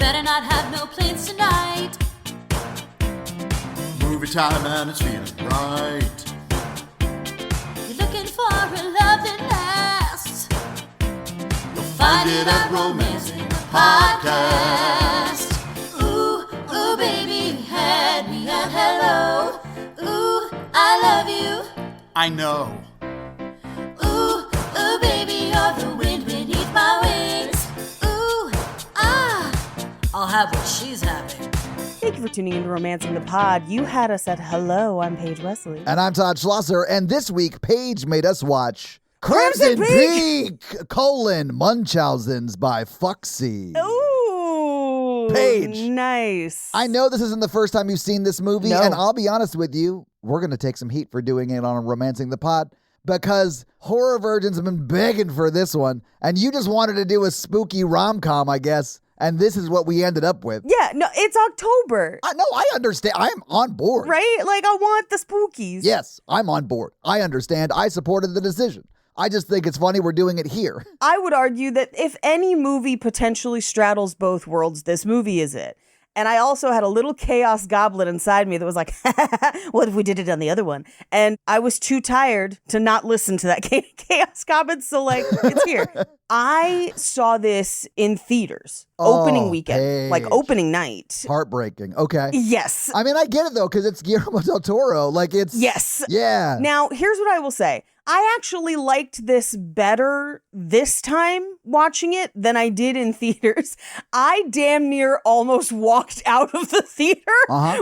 better not have no plans tonight. Movie time and it's feeling right. You're looking for a love that lasts. You'll find it at Romancing the Podcast. Ooh, ooh, baby, you had me at hello. Ooh, I love you. I know. Ooh, ooh, baby, you're the wind beneath my wings. Ooh, ah, I'll have what she's having. Thank you for tuning in to Romancing the Pod. You had us at hello. I'm Paige Wesley. And I'm Todd Schlosser, and this week, Paige made us watch Crimson Peak, Munchausen's by Foxy. Ooh, Paige. Nice. I know this isn't the first time you've seen this movie, No. and I'll be honest with you, we're going to take some heat for doing it on Romancing the Pod, because horror virgins have been begging for this one, and you just wanted to do a spooky rom-com, I guess, and this is what we ended up with. Yeah, no, it's October. I understand. I'm on board. Right? Like, I want the spookies. Yes, I'm on board. I understand. I supported the decision. I just think it's funny we're doing it here. I would argue that if any movie potentially straddles both worlds, this movie is it. And I also had a little chaos goblin inside me that was like, what if we did it on the other one? And I was too tired to not listen to that chaos goblin, so like, it's here. I saw this in theaters, opening weekend, like Paige. opening night. Heartbreaking. Okay. Yes. I mean, I get it, though, because it's Guillermo del Toro. Like, it's... Yes. Yeah. Now, here's what I will say. I actually liked this better this time watching it than I did in theaters. I damn near almost walked out of the theater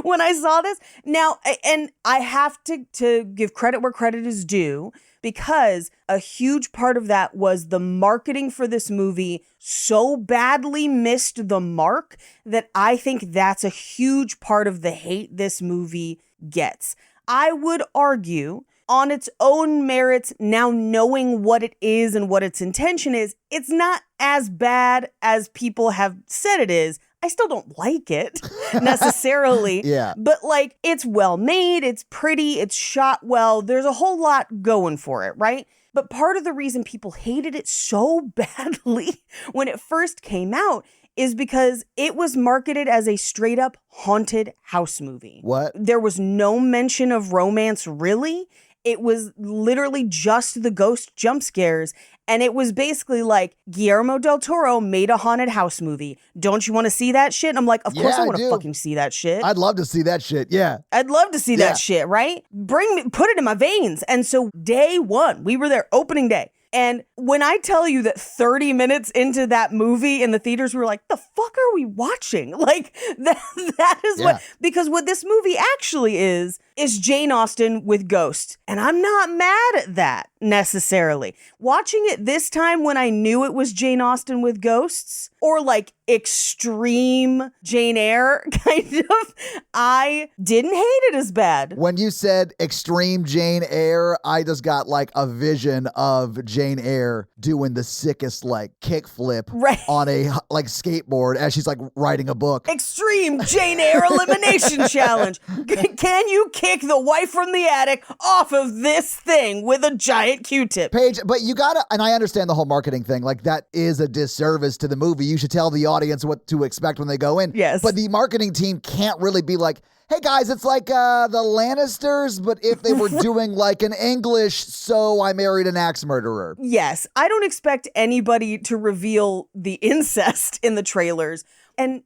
when I saw this. Now, and I have to give credit where credit is due, because a huge part of that was the marketing for this movie so badly missed the mark that I think that's a huge part of the hate this movie gets. I would argue, on its own merits, now knowing what it is and what its intention is, it's not as bad as people have said it is. I still don't like it necessarily. Yeah. But like, it's well made, it's pretty, it's shot well. There's a whole lot going for it, right? But part of the reason people hated it so badly when it first came out is because it was marketed as a straight up haunted house movie. What? There was no mention of romance, really. It was literally just the ghost jump scares. And it was basically like, Guillermo del Toro made a haunted house movie. Don't you want to see that shit? And I'm like, of course I want to fucking see that shit. I'd love to see that shit. Yeah. I'd love to see that shit, right? Put it in my veins. And so day one, we were there opening day. And when I tell you that 30 minutes into that movie in the theaters, we were like, the fuck are we watching? Like, that is what, because what this movie actually is Jane Austen with ghosts. And I'm not mad at that necessarily. Watching it this time when I knew it was Jane Austen with ghosts, or like extreme Jane Eyre, kind of, I didn't hate it as bad. When you said extreme Jane Eyre, I just got like a vision of Jane Eyre doing the sickest like kickflip on a like skateboard as she's like writing a book. Extreme Jane Eyre elimination challenge. Can you kick the wife from the attic off of this thing with a giant Q-tip? Paige, but you gotta, and I understand the whole marketing thing, like that is a disservice to the movie. You should tell the audience what to expect when they go in. Yes. But the marketing team can't really be like, hey guys, it's like the Lannisters, but if they were doing like an English, so I married an axe murderer. Yes. I don't expect anybody to reveal the incest in the trailers. And,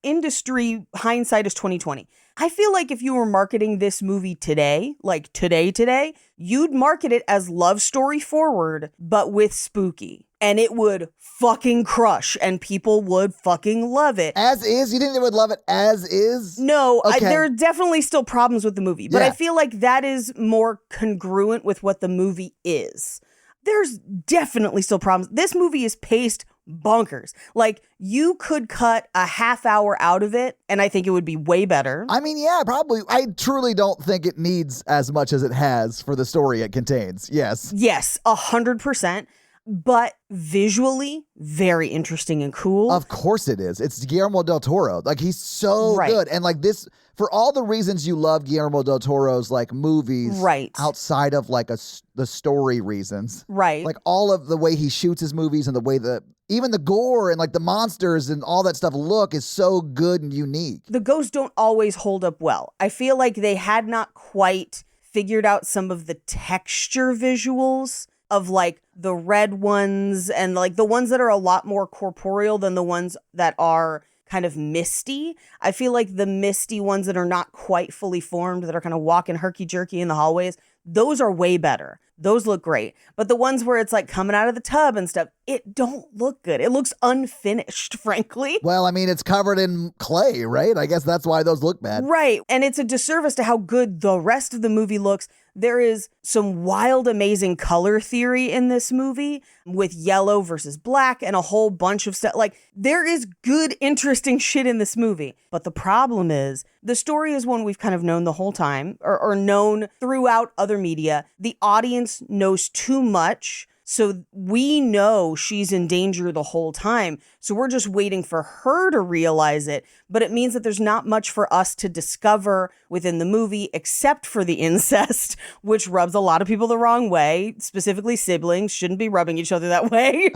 industry hindsight is 2020. I feel like if you were marketing this movie today, like today, you'd market it as love story forward, but with spooky. And it would fucking crush, and people would fucking love it. As is? You think they would love it as is? No, Okay. there are definitely still problems with the movie, but I feel like that is more congruent with what the movie is. There's definitely still problems. This movie is paced bonkers. Like, you could cut a half hour out of it, and I think it would be way better. I mean, yeah, probably. I truly don't think it needs as much as it has for the story it contains. Yes. Yes, 100%. But visually, very interesting and cool. Of course it is. It's Guillermo del Toro. Like, he's so good. And like this, for all the reasons you love Guillermo del Toro's like movies, outside of like the story reasons, right? Like all of the way he shoots his movies and the way that even the gore and like the monsters and all that stuff look is so good and unique. The ghosts don't always hold up well. I feel like they had not quite figured out some of the texture visuals of like the red ones and like the ones that are a lot more corporeal than the ones that are kind of misty. I feel like the misty ones that are not quite fully formed, that are kind of walking herky-jerky in the hallways, those are way better. Those look great. But the ones where it's like coming out of the tub and stuff, it don't look good. It looks unfinished, frankly. Well, I mean, it's covered in clay, right? I guess that's why those look bad. Right. And it's a disservice to how good the rest of the movie looks. There is some wild, amazing color theory in this movie with yellow versus black and a whole bunch of stuff. Like, there is good, interesting shit in this movie. But the problem is, the story is one we've kind of known the whole time, or known throughout other media. The audience knows too much. So we know she's in danger the whole time. So we're just waiting for her to realize it. But it means that there's not much for us to discover within the movie except for the incest, which rubs a lot of people the wrong way. Specifically, siblings shouldn't be rubbing each other that way.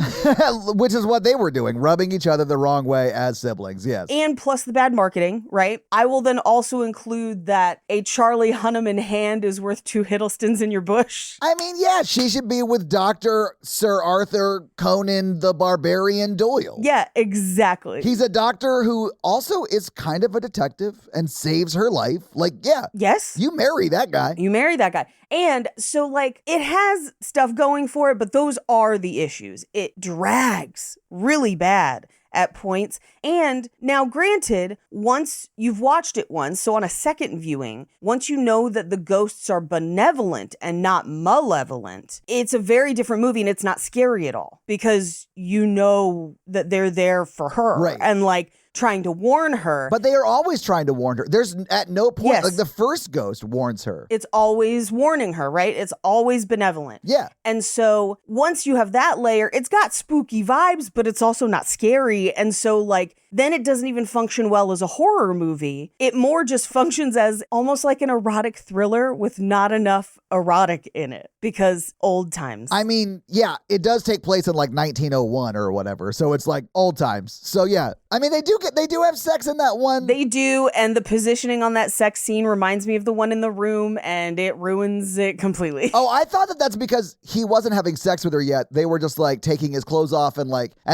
Which is what they were doing, rubbing each other the wrong way as siblings, yes. And plus the bad marketing, right? I will then also include that a Charlie Hunnam hand is worth 2 Hiddlestons in your bush. I mean, yeah, she should be with Dr. Sir Arthur Conan the Barbarian Doyle. Yeah, exactly. He's a doctor who also is kind of a detective and saves her life. Like, yeah. Yes. You marry that guy. You marry that guy. And so, like, it has stuff going for it, but those are the issues. It drags really bad at points. And now, granted, once you've watched it once, so on a second viewing, once you know that the ghosts are benevolent and not malevolent, it's a very different movie and it's not scary at all because you know that they're there for her. Right. And like, trying to warn her. But they are always trying to warn her. There's at no point, Yes. like the first ghost warns her. It's always warning her, right? It's always benevolent. Yeah. And so once you have that layer, it's got spooky vibes, but it's also not scary. And so like, then it doesn't even function well as a horror movie. It more just functions as almost like an erotic thriller with not enough erotic in it because old times. I mean, yeah, it does take place in like 1901 or whatever. So it's like old times. So yeah, I mean, they do have sex in that one. They do, and the positioning on that sex scene reminds me of the one in the room, and it ruins it completely. Oh, I thought that that's because he wasn't having sex with her yet. They were just like taking his clothes off and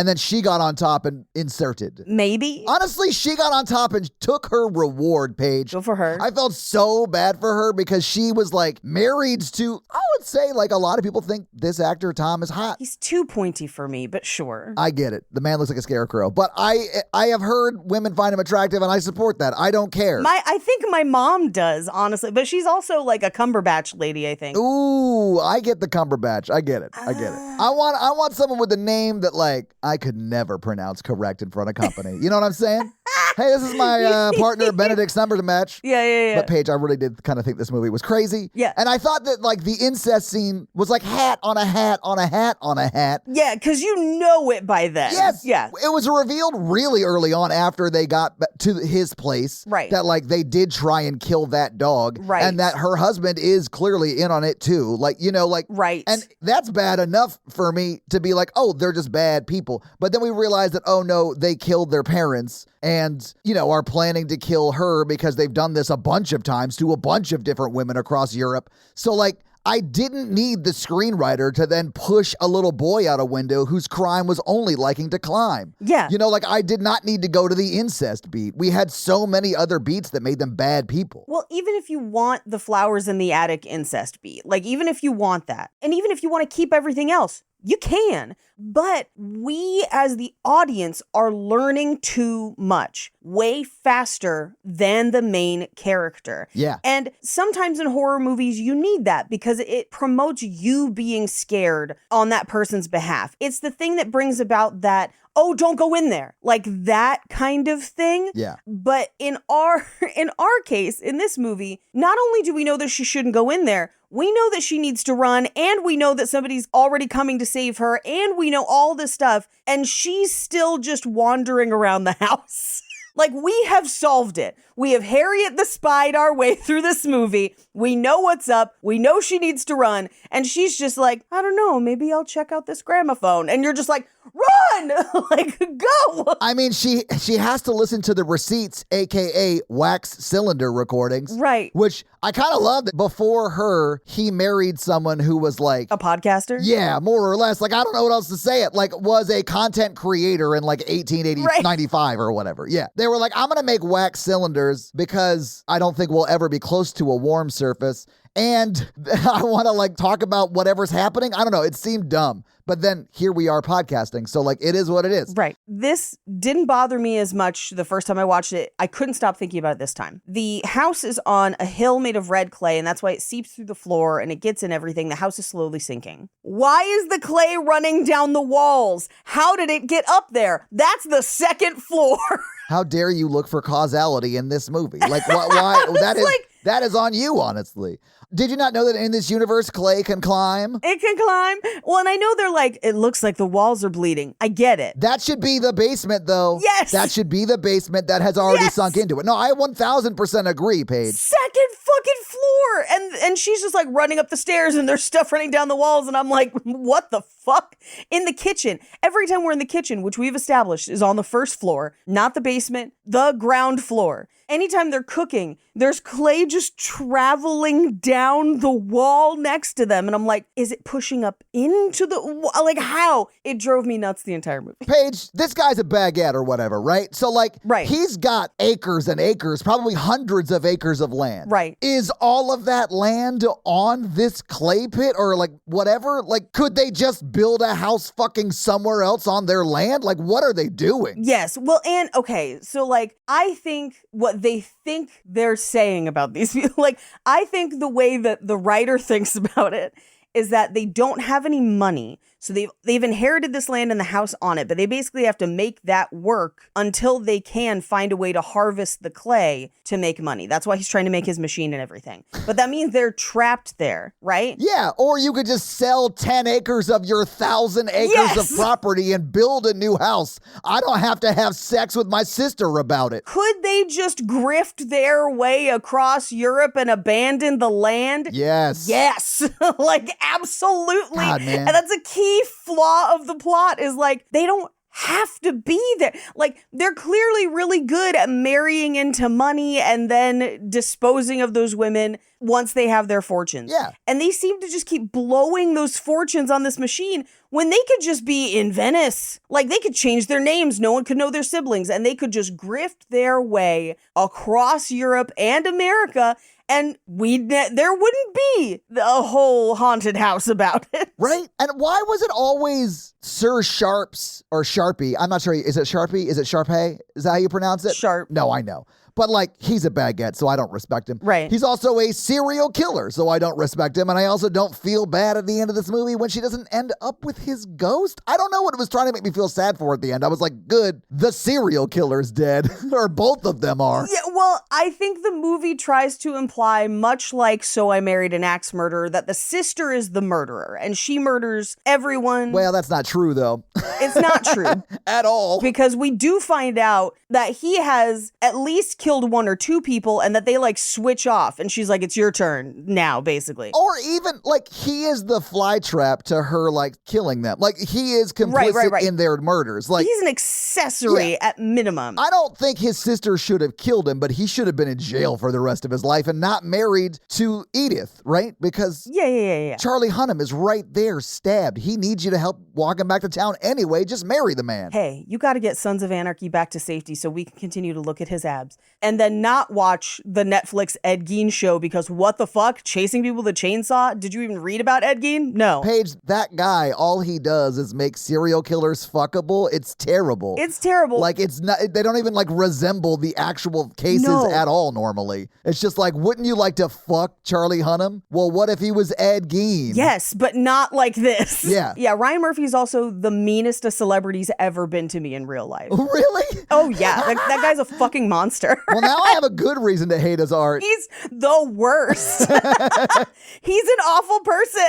then she got on top and inserted. Maybe. Honestly, she got on top and took her reward, Paige. Go for her. I felt so bad for her because she was like married to, I would say like a lot of people think this actor, Tom, is hot. He's too pointy for me, but sure. I get it. The man looks like a scarecrow, but I have heard women find him attractive and I support that. I don't care. I think my mom does, honestly, but she's also like a Cumberbatch lady, I think. Ooh, I get the Cumberbatch. I get it. I want someone with a name that like I could never pronounce correct in front of company. You know what I'm saying? Hey, this is my partner Benedict's number to match. Yeah. But Paige, I really did kind of think this movie was crazy. Yeah. And I thought that like the incest scene was like hat on a hat on a hat on a hat. Yeah, because you know it by then. Yes. Yeah. It was revealed really early on after they got to his place. Right. That like they did try and kill that dog. Right. And that her husband is clearly in on it too. Like, you know, like. Right. And that's bad enough for me to be like, oh, they're just bad people. But then we realized that, oh no, they killed their parents and, you know, are planning to kill her because they've done this a bunch of times to a bunch of different women across Europe. So like, I didn't need the screenwriter to then push a little boy out a window whose crime was only liking to climb. Yeah. You know, like I did not need to go to the incest beat. We had so many other beats that made them bad people. Well, even if you want the flowers in the attic incest beat, like even if you want that, and even if you want to keep everything else, you can. But we as the audience are learning too much, way faster than the main character. Yeah. And sometimes in horror movies, you need that because it promotes you being scared on that person's behalf. It's the thing that brings about that, oh, don't go in there, like that kind of thing. Yeah. But in our case, in this movie, not only do we know that she shouldn't go in there, we know that she needs to run, and we know that somebody's already coming to save her, and we know all this stuff, and she's still just wandering around the house. Like, we have solved it. We have Harriet the Spied our way through this movie. We know what's up. We know she needs to run. And she's just like, I don't know, maybe I'll check out this gramophone. And you're just like, run, like go. I mean, she has to listen to the receipts, aka wax cylinder recordings, Right. Which I kind of loved. Before her, he married someone who was like A podcaster? yeah, more or less. Like, I don't know what else to say it. Like, was a content creator in like 95 or whatever. Yeah. They were like, I'm going to make wax cylinders because I don't think we'll ever be close to a warm surface. And I want to like talk about whatever's happening. I don't know. It seemed dumb. But then here we are podcasting. So like, it is what it is. Right. This didn't bother me as much the first time I watched it. I couldn't stop thinking about it this time. The house is on a hill made of red clay, and that's why it seeps through the floor and it gets in everything. The house is slowly sinking. Why is the clay running down the walls? How did it get up there? That's the second floor. How dare you look for causality in this movie? Like, why? That is on you, honestly. Did you not know that in this universe, clay can climb? It can climb. Well, and I know they're like, it looks like the walls are bleeding. I get it. That should be the basement, though. Yes. That should be the basement that has already sunk into it. No, I 1000% agree, Paige. Second fucking floor. And she's just like running up the stairs and there's stuff running down the walls. And I'm like, what the fuck? In the kitchen. Every time we're in the kitchen, which we've established is on the first floor, not the basement, the ground floor. Anytime they're cooking, there's clay just traveling down the wall next to them. And I'm like, is it pushing up into the wall? Like, how? It drove me nuts the entire movie. Paige, this guy's a baguette or whatever, right? So, like, Right. he's got acres and acres, probably hundreds of acres of land. Right. Is all of that land on this clay pit or, like, whatever? Like, could they just build a house fucking somewhere else on their land? Like, what are they doing? Yes. Well, and okay. So, like, I think what they think they're saying about these people, like, I think the way that the writer thinks about it is that they don't have any money. So they've inherited this land and the house on it, but they basically have to make that work until they can find a way to harvest the clay to make money. That's why he's trying to make his machine and everything. But that means they're trapped there, right? Yeah, or you could just sell 10 acres of your 1,000 acres of property and build a new house. I don't have to have sex with my sister about it. Could they just grift their way across Europe and abandon the land? Yes. Yes. Like, absolutely. God, man. And that's a key flaw of the plot is like, they don't have to be there. Like, they're clearly really good at marrying into money and then disposing of those women once they have their fortunes. Yeah. And they seem to just keep blowing those fortunes on this machine when they could just be in Venice. Like, they could change their names. No one could know their siblings. And they could just grift their way across Europe and America. And there wouldn't be a whole haunted house about it. Right? And why was it always Sir Sharps or Sharpie? I'm not sure. Is it Sharpie? Is it Sharpay? Is that how you pronounce it? Sharp. No, I know. But like, he's a baguette, so I don't respect him. Right. He's also a serial killer, so I don't respect him. And I also don't feel bad at the end of this movie when she doesn't end up with his ghost. I don't know what it was trying to make me feel sad for at the end. I was like, good, the serial killer's dead. Or both of them are. Yeah, well, I think the movie tries to imply, much like So I Married an Axe Murderer, that the sister is the murderer and she murders everyone. Well, that's not true, though. It's not true. At all. Because we do find out that he has at least killed one or two people and that they like switch off. And she's like, it's your turn now, basically. Or even like he is the fly trap to her like killing them. Like he is complicit in their murders. Like he's an accessory at minimum. I don't think his sister should have killed him, but he should have been in jail for the rest of his life and not married to Edith, right? Because yeah. Charlie Hunnam is right there stabbed. He needs you to help walk him back to town anyway. Just marry the man. Hey, you got to get Sons of Anarchy back to safety so we can continue to look at his abs. And then not watch the Netflix Ed Gein show because what the fuck? Chasing people with a chainsaw? Did you even read about Ed Gein? No. Paige, that guy, all he does is make serial killers fuckable. It's terrible. It's terrible. Like it's not, they don't even like resemble the actual cases at all normally. It's just like, wouldn't you like to fuck Charlie Hunnam? Well, what if he was Ed Gein? Yes, but not like this. Yeah. Yeah, Ryan Murphy's also the meanest a celebrity's ever been to me in real life. Really? Oh yeah, that guy's a fucking monster. Well, now I have a good reason to hate his art. He's the worst. He's an awful person.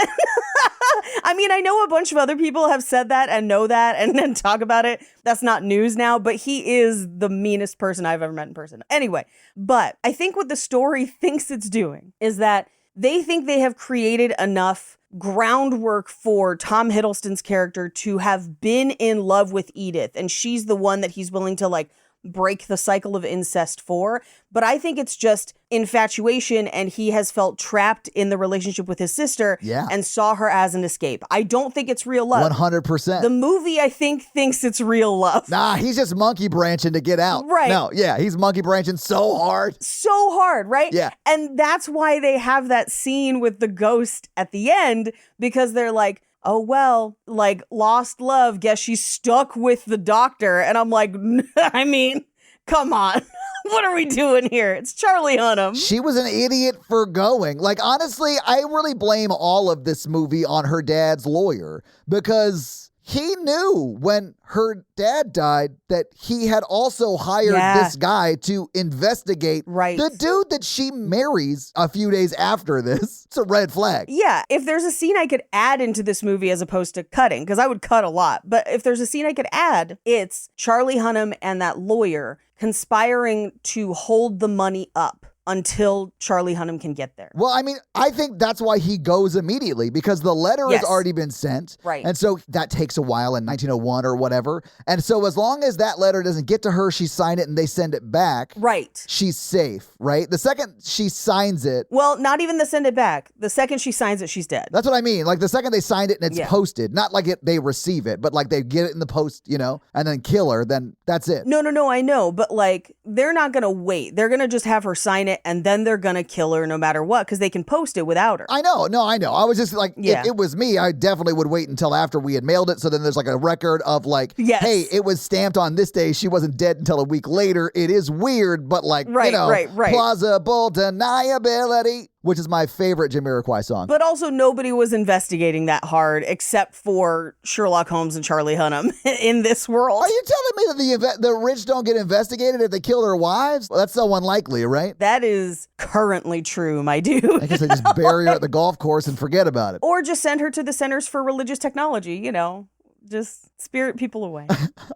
I mean, I know a bunch of other people have said that and know that and talk about it. That's not news now, but he is the meanest person I've ever met in person. Anyway, but I think what the story thinks it's doing is that they think they have created enough groundwork for Tom Hiddleston's character to have been in love with Edith, and she's the one that he's willing to like break the cycle of incest for. But I think it's just infatuation, and he has felt trapped in the relationship with his sister and saw her as an escape. I don't think it's real love. 100%. The movie, I think, thinks it's real love. Nah, he's just monkey branching to get out. Right. No, yeah, he's monkey branching so hard. So hard, right? Yeah. And that's why they have that scene with the ghost at the end, because they're like, oh, well, like lost love, guess she's stuck with the doctor. And I'm like, I mean, come on. What are we doing here? It's Charlie Hunnam. She was an idiot for going. Like, honestly, I really blame all of this movie on her dad's lawyer, because he knew when her dad died that he had also hired this guy to investigate the dude that she marries a few days after this. It's a red flag. Yeah, if there's a scene I could add into this movie as opposed to cutting, because I would cut a lot, but if there's a scene I could add, it's Charlie Hunnam and that lawyer conspiring to hold the money up until Charlie Hunnam can get there. Well, I mean, I think that's why he goes immediately, because the letter has already been sent. Right. And so that takes a while in 1901 or whatever. And so as long as that letter doesn't get to her, she signed it and they send it back. Right. She's safe, right? The second she signs it. Well, not even the send it back. The second she signs it, she's dead. That's what I mean. Like the second they signed it and it's posted, not like they receive it, but like they get it in the post, you know, and then kill her, then that's it. No, I know. But like, they're not going to wait. They're going to just have her sign it, and then they're going to kill her no matter what, because they can post it without her. I know. No, I know. I was just like, if it was me, I definitely would wait until after we had mailed it. So then there's like a record of like, hey, it was stamped on this day. She wasn't dead until a week later. It is weird, but like, you know, plausible deniability, which is my favorite Jamiroquai song. But also nobody was investigating that hard except for Sherlock Holmes and Charlie Hunnam in this world. Are you telling me that the rich don't get investigated if they kill their wives? Well, that's so unlikely, right? That is currently true, my dude. I guess they just bury her at the golf course and forget about it. Or just send her to the Centers for Religious Technology, you know. Just spirit people away.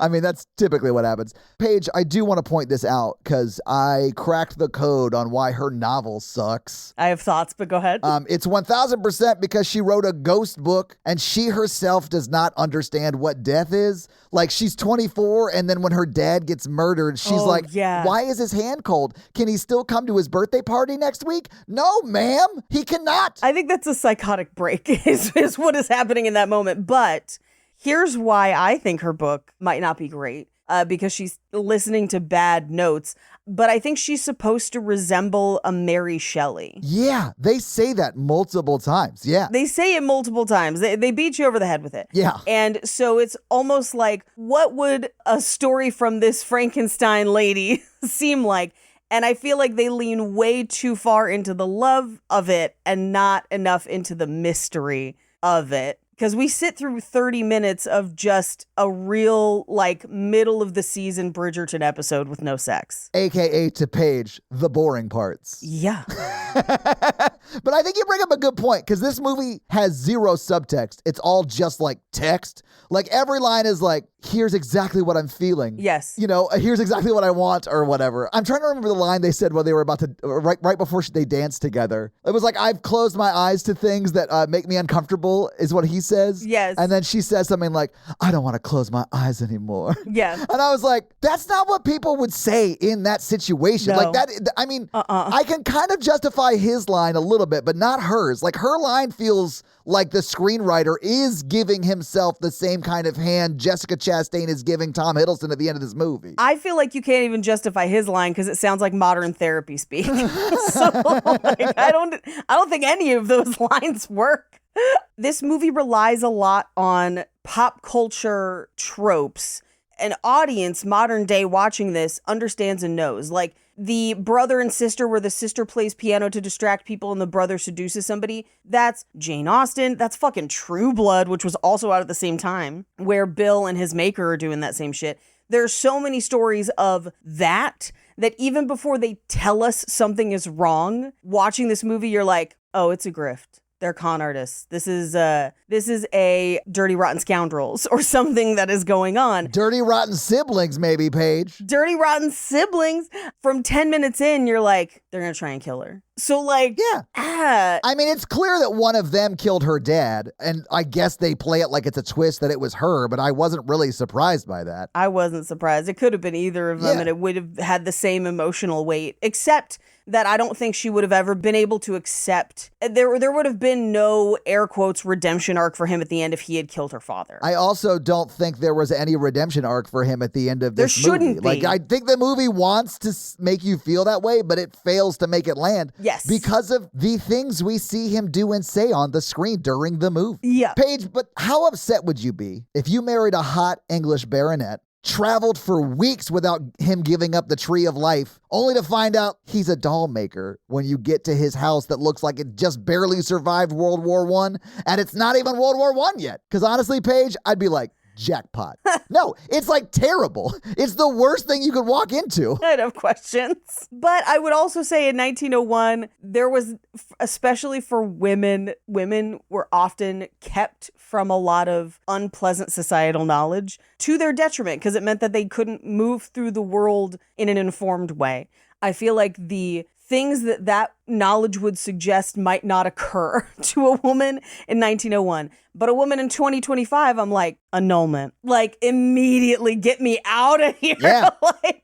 I mean, that's typically what happens. Paige, I do want to point this out because I cracked the code on why her novel sucks. I have thoughts, but go ahead. It's 1,000% because she wrote a ghost book and she herself does not understand what death is. Like, she's 24, and then when her dad gets murdered, she's why is his hand cold? Can he still come to his birthday party next week? No, ma'am, he cannot. I think that's a psychotic break is what is happening in that moment. But here's why I think her book might not be great, because she's listening to bad notes. But I think she's supposed to resemble a Mary Shelley. Yeah, they say that multiple times. Yeah. They say it multiple times. They beat you over the head with it. Yeah. And so it's almost like, what would a story from this Frankenstein lady seem like? And I feel like they lean way too far into the love of it and not enough into the mystery of it. Because we sit through 30 minutes of just a real, like, middle of the season Bridgerton episode with no sex. AKA to Paige, the boring parts. Yeah. But I think you bring up a good point, because this movie has zero subtext. It's all just like text. Like every line is like, here's exactly what I'm feeling. Yes. You know, here's exactly what I want or whatever. I'm trying to remember the line they said while they were about to, right before they danced together. It was like, I've closed my eyes to things that make me uncomfortable, is what he says. Yes. And then she says something like, I don't want to close my eyes anymore. Yeah. And I was like, that's not what people would say in that situation. No. Like that, I mean, I can kind of justify his line a little bit, but not hers. Like her line feels like the screenwriter is giving himself the same kind of hand Jessica Chastain is giving Tom Hiddleston at the end of this movie. I feel like you can't even justify his line because it sounds like modern therapy speak. So like, I don't think any of those lines work. This movie relies a lot on pop culture tropes. An audience, modern day, watching this understands and knows. Like the brother and sister where the sister plays piano to distract people and the brother seduces somebody. That's Jane Austen. That's fucking True Blood, which was also out at the same time, where Bill and his maker are doing that same shit. There's so many stories of that even before they tell us something is wrong, watching this movie, you're like, oh, it's a grift. They're con artists. This is a Dirty Rotten Scoundrels or something that is going on. Dirty Rotten Siblings, maybe, Paige. Dirty Rotten Siblings. From 10 minutes in, you're like, they're going to try and kill her. So, like, Yeah. I mean, it's clear that one of them killed her dad, and I guess they play it like it's a twist that it was her, but I wasn't really surprised by that. I wasn't surprised. It could have been either of them, Yeah. and it would have had the same emotional weight, except that I don't think she would have ever been able to accept. There would have been no, air quotes, redemption arc for him at the end if he had killed her father. I also don't think there was any redemption arc for him at the end of this There movie. shouldn't be. Like, I think the movie wants to make you feel that way, but it fails to make it land. Yes. Because of the things we see him do and say on the screen during the movie. Yeah. Paige, but how upset would you be if you married a hot English baronet, traveled for weeks without him giving up the tree of life, only to find out he's a doll maker when you get to his house that looks like it just barely survived World War I, and it's not even World War I yet? Because honestly, Paige, I'd be like, jackpot. No, it's like terrible. It's the worst thing you could walk into. I'd have questions. But I would also say in 1901, there was, especially for women were often kept from a lot of unpleasant societal knowledge to their detriment, because it meant that they couldn't move through the world in an informed way. I feel like the things that knowledge would suggest might not occur to a woman in 1901. But a woman in 2025, I'm like, annulment. Like, immediately get me out of here. Yeah. Like,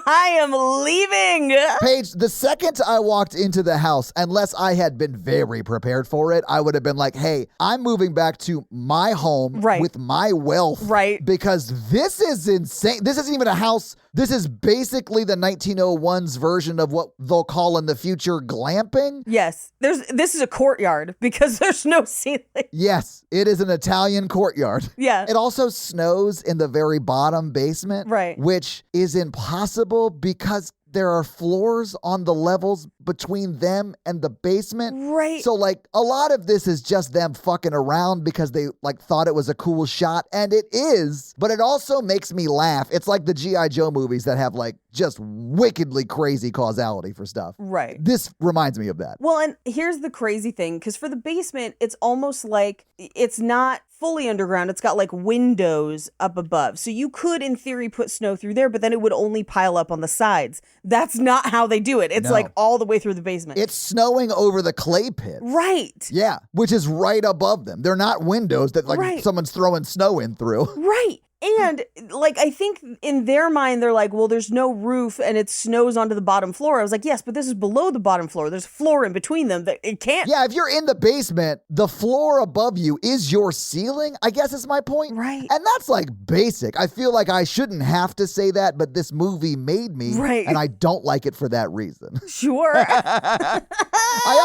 I am leaving. Paige, the second I walked into the house, unless I had been very prepared for it, I would have been like, hey, I'm moving back to my home Right. with my wealth. Right. Because this is insane. This isn't even a house. This is basically the 1901's version of what they'll call in the future glamping. Yes. This is a courtyard because there's no ceiling. Yes, it is an Italian courtyard. Yeah. It also snows in the very bottom basement. Right. Which is impossible because there are floors on the levels between them and the basement. Right. So, like, a lot of this is just them fucking around because they, like, thought it was a cool shot. And it is, but it also makes me laugh. It's like the G.I. Joe movies that have, like, just wickedly crazy causality for stuff. Right. This reminds me of that. Well, and here's the crazy thing, because for the basement, it's almost like it's not fully underground. It's got like windows up above. So you could, in theory, put snow through there, but then it would only pile up on the sides. That's not how they do it. It's No. like all the way through the basement. It's snowing over the clay pits. Right. Yeah, which is right above them. They're not windows that, like, Right. someone's throwing snow in through. Right. And like, I think in their mind, they're like, well, there's no roof and it snows onto the bottom floor. I was like, yes, but this is below the bottom floor. There's a floor in between them that it can't. Yeah, if you're in the basement, the floor above you is your ceiling, I guess is my point. Right. And that's like basic. I feel like I shouldn't have to say that, but this movie made me. Right. And I don't like it for that reason. Sure. I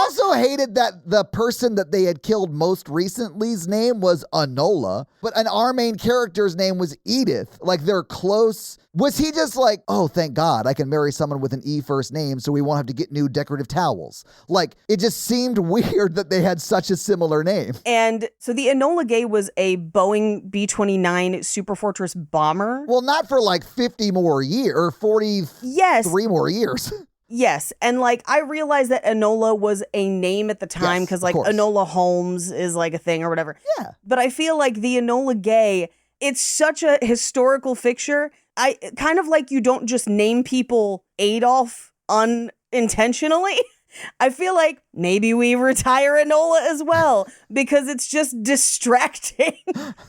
also hated that the person that they had killed most recently's name was Enola, and our main character's name was Edith. Like, they're close. Was he just like, oh, thank God, I can marry someone with an E first name so we won't have to get new decorative towels? Like, it just seemed weird that they had such a similar name. And so the Enola Gay was a Boeing B-29 Superfortress bomber. Well, not for like 50 more years, or 43 Yes. more years. Yes. And like, I realized that Enola was a name at the time Yes, because of like course. Enola Holmes is like a thing or whatever. Yeah. But I feel like the Enola Gay, it's such a historical fixture. I kind of like, you don't just name people Adolf unintentionally. I feel like maybe we retire Enola as well because it's just distracting,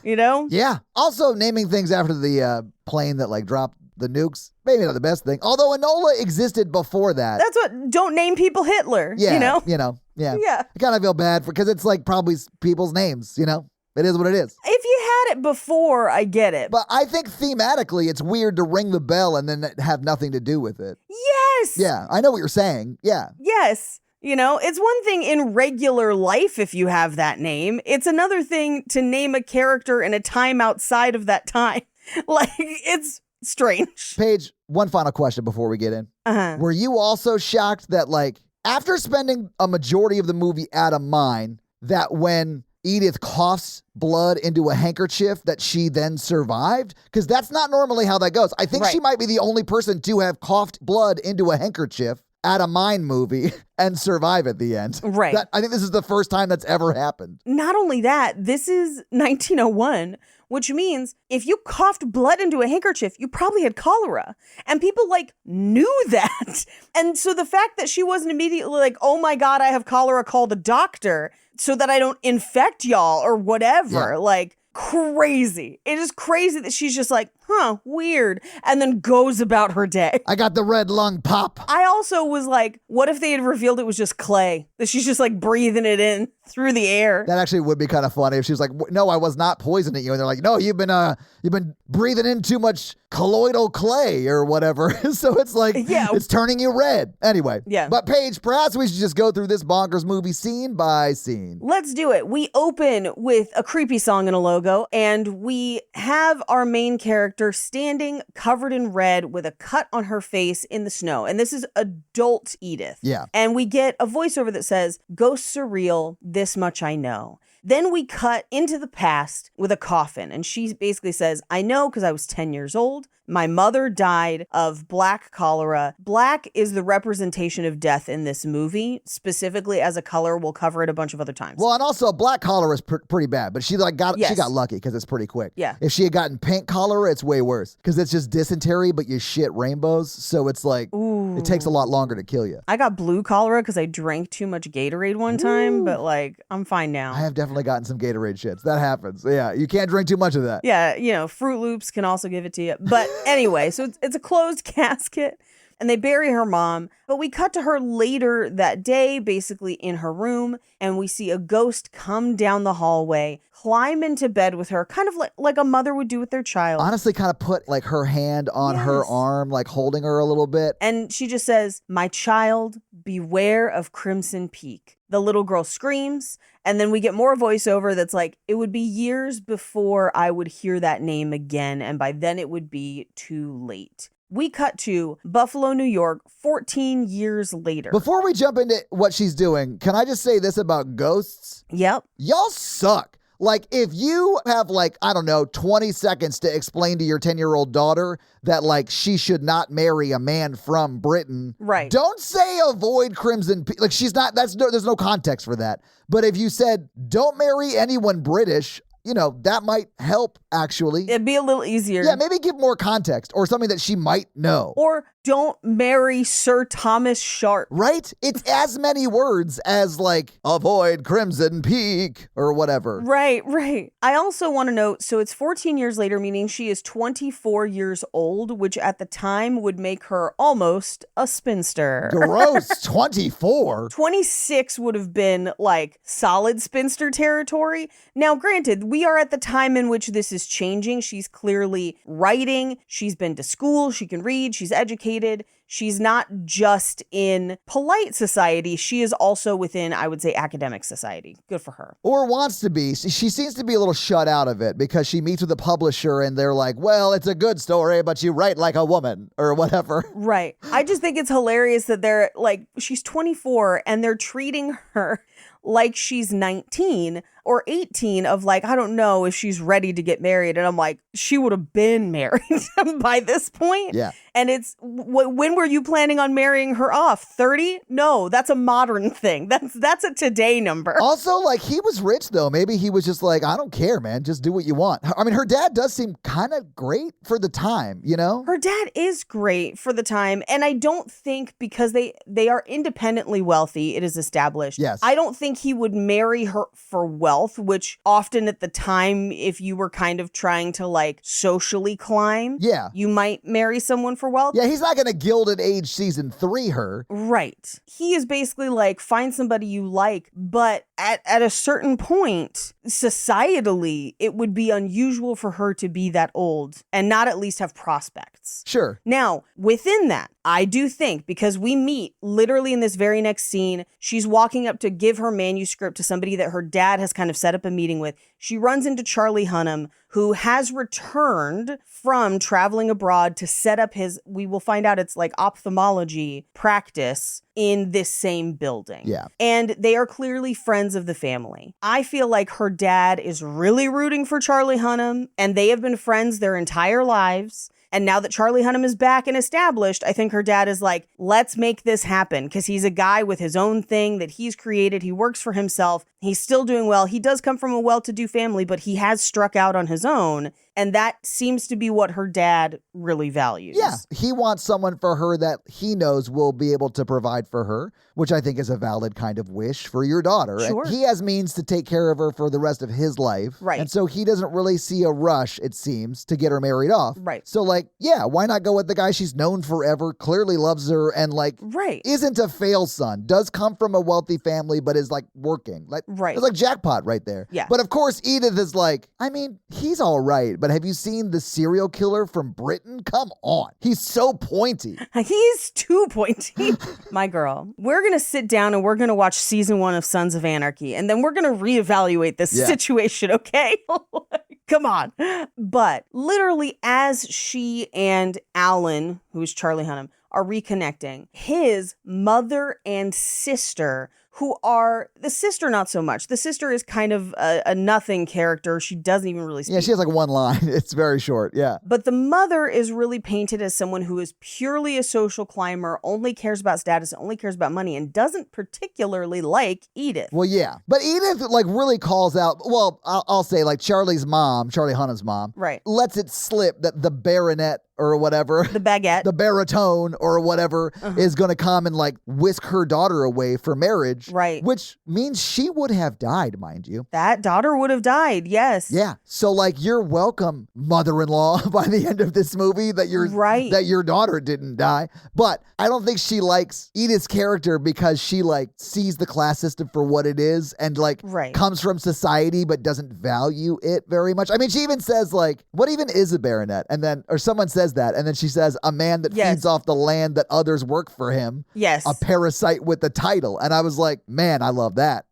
you know? Yeah. Also, naming things after the plane that like dropped the nukes, maybe not the best thing. Although Enola existed before that. That's what, don't name people Hitler, Yeah. you know? Yeah. Yeah. I kind of feel bad because it's like probably people's names, you know? It is what it is. If you had it before, I get it. But I think thematically, it's weird to ring the bell and then have nothing to do with it. Yes. Yeah, I know what you're saying. Yeah. Yes. You know, it's one thing in regular life if you have that name. It's another thing to name a character in a time outside of that time. Like, it's strange. Paige, one final question before we get in. Uh-huh. Were you also shocked that, like, after spending a majority of the movie at a mine, that when Edith coughs blood into a handkerchief that she then survived? Because that's not normally how that goes. I think she might be the only person to have coughed blood into a handkerchief at a mine movie and survive at the end. Right. I think this is the first time that's ever happened. Not only that, this is 1901, which means if you coughed blood into a handkerchief, you probably had cholera. And people like knew that. And so the fact that she wasn't immediately like, oh my God, I have cholera, call the doctor so that I don't infect y'all or whatever, like crazy. It is crazy that she's just like, weird, and then goes about her day. I got the red lung pop. I also was like, what if they had revealed it was just clay? That she's just like breathing it in through the air. That actually would be kind of funny if she was like, no, I was not poisoning you. And they're like, no, you've been breathing in too much colloidal clay or whatever. So it's like, it's turning you red. Anyway. Yeah. But Paige, perhaps we should just go through this bonkers movie scene by scene. Let's do it. We open with a creepy song and a logo, and we have our main character standing covered in red with a cut on her face in the snow. And this is adult Edith. Yeah. And we get a voiceover that says, ghosts are real, this much I know. Then we cut into the past with a coffin. And she basically says, I know because I was 10 years old. My mother died of black cholera. Black is the representation of death in this movie, specifically as a color. We'll cover it a bunch of other times. Well, and also black cholera is pretty bad, but she got lucky because it's pretty quick. Yeah. If she had gotten pink cholera, it's way worse because it's just dysentery, but you shit rainbows. So it's like, it takes a lot longer to kill you. I got blue cholera because I drank too much Gatorade one time, but like, I'm fine now. I have definitely gotten some Gatorade shits. That happens. Yeah, you can't drink too much of that. Yeah, Fruit Loops can also give it to you. But anyway, so it's a closed casket. And they bury her mom, but we cut to her later that day, basically in her room, and we see a ghost come down the hallway, climb into bed with her, kind of like a mother would do with their child. Honestly, kind of put like her hand on her arm, like holding her a little bit. And she just says, my child, beware of Crimson Peak. The little girl screams, and then we get more voiceover that's like, it would be years before I would hear that name again, and by then it would be too late. We cut to Buffalo, New York, 14 years later. Before we jump into what she's doing, can I just say this about ghosts? Yep. Y'all suck. Like, if you have, 20 seconds to explain to your 10-year-old daughter that, she should not marry a man from Britain. Right. Don't say avoid Crimson Peak. Like, there's no context for that. But if you said, don't marry anyone British, that might help, actually. It'd be a little easier. Yeah, maybe give more context or something that she might know. Or don't marry Sir Thomas Sharp. Right? It's as many words as, avoid Crimson Peak or whatever. Right. I also want to note, so it's 14 years later, meaning she is 24 years old, which at the time would make her almost a spinster. Gross. 24? 26 would have been, solid spinster territory. Now, granted, we are at the time in which this is changing. She's clearly writing. She's been to school. She can read. She's educated. She's not just in polite society. She is also within, I would say, academic society. Good for her. Or wants to be. She seems to be a little shut out of it because she meets with a publisher and they're like, well, it's a good story, but you write like a woman or whatever. Right. I just think it's hilarious that they're she's 24 and they're treating her like she's 19 or 18 of I don't know if she's ready to get married. And I'm like, she would have been married by this point. Yeah. And it's, when were you planning on marrying her off? 30? No, that's a modern thing. That's a today number. Also, he was rich though. Maybe he was just I don't care, man. Just do what you want. I mean, her dad does seem kind of great for the time, Her dad is great for the time. And I don't think because they are independently wealthy, it is established. Yes. I don't think he would marry her for wealth, which often at the time, if you were kind of trying to socially climb, you might marry someone for wealth. Yeah, he's not going to Gilded Age season 3 her. Right. He is basically find somebody you like, but at a certain point, societally, it would be unusual for her to be that old and not at least have prospects. Sure. Now, within that, I do think, because we meet literally in this very next scene, she's walking up to give her manuscript to somebody that her dad has kind of set up a meeting with. She runs into Charlie Hunnam, who has returned from traveling abroad to set up we will find out it's ophthalmology practice in this same building. Yeah. And they are clearly friends of the family. I feel like her dad is really rooting for Charlie Hunnam, and they have been friends their entire lives. And now that Charlie Hunnam is back and established, I think her dad is like, let's make this happen, because he's a guy with his own thing that he's created. He works for himself. He's still doing well. He does come from a well-to-do family, but he has struck out on his own. And that seems to be what her dad really values. Yeah, he wants someone for her that he knows will be able to provide for her, which I think is a valid kind of wish for your daughter. Sure. And he has means to take care of her for the rest of his life. Right. And so he doesn't really see a rush, it seems, to get her married off. Right. So, like, yeah, why not go with the guy she's known forever, clearly loves her, and, like, Right. isn't a fail son, does come from a wealthy family, but is, like, working. Like, Right. It's like jackpot right there. Yeah. But, of course, Edith is like, I mean, he's all right, but have you seen the serial killer from Britain? Come on. He's so pointy. He's too pointy. My girl, we're going to sit down and we're going to watch season 1 of Sons of Anarchy, and then we're going to reevaluate this situation, okay? Come on. But literally, as she and Alan, who's Charlie Hunnam, are reconnecting, his mother and sister, who are, the sister not so much. The sister is kind of a nothing character. She doesn't even really speak. Yeah, she has like one line. It's very short. Yeah. But the mother is really painted as someone who is purely a social climber, only cares about status, only cares about money, and doesn't particularly like Edith. Well, yeah. But Edith like really calls out, well, I'll say like Charlie's mom, Charlie Hunnam's mom, Right. lets it slip that the baronet or whatever, The baguette. the baritone or whatever is going to come and like whisk her daughter away for marriage. Right. Which means she would have died, mind you. That daughter would have died, yes. Yeah. So like you're welcome, mother-in-law, by the end of this movie that your daughter didn't die. But I don't think she likes Edith's character because she like sees the class system for what it is and like comes from society but doesn't value it very much. I mean, she even says like, what even is a baronet? And then, or someone says that, and then she says a man that feeds off the land that others work for him. Yes. A parasite with the title. And I was like, man, I love that.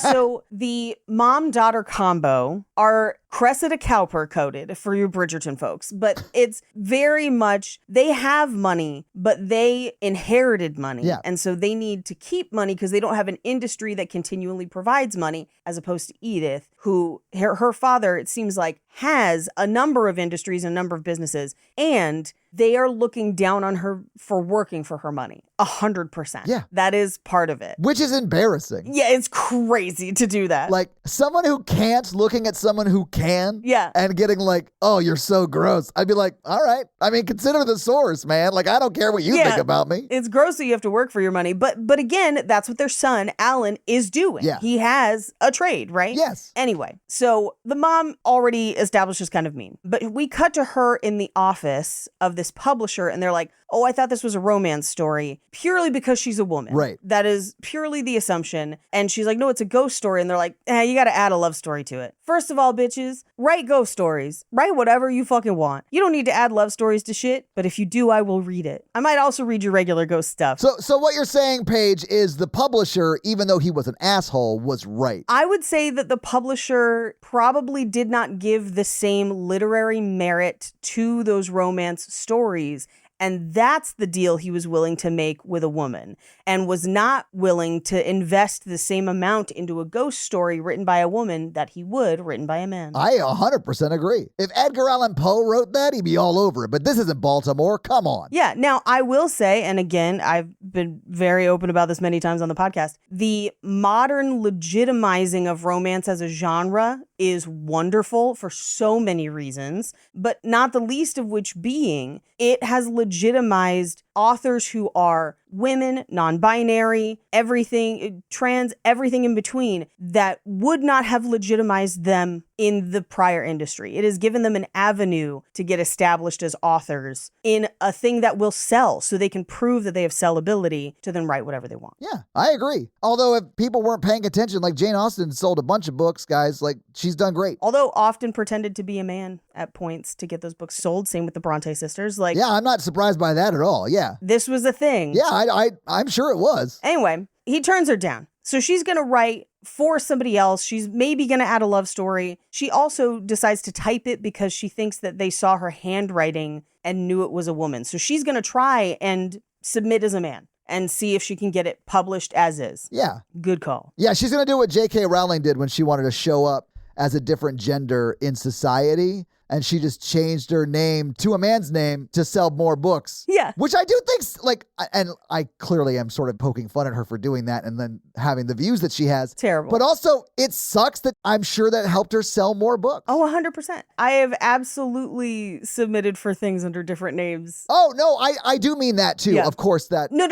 So the mom-daughter combo are Cressida Cowper coded for you Bridgerton folks, but it's very much, they have money, but they inherited money. Yeah. And so they need to keep money because they don't have an industry that continually provides money, as opposed to Edith, who her father, it seems like, has a number of industries, a number of businesses, and they are looking down on her for working for her money. 100%. Yeah. That is part of it. Which is embarrassing. Yeah, it's crazy to do that. Like someone who can't looking at someone who can. Yeah. And getting like, oh, you're so gross. I'd be like, all right. I mean, consider the source, man. Like, I don't care what you think about me. It's gross that you have to work for your money. But again, that's what their son, Alan, is doing. Yeah. He has a trade, right? Yes. Anyway, so the mom already established as kind of mean. But we cut to her in the office of this publisher, and they're like, oh, I thought this was a romance story, purely because she's a woman. Right. That is purely the assumption. And she's like, no, it's a ghost story. And they're like, you got to add a love story to it. First of all, bitches, write ghost stories. Write whatever you fucking want. You don't need to add love stories to shit, but if you do, I will read it. I might also read your regular ghost stuff. So what you're saying, Paige, is the publisher, even though he was an asshole, was right. I would say that the publisher probably did not give the same literary merit to those romance stories. And that's the deal he was willing to make with a woman, and was not willing to invest the same amount into a ghost story written by a woman that he would written by a man. I 100% agree. If Edgar Allan Poe wrote that, he'd be all over it. But this isn't Baltimore. Come on. Yeah. Now, I will say, and again, I've been very open about this many times on the podcast, the modern legitimizing of romance as a genre is wonderful for so many reasons, but not the least of which being it has legitimized authors who are women, non-binary, everything, trans, everything in between that would not have legitimized them in the prior industry. It has given them an avenue to get established as authors in a thing that will sell, so they can prove that they have sellability to then write whatever they want. Yeah, I agree. Although if people weren't paying attention, like Jane Austen sold a bunch of books, guys, like she's done great. Although often pretended to be a man at points to get those books sold. Same with the Bronte sisters. Like, yeah, I'm not surprised by that at all. Yeah. This was a thing. Yeah, I'm sure it was. Anyway, he turns her down. So she's going to write for somebody else. She's maybe going to add a love story. She also decides to type it because she thinks that they saw her handwriting and knew it was a woman. So she's going to try and submit as a man and see if she can get it published as is. Yeah. Good call. Yeah, she's going to do what J.K. Rowling did when she wanted to show up as a different gender in society. and she just changed her name to a man's name to sell more books. Yeah. Which I do think, like, and I clearly am sort of poking fun at her for doing that and then having the views that she has. Terrible. But also, it sucks that I'm sure that helped her sell more books. Oh, 100%. I have absolutely submitted for things under different names. Oh, no, I do mean that too. Yeah. Of course, that No,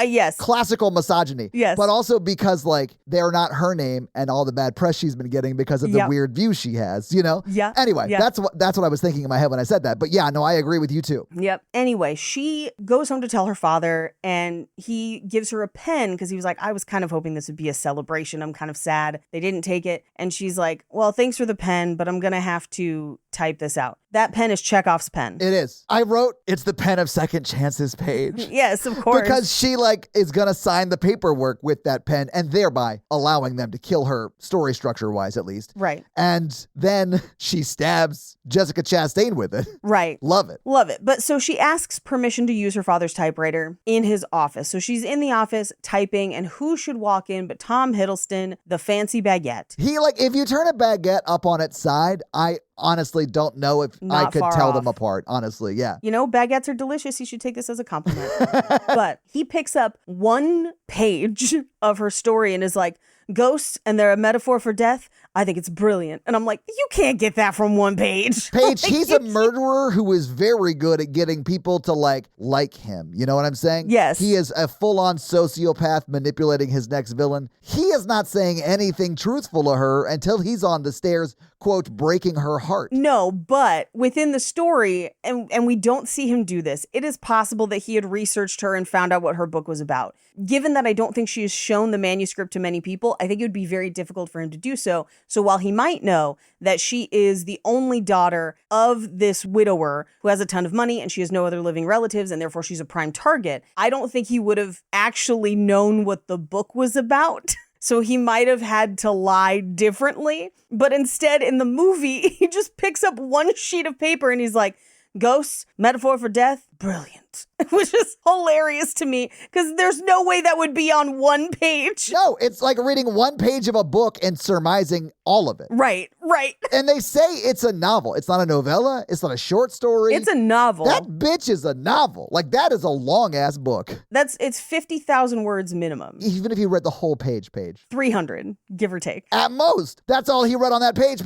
yes. classical misogyny. Yes. But also because, like, they're not her name and all the bad press she's been getting because of the Yep. weird views she has, you know? Yeah. Anyway, Yeah. that's what I was thinking in my head when I said that. But yeah, no, I agree with you too. Yep. Anyway, she goes home to tell her father, and he gives her a pen because he was like, I was kind of hoping this would be a celebration. I'm kind of sad they didn't take it. And she's like, well, thanks for the pen, but I'm going to have to type this out. That pen is Chekhov's pen. It is. I wrote, it's the pen of second chances page. Yes, of course. Because she, like, is going to sign the paperwork with that pen and thereby allowing them to kill her, story structure-wise at least. Right. And then she stabs Jessica Chastain with it. Right. Love it. Love it. But so she asks permission to use her father's typewriter in his office. So she's in the office typing, and who should walk in but Tom Hiddleston, the fancy baguette. He, like, if you turn a baguette up on its side, I honestly don't know if I Not could far tell off. them apart, honestly. Yeah. You know, baguettes are delicious. You should take this as a compliment. But he picks up one page of her story and is like, ghosts and they're a metaphor for death. I think it's brilliant. And I'm like, you can't get that from one page. Paige, Like, he's a murderer who is very good at getting people to like him. You know what I'm saying? Yes. He is a full-on sociopath manipulating his next villain. He is not saying anything truthful to her until he's on the stairs, quote, breaking her heart. No, but within the story, and we don't see him do this, it is possible that he had researched her and found out what her book was about. Given that I don't think she has shown the manuscript to many people, I think it would be very difficult for him to do so. So while he might know that she is the only daughter of this widower who has a ton of money and she has no other living relatives and therefore she's a prime target, I don't think he would have actually known what the book was about. So he might have had to lie differently. But instead, in the movie, he just picks up one sheet of paper and he's like, ghosts, metaphor for death, brilliant. Which is hilarious to me because there's no way that would be on one page. No, it's like reading one page of a book and surmising all of it. Right. And they say it's a novel. It's not a novella. It's not a short story. It's a novel. That bitch is a novel. Like, that is a long-ass book. It's 50,000 words minimum. Even if you read the whole page. 300, give or take. At most. That's all he read on that page.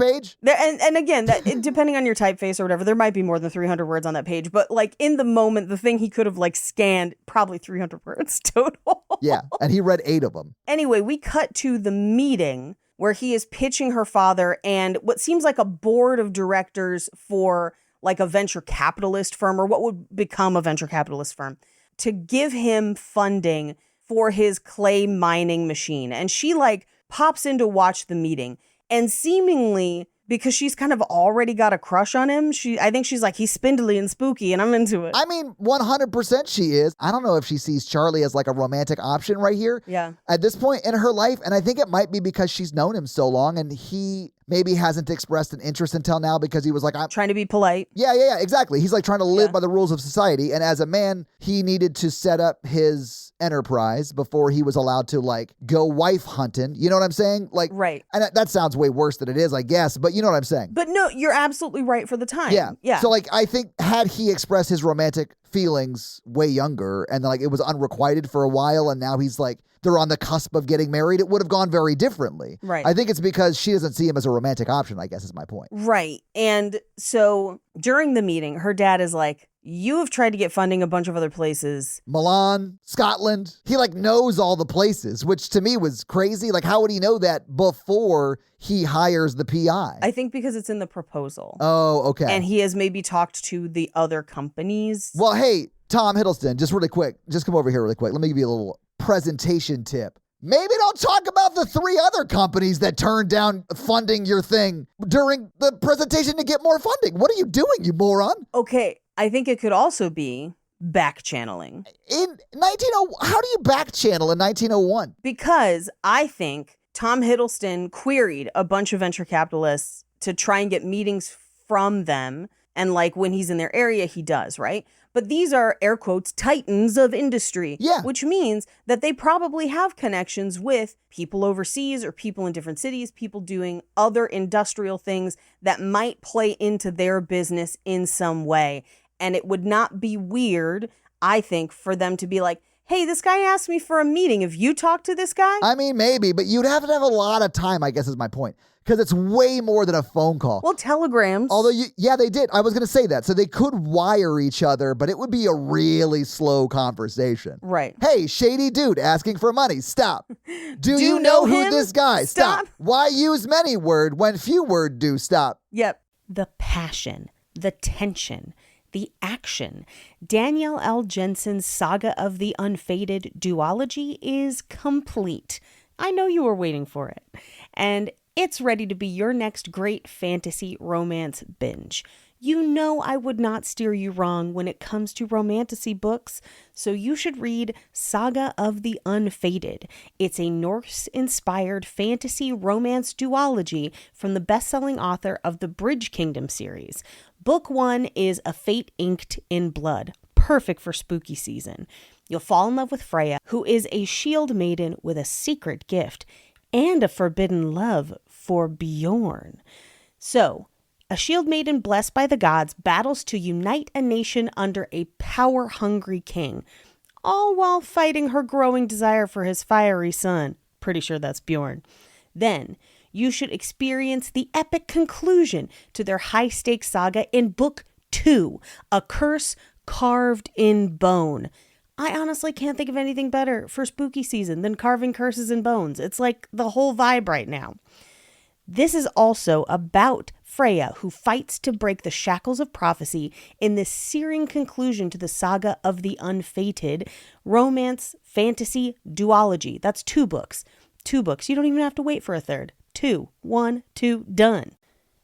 And again, depending on your typeface or whatever, there might be more than 300 words on that page. But like in the moment, the thing he could have like scanned, probably 300 words total. Yeah, and he read 8 of them. Anyway, we cut to the meeting where he is pitching her father and what seems like a board of directors for like a venture capitalist firm or what would become a venture capitalist firm to give him funding for his clay mining machine. And she like pops in to watch the meeting and seemingly because she's kind of already got a crush on him. I think she's like, he's spindly and spooky and I'm into it. I mean, 100% she is. I don't know if she sees Charlie as like a romantic option right here. Yeah. At this point in her life. And I think it might be because she's known him so long and he maybe hasn't expressed an interest until now because he was like, I'm trying to be polite. Yeah, exactly. He's like trying to live Yeah. by the rules of society. And as a man, he needed to set up his enterprise before he was allowed to like go wife hunting. You know what I'm saying? Like, Right. And that sounds way worse than it is, I guess. But you know what I'm saying? But no, you're absolutely right for the time. Yeah. So like, I think had he expressed his romantic feelings way younger and like it was unrequited for a while and now he's like, they're on the cusp of getting married, it would have gone very differently. Right. I think it's because she doesn't see him as a romantic option, I guess is my point. Right. And so during the meeting, her dad is like, you have tried to get funding a bunch of other places. Milan, Scotland. He like knows all the places, which to me was crazy. Like, how would he know that before he hires the PI? I think because it's in the proposal. Oh, okay. And he has maybe talked to the other companies. Well, hey, Tom Hiddleston, just really quick. Just come over here really quick. Let me give you a little presentation tip. Maybe don't talk about the 3 other companies that turned down funding your thing during the presentation to get more funding. What are you doing, you moron? Okay, I think it could also be back channeling. In 1901, how do you back channel in 1901? Because I think Tom Hiddleston queried a bunch of venture capitalists to try and get meetings from them. And like when he's in their area, he does, right? But these are air quotes titans of industry, Yeah. which means that they probably have connections with people overseas or people in different cities, people doing other industrial things that might play into their business in some way. And it would not be weird, I think, for them to be like, hey, this guy asked me for a meeting. Have you talked to this guy? I mean, maybe, but you'd have to have a lot of time, I guess is my point. Because it's way more than a phone call. Well, telegrams. Although, yeah, they did. I was going to say that. So they could wire each other, but it would be a really slow conversation. Right. Hey, shady dude asking for money. Stop. Do you know who him? this guy? Stop. Why use many word when few word do? Stop. Yep. The passion, the tension, the action. Danielle L. Jensen's Saga of the Unfated duology is complete. I know you were waiting for it. And it's ready to be your next great fantasy romance binge. You know I would not steer you wrong when it comes to romantasy books, so you should read Saga of the Unfated. It's a Norse-inspired fantasy romance duology from the best-selling author of the Bridge Kingdom series. Book 1 is A Fate Inked in Blood, perfect for spooky season. You'll fall in love with Freya, who is a shield maiden with a secret gift and a forbidden love for Bjorn. So, a shield maiden blessed by the gods battles to unite a nation under a power-hungry king, all while fighting her growing desire for his fiery son. Pretty sure that's Bjorn. Then, you should experience the epic conclusion to their high-stakes saga in Book 2, A Curse Carved in Bone. I honestly can't think of anything better for spooky season than carving curses in bones. It's like the whole vibe right now. This is also about Freya, who fights to break the shackles of prophecy in this searing conclusion to the Saga of the Unfated romance fantasy duology. That's 2 books. 2 books. You don't even have to wait for a third. 2. 1, 2, done.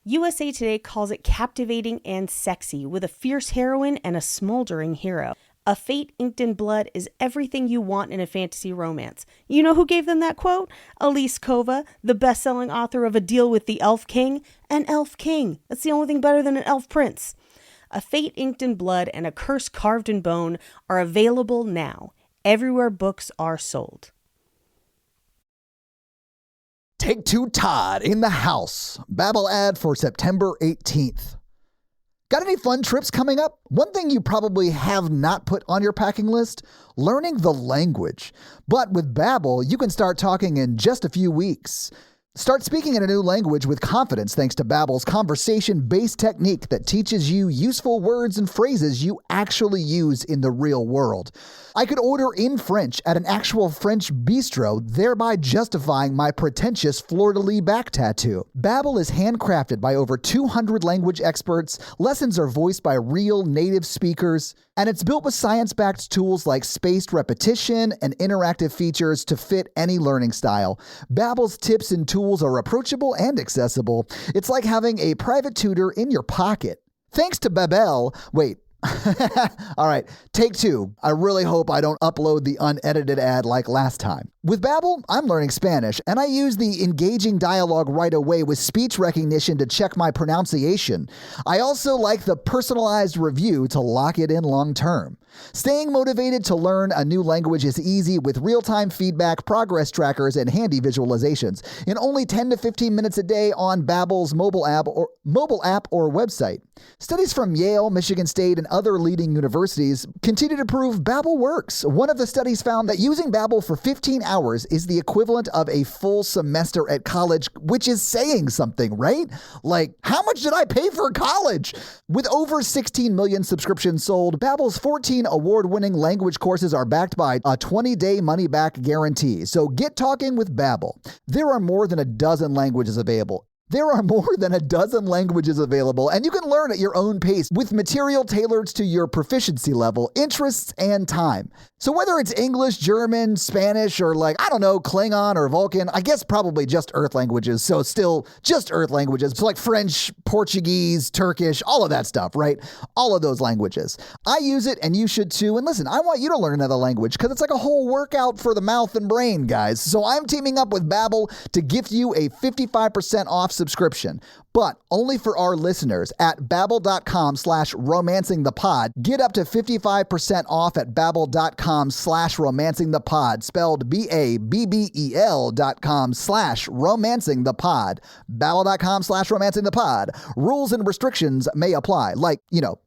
USA Today calls it captivating and sexy, with a fierce heroine and a smoldering hero. A Fate Inked in Blood is everything you want in a fantasy romance. You know who gave them that quote? Elise Kova, the best-selling author of A Deal with the Elf King. An Elf King. That's the only thing better than an Elf Prince. A Fate Inked in Blood and A Curse Carved in Bone are available now, everywhere books are sold. Take Two Todd in the house. Babbel ad for September 18th. Got any fun trips coming up? One thing you probably have not put on your packing list? Learning the language. But with Babbel, you can start talking in just a few weeks. Start speaking in a new language with confidence thanks to Babbel's conversation-based technique that teaches you useful words and phrases you actually use in the real world. I could order in French at an actual French bistro, thereby justifying my pretentious fleur-de-lis back tattoo. Babbel is handcrafted by over 200 language experts, lessons are voiced by real native speakers, and it's built with science-backed tools like spaced repetition and interactive features to fit any learning style. Babbel's tips and tools are approachable and accessible. It's like having a private tutor in your pocket. Thanks to Babbel, wait. All right, take 2. I really hope I don't upload the unedited ad like last time. With Babbel, I'm learning Spanish, and I use the engaging dialogue right away with speech recognition to check my pronunciation. I also like the personalized review to lock it in long term. Staying motivated to learn a new language is easy with real-time feedback, progress trackers, and handy visualizations in only 10 to 15 minutes a day on Babbel's mobile app or website. Studies from Yale, Michigan State, and other leading universities continue to prove Babbel works. One of the studies found that using Babbel for 15 hours is the equivalent of a full semester at college, which is saying something, right? Like, how much did I pay for college? With over 16 million subscriptions sold, Babbel's 14 award-winning language courses are backed by a 20-day money-back guarantee. So get talking with Babbel. There are more than a dozen languages available. And you can learn at your own pace with material tailored to your proficiency level, interests, and time. So whether it's English, German, Spanish, or Klingon or Vulcan, I guess probably just Earth languages, so still just Earth languages, so like French, Portuguese, Turkish, all of that stuff, right? All of those languages. I use it, and you should too. And listen, I want you to learn another language because it's like a whole workout for the mouth and brain, guys. So I'm teaming up with Babbel to gift you a 55% off subscription, but only for our listeners at babbel.com/romancingthepod. Get up to 55% off at babbel.com/romancingthepod, spelled BABBEL.com/romancingthepod. Babbel.com/romancingthepod. Rules and restrictions may apply. Like,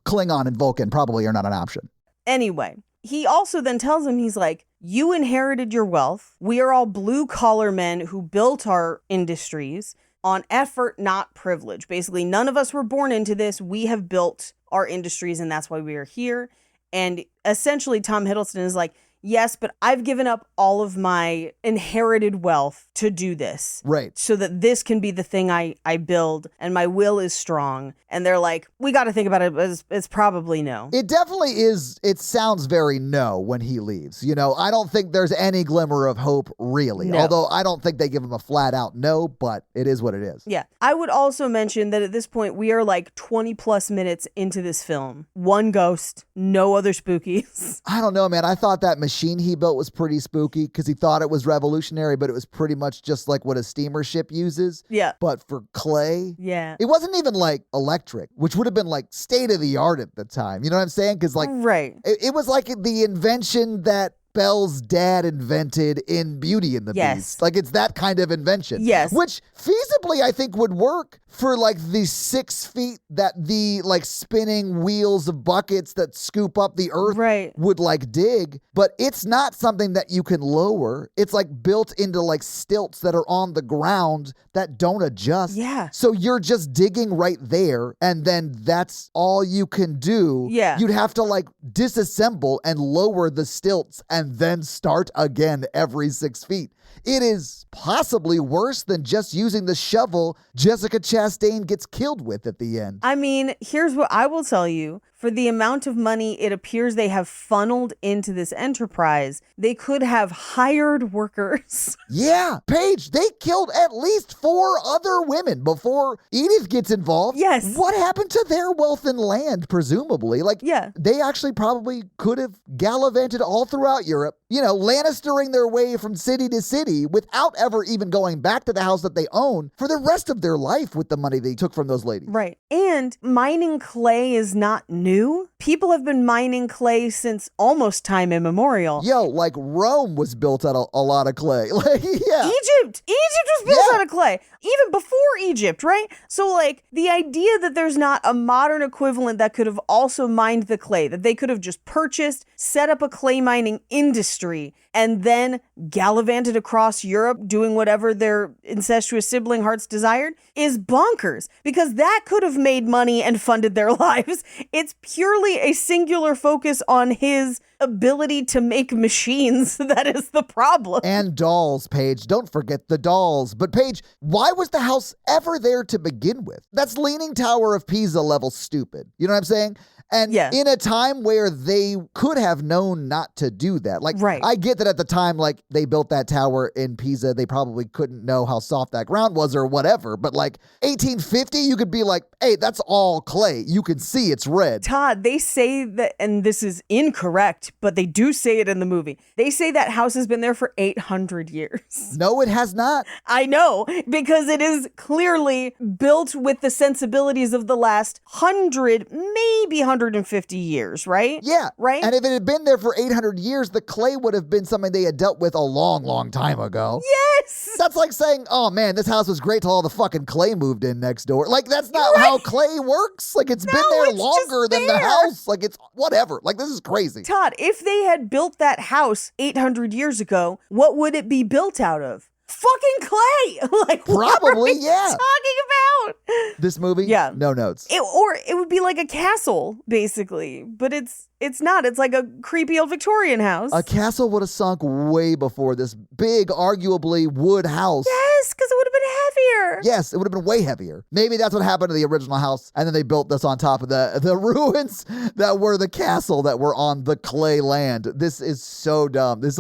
Klingon and Vulcan probably are not an option. Anyway, he also then tells him, he's like, you inherited your wealth. We are all blue collar men who built our industries on effort, not privilege. Basically, none of us were born into this. We have built our industries, and that's why we are here. And essentially, Tom Hiddleston is like, yes, but I've given up all of my inherited wealth to do this. Right. So that this can be the thing I build, and my will is strong. And they're like, we got to think about it. It's probably no. It definitely is. It sounds very no when he leaves. I don't think there's any glimmer of hope, really. No. Although I don't think they give him a flat out no, but it is what it is. Yeah. I would also mention that at this point, we are like 20 plus minutes into this film. One ghost, no other spookies. I don't know, man. I thought that machine he built was pretty spooky because he thought it was revolutionary, but it was pretty much just like what a steamer ship uses. Yeah. But for clay. Yeah. It wasn't even like electric, which would have been like state of the art at the time. You know what I'm saying? Because like, right. It was like the invention that Belle's dad invented in Beauty and the Yes. Beast. Like, it's that kind of invention. Yes. Which feasibly I think would work for like the 6 feet that the like spinning wheels of buckets that scoop up the earth Right. would like dig. But it's not something that you can lower. It's like built into like stilts that are on the ground that don't adjust. Yeah. So you're just digging right there, and then that's all you can do. Yeah. You'd have to like disassemble and lower the stilts and then start again every 6 feet. It is possibly worse than just using the shovel Jessica Chastain gets killed with at the end. I mean, here's what I will tell you. For the amount of money it appears they have funneled into this enterprise, they could have hired workers. Yeah, Paige, they killed at least 4 other women before Edith gets involved. Yes. What happened to their wealth and land, presumably? Like, Yeah. they actually probably could have gallivanted all throughout Europe, Lannistering their way from city to city without ever even going back to the house that they own for the rest of their life with the money they took from those ladies. Right. And mining clay is not new. People have been mining clay since almost time immemorial. Yo, like Rome was built out of a lot of clay. Like, yeah. Egypt was built Yeah. out of clay, even before Egypt, right? So like the idea that there's not a modern equivalent that could have also mined the clay, that they could have just purchased, set up a clay mining industry, and then gallivanted across Europe doing whatever their incestuous sibling hearts desired is bonkers, because that could have made money and funded their lives. It's purely a singular focus on his ability to make machines that is the problem. And dolls, Paige. Don't forget the dolls. But Paige, why was the house ever there to begin with? That's Leaning Tower of Pisa level stupid. You know what I'm saying? And Yeah. in a time where they could have known not to do that. Like, Right. I get that at the time, like, they built that tower in Pisa. They probably couldn't know how soft that ground was or whatever. But like 1850, you could be like, hey, that's all clay. You can see it's red. Todd, they say that, and this is incorrect, but they do say it in the movie. They say that house has been there for 800 years. No, it has not. I know, because it is clearly built with the sensibilities of the last 100, maybe 150 years, right? Yeah. Right? And if it had been there for 800 years, the clay would have been something they had dealt with a long, long time ago. Yes! That's like saying, oh man, this house was great till all the fucking clay moved in next door. Like, that's not how clay works. Like, it's been there it's longer just than the there. house. Like, it's whatever. Like, this is crazy. Todd, if they had built that house 800 years ago, what would it be built out of? Fucking clay! Like, what are Probably, we yeah. talking about? This movie? Yeah. No notes. Or it would be like a castle, basically. But it's not. It's like a creepy old Victorian house. A castle would have sunk way before this big, arguably wood house. Yes, because it would have been heavier. Yes, it would have been way heavier. Maybe that's what happened to the original house, and then they built this on top of the ruins that were the castle that were on the clay land. This is so dumb. It's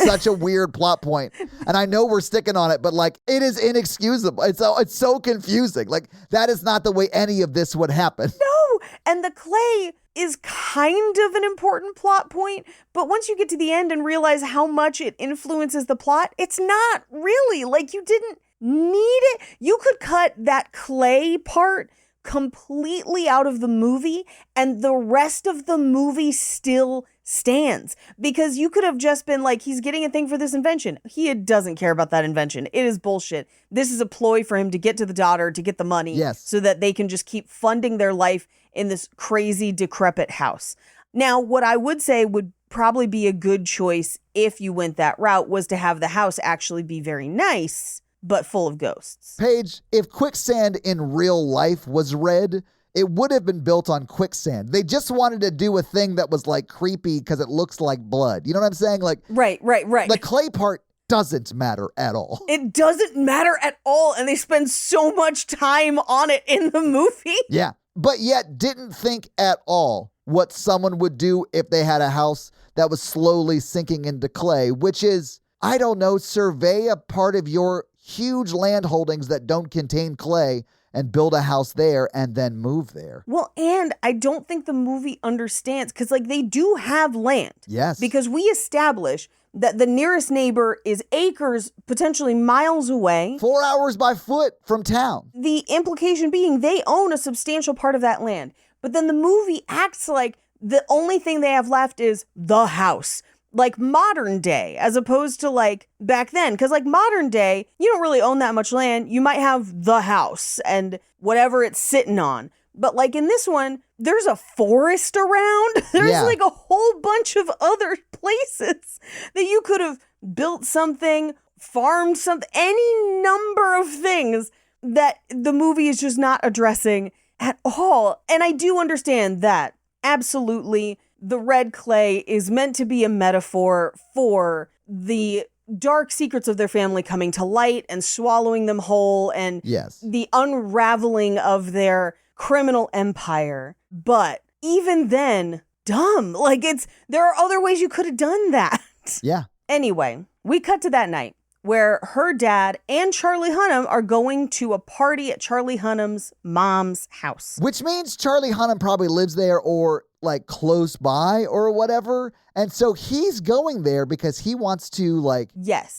such a weird plot point, and I know we're sticking on it, but like, it is inexcusable. It's so confusing. Like, that is not the way any of this would happen. No, and the clay is kind of an important plot point, but once you get to the end and realize how much it influences the plot, it's not really. Like, you didn't need it. You could cut that clay part completely out of the movie and the rest of the movie still stands, because you could have just been like, he's getting a thing for this invention. He doesn't care about that invention. It is bullshit. This is a ploy for him to get to the daughter, to get the money, Yes, so that they can just keep funding their life in this crazy, decrepit house. Now, what I would say would probably be a good choice if you went that route was to have the house actually be very nice, but full of ghosts. Paige, if quicksand in real life was red, it would have been built on quicksand. They just wanted to do a thing that was like creepy because it looks like blood. You know what I'm saying? Like, Right. the clay part doesn't matter at all. It doesn't matter at all, and they spend so much time on it in the movie. Yeah, but yet didn't think at all what someone would do if they had a house that was slowly sinking into clay, which is, I don't know, survey a part of your huge land holdings that don't contain clay and build a house there and then move there. Well, and I don't think the movie understands, because like they do have land. Yes. Because we establish that the nearest neighbor is acres, potentially miles away. 4 hours by foot from town. The implication being they own a substantial part of that land. But then the movie acts like the only thing they have left is the house. Like modern day, as opposed to like back then. Because like modern day, you don't really own that much land. You might have the house and whatever it's sitting on. But like in this one, there's a forest around. There's like a whole bunch of other places that you could have built something, farmed something, any number of things that the movie is just not addressing at all. And I do understand that. Absolutely. The red clay is meant to be a metaphor for the dark secrets of their family coming to light and swallowing them whole, and the unraveling of their criminal empire. But even then, dumb. Like there are other ways you could have done that. Yeah. Anyway, we cut to that night where her dad and Charlie Hunnam are going to a party at Charlie Hunnam's mom's house. Which means Charlie Hunnam probably lives there or like close by or whatever. And so he's going there because he wants to like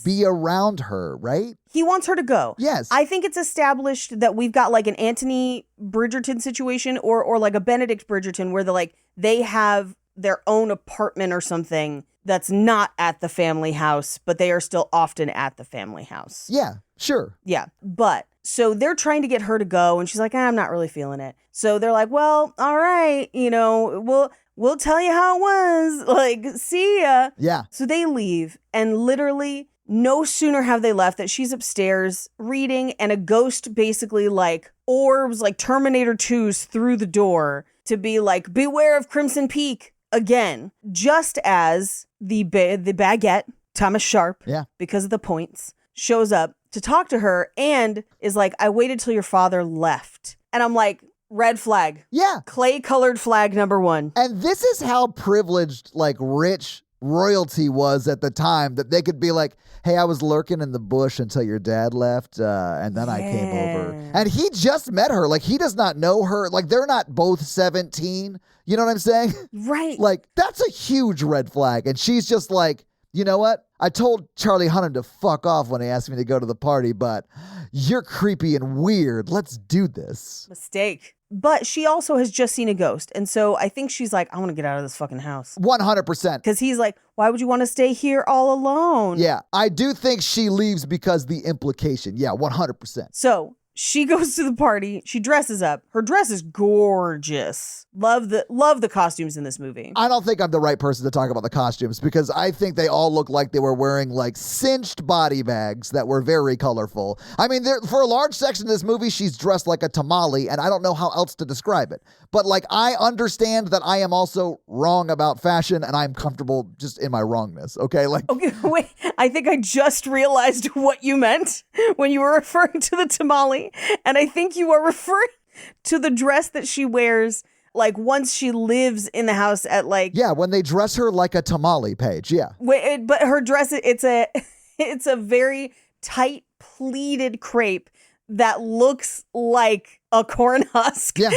be around her, right? He wants her to go. Yes. I think it's established that we've got like an Anthony Bridgerton situation or like a Benedict Bridgerton where they have their own apartment or something that's not at the family house, but they are still often at the family house. Yeah, sure. Yeah. But so they're trying to get her to go, and she's like, I'm not really feeling it. So they're like, well, all right, we'll tell you how it was. Like, see ya. Yeah. So they leave, and literally no sooner have they left that she's upstairs reading, and a ghost basically like orbs like Terminator 2's through the door to be like, beware of Crimson Peak again, just as the baguette, Thomas Sharp, because of the points, shows up to talk to her and is like, I waited till your father left. And I'm like, red flag. Yeah. Clay-colored flag number 1. And this is how privileged, like, rich royalty was at the time, that they could be like, hey, I was lurking in the bush until your dad left, and then I came over. And he just met her. Like, he does not know her. Like, they're not both 17. You know what I'm saying? Right. Like, that's a huge red flag. And she's just like, you know what? I told Charlie Hunnam to fuck off when he asked me to go to the party, but you're creepy and weird. Let's do this. Mistake. But she also has just seen a ghost. And so I think she's like, I want to get out of this fucking house. 100%. Because he's like, why would you want to stay here all alone? Yeah, I do think she leaves because the implication. Yeah, 100%. So she goes to the party. She dresses up. Her dress is gorgeous. Love the costumes in this movie. I don't think I'm the right person to talk about the costumes because I think they all look like they were wearing like cinched body bags that were very colorful. I mean, for a large section of this movie, she's dressed like a tamale, and I don't know how else to describe it. But like, I understand that I am also wrong about fashion, and I'm comfortable just in my wrongness. Okay, like. Okay, wait. I think I just realized what you meant when you were referring to the tamale, and I think you are referring to the dress that she wears. Like once she lives in the house at like. Yeah, when they dress her like a tamale, Paige. Yeah. But her dress, it's a very tight pleated crepe that looks like a corn husk. Yeah.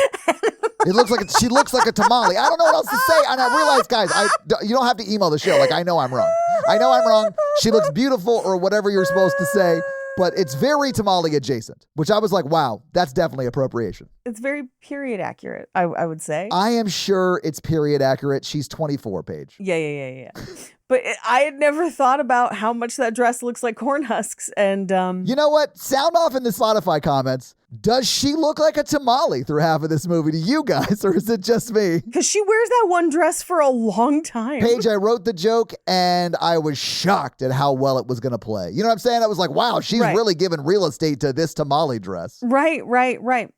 It looks like she looks like a tamale. I don't know what else to say. And I realize, guys, you don't have to email the show. Like, I know I'm wrong. She looks beautiful or whatever you're supposed to say. but it's very tamale adjacent, which I was like, wow, that's definitely appropriation. It's very period accurate, I would say. I am sure it's period accurate. She's 24, Paige. Yeah. But I had never thought about how much that dress looks like corn husks. And you know what? Sound off in the Spotify comments. Does she look like a tamale through half of this movie to you guys, or is it just me? because she wears that one dress for a long time. Paige, I wrote the joke and I was shocked at how well it was going to play. You know what I'm saying? I was like, wow, she's Right. really giving real estate to this tamale dress. Right.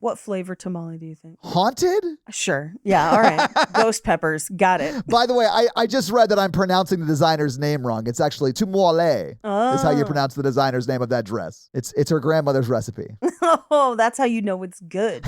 What flavor tamale do you think? Haunted? Sure. Yeah. All right. Ghost peppers. Got it. By the way, I just read that I'm pronouncing the designer's name wrong. It's actually tamale is how you pronounce the designer's name of that dress. It's her grandmother's recipe. Oh, that's how you know it's good.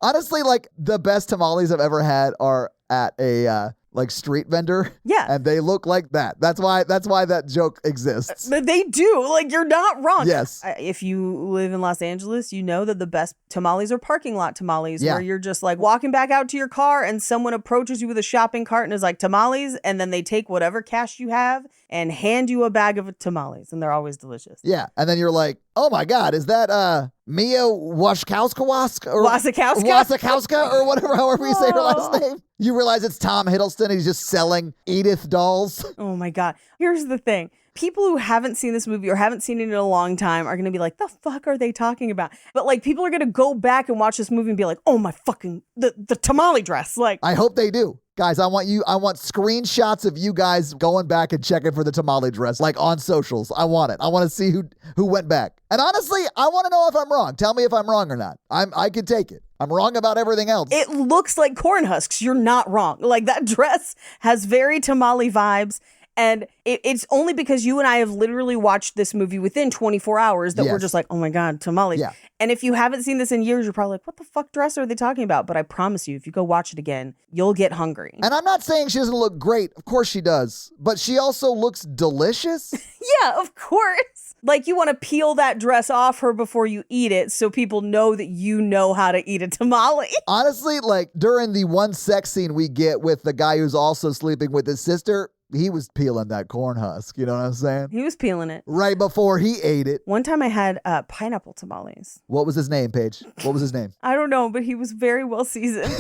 Honestly, like the best tamales I've ever had are at a like street vendor. Yeah. And they look like that. That's why that joke exists. But they do. Like, you're not wrong. Yes. If you live in Los Angeles, you know that the best tamales are parking lot tamales, Yeah. where you're just like walking back out to your car and someone approaches you with a shopping cart and is like, tamales, and then they take whatever cash you have and hand you a bag of tamales, and they're always delicious. Yeah. And then you're like, oh my God, is that Mia Wasikowska or Wasikowska? or whatever, however you say her last name? You realize it's Tom Hiddleston. He's just selling Edith dolls. Oh my God. Here's the thing. People who haven't seen this movie or haven't seen it in a long time are going to be like, the fuck are they talking about? But like, people are going to go back and watch this movie and be like, oh my fucking, the tamale dress. Like, I hope they do. Guys, I want screenshots of you guys going back and checking for the tamale dress, like on socials. I want it. I want to see who went back. And honestly, I want to know if I'm wrong. Tell me if I'm wrong or not. I could take it. I'm wrong about everything else. it looks like corn husks. You're not wrong. Like, that dress has very tamale vibes. And it's only because you and I have literally watched this movie within 24 hours that we're Yes. just like, oh my God, tamales. Yeah. And if you haven't seen this in years, you're probably like, what the fuck dress are they talking about? But I promise you, if you go watch it again, you'll get hungry. And I'm not saying she doesn't look great. Of course she does. But she also looks delicious. Yeah, of course. Like, you want to peel that dress off her before you eat it so people know that you know how to eat a tamale. Honestly, like during the one sex scene we get with the guy who's also sleeping with his sister, he was peeling that corn husk. You know what I'm saying? He was peeling it. Right before he ate it. One time I had pineapple tamales. What was his name, Paige? What was his name? I don't know, but he was very well seasoned.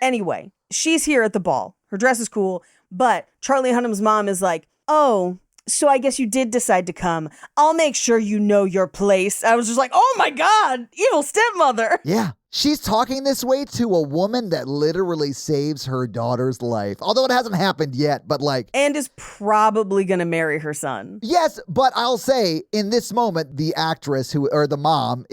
Anyway, she's here at the ball. Her dress is cool, but Charlie Hunnam's mom is like, oh, so I guess you did decide to come. I'll make sure you know your place. I was just like, oh my God, evil stepmother. Yeah. She's talking this way to a woman that literally saves her daughter's life. Although it hasn't happened yet, but like... And is probably going to marry her son. Yes, but I'll say in this moment, the actress or the mom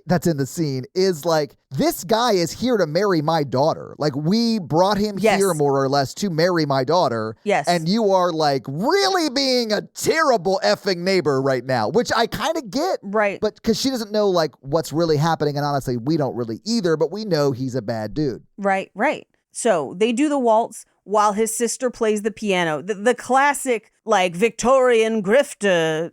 that's in the scene is like, this guy is here to marry my daughter. Like, we brought him Yes. here more or less to marry my daughter. Yes. And you are like really being a terrible effing neighbor right now, which I kind of get. Right. But because she doesn't know like what's really happening. And honestly, we don't really either, but we know he's a bad dude. Right. So they do the waltz while his sister plays the piano. The classic, like, Victorian grifter,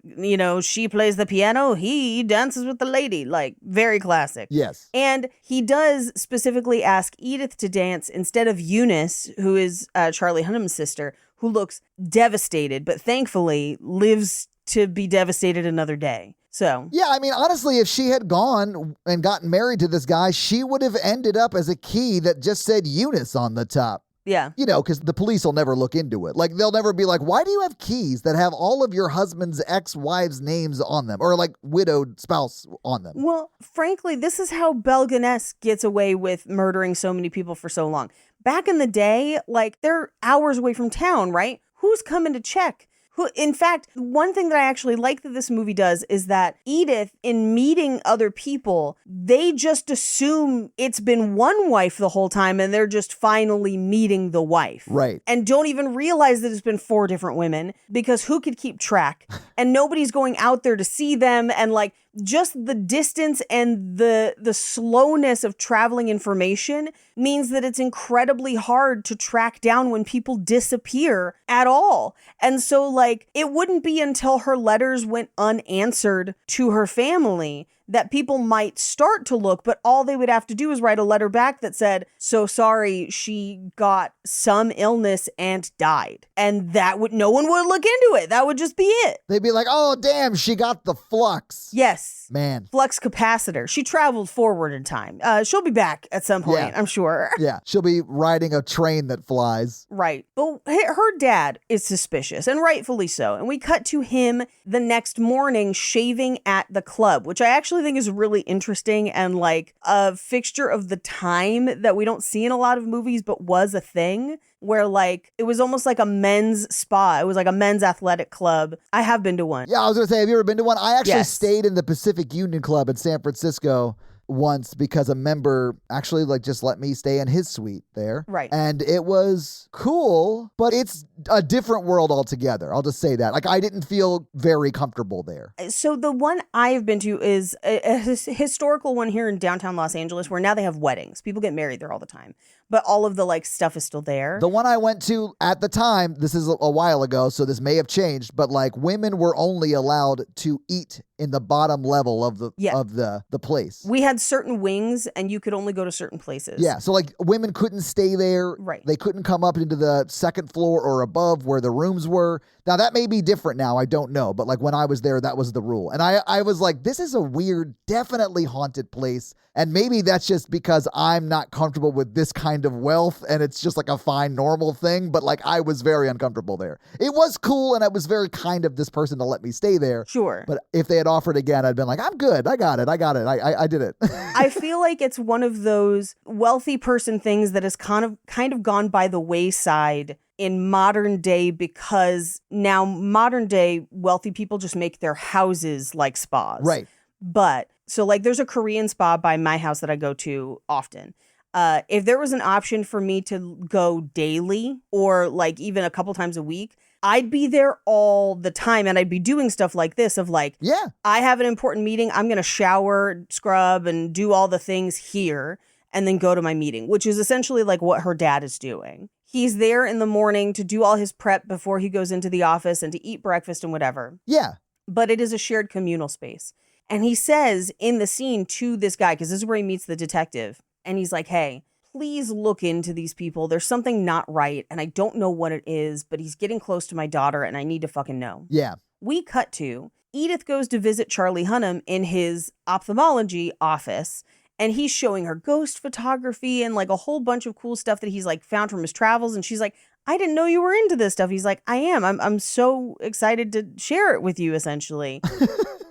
she plays the piano, he dances with the lady. Like, very classic. Yes. And he does specifically ask Edith to dance instead of Eunice, who is Charlie Hunnam's sister, who looks devastated, but thankfully lives to be devastated another day. So, yeah, I mean, honestly, if she had gone and gotten married to this guy, she would have ended up as a key that just said Eunice on the top. yeah. Because the police will never look into it. Like, they'll never be like, why do you have keys that have all of your husband's ex-wives' names on them? Or, like, widowed spouse on them? Well, frankly, this is how Belganess gets away with murdering so many people for so long. Back in the day, like, they're hours away from town, right? Who's coming to check? In fact, one thing that I actually like that this movie does is that Edith, in meeting other people, they just assume it's been one wife the whole time and they're just finally meeting the wife. Right. And don't even realize that it's been 4 different women, because who could keep track? And nobody's going out there to see them. And like, just the distance and the slowness of traveling information means that it's incredibly hard to track down when people disappear at all. And so, like, it wouldn't be until her letters went unanswered to her family that people might start to look, but all they would have to do is write a letter back that said, so sorry, she got some illness and died. And no one would look into it. That would just be it. They'd be like, oh, damn, she got the flux. Yes. Man. Flux capacitor. She traveled forward in time. She'll be back at some point, Yeah. I'm sure. Yeah, she'll be riding a train that flies. Right. But her dad is suspicious, and rightfully so. And we cut to him the next morning shaving at the club, which I actually think is really interesting and like a fixture of the time that we don't see in a lot of movies, but was a thing. Where like it was almost like a men's spa. It was like a men's athletic club. I have been to one. Yeah, I was going to say, have you ever been to one? I actually Yes. stayed in the Pacific Union Club in San Francisco once because a member actually like just let me stay in his suite there. Right. And it was cool, but it's a different world altogether. I'll just say that. Like I didn't feel very comfortable there. So the one I've been to is a historical one here in downtown Los Angeles where now they have weddings. People get married there all the time. But all of the like stuff is still there. The one I went to at the time, this is a while ago, so this may have changed, but like women were only allowed to eat in the bottom level of the place. We had certain wings and you could only go to certain places. Yeah, so like women couldn't stay there. Right. They couldn't come up into the second floor or above where the rooms were. Now that may be different now, I don't know, but like when I was there, that was the rule. And I was like, this is a weird, definitely haunted place. And maybe that's just because I'm not comfortable with this kind of wealth and it's just like a fine, normal thing. But like I was very uncomfortable there. It was cool and I was very kind of this person to let me stay there. Sure. But if they had offered again, I'd been like, I'm good. I got it. I did it. I feel like it's one of those wealthy person things that has kind of gone by the wayside in modern day because now modern day wealthy people just make their houses like spas. Right. But so like there's a Korean spa by my house that I go to often. If there was an option for me to go daily or like even a couple times a week, I'd be there all the time and I'd be doing stuff like this of like, yeah, I have an important meeting. I'm going to shower, scrub and do all the things here and then go to my meeting, which is essentially like what her dad is doing. He's there in the morning to do all his prep before he goes into the office and to eat breakfast and whatever. Yeah. But it is a shared communal space. And he says in the scene to this guy, because this is where he meets the detective, and he's like, hey, please look into these people. There's something not right, and I don't know what it is, but he's getting close to my daughter, and I need to fucking know. Yeah. We cut to Edith goes to visit Charlie Hunnam in his ophthalmology office, and he's showing her ghost photography and like a whole bunch of cool stuff that he's like found from his travels. And she's like, I didn't know you were into this stuff. He's like, I am. I'm so excited to share it with you, essentially.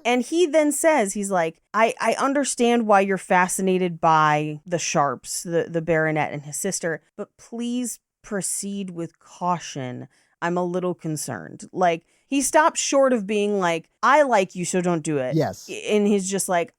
And he then says, he's like, I understand why you're fascinated by the Sharps, the baronet and his sister, but please proceed with caution. I'm a little concerned. Like, he stops short of being like, I like you, so don't do it. Yes. And he's just like,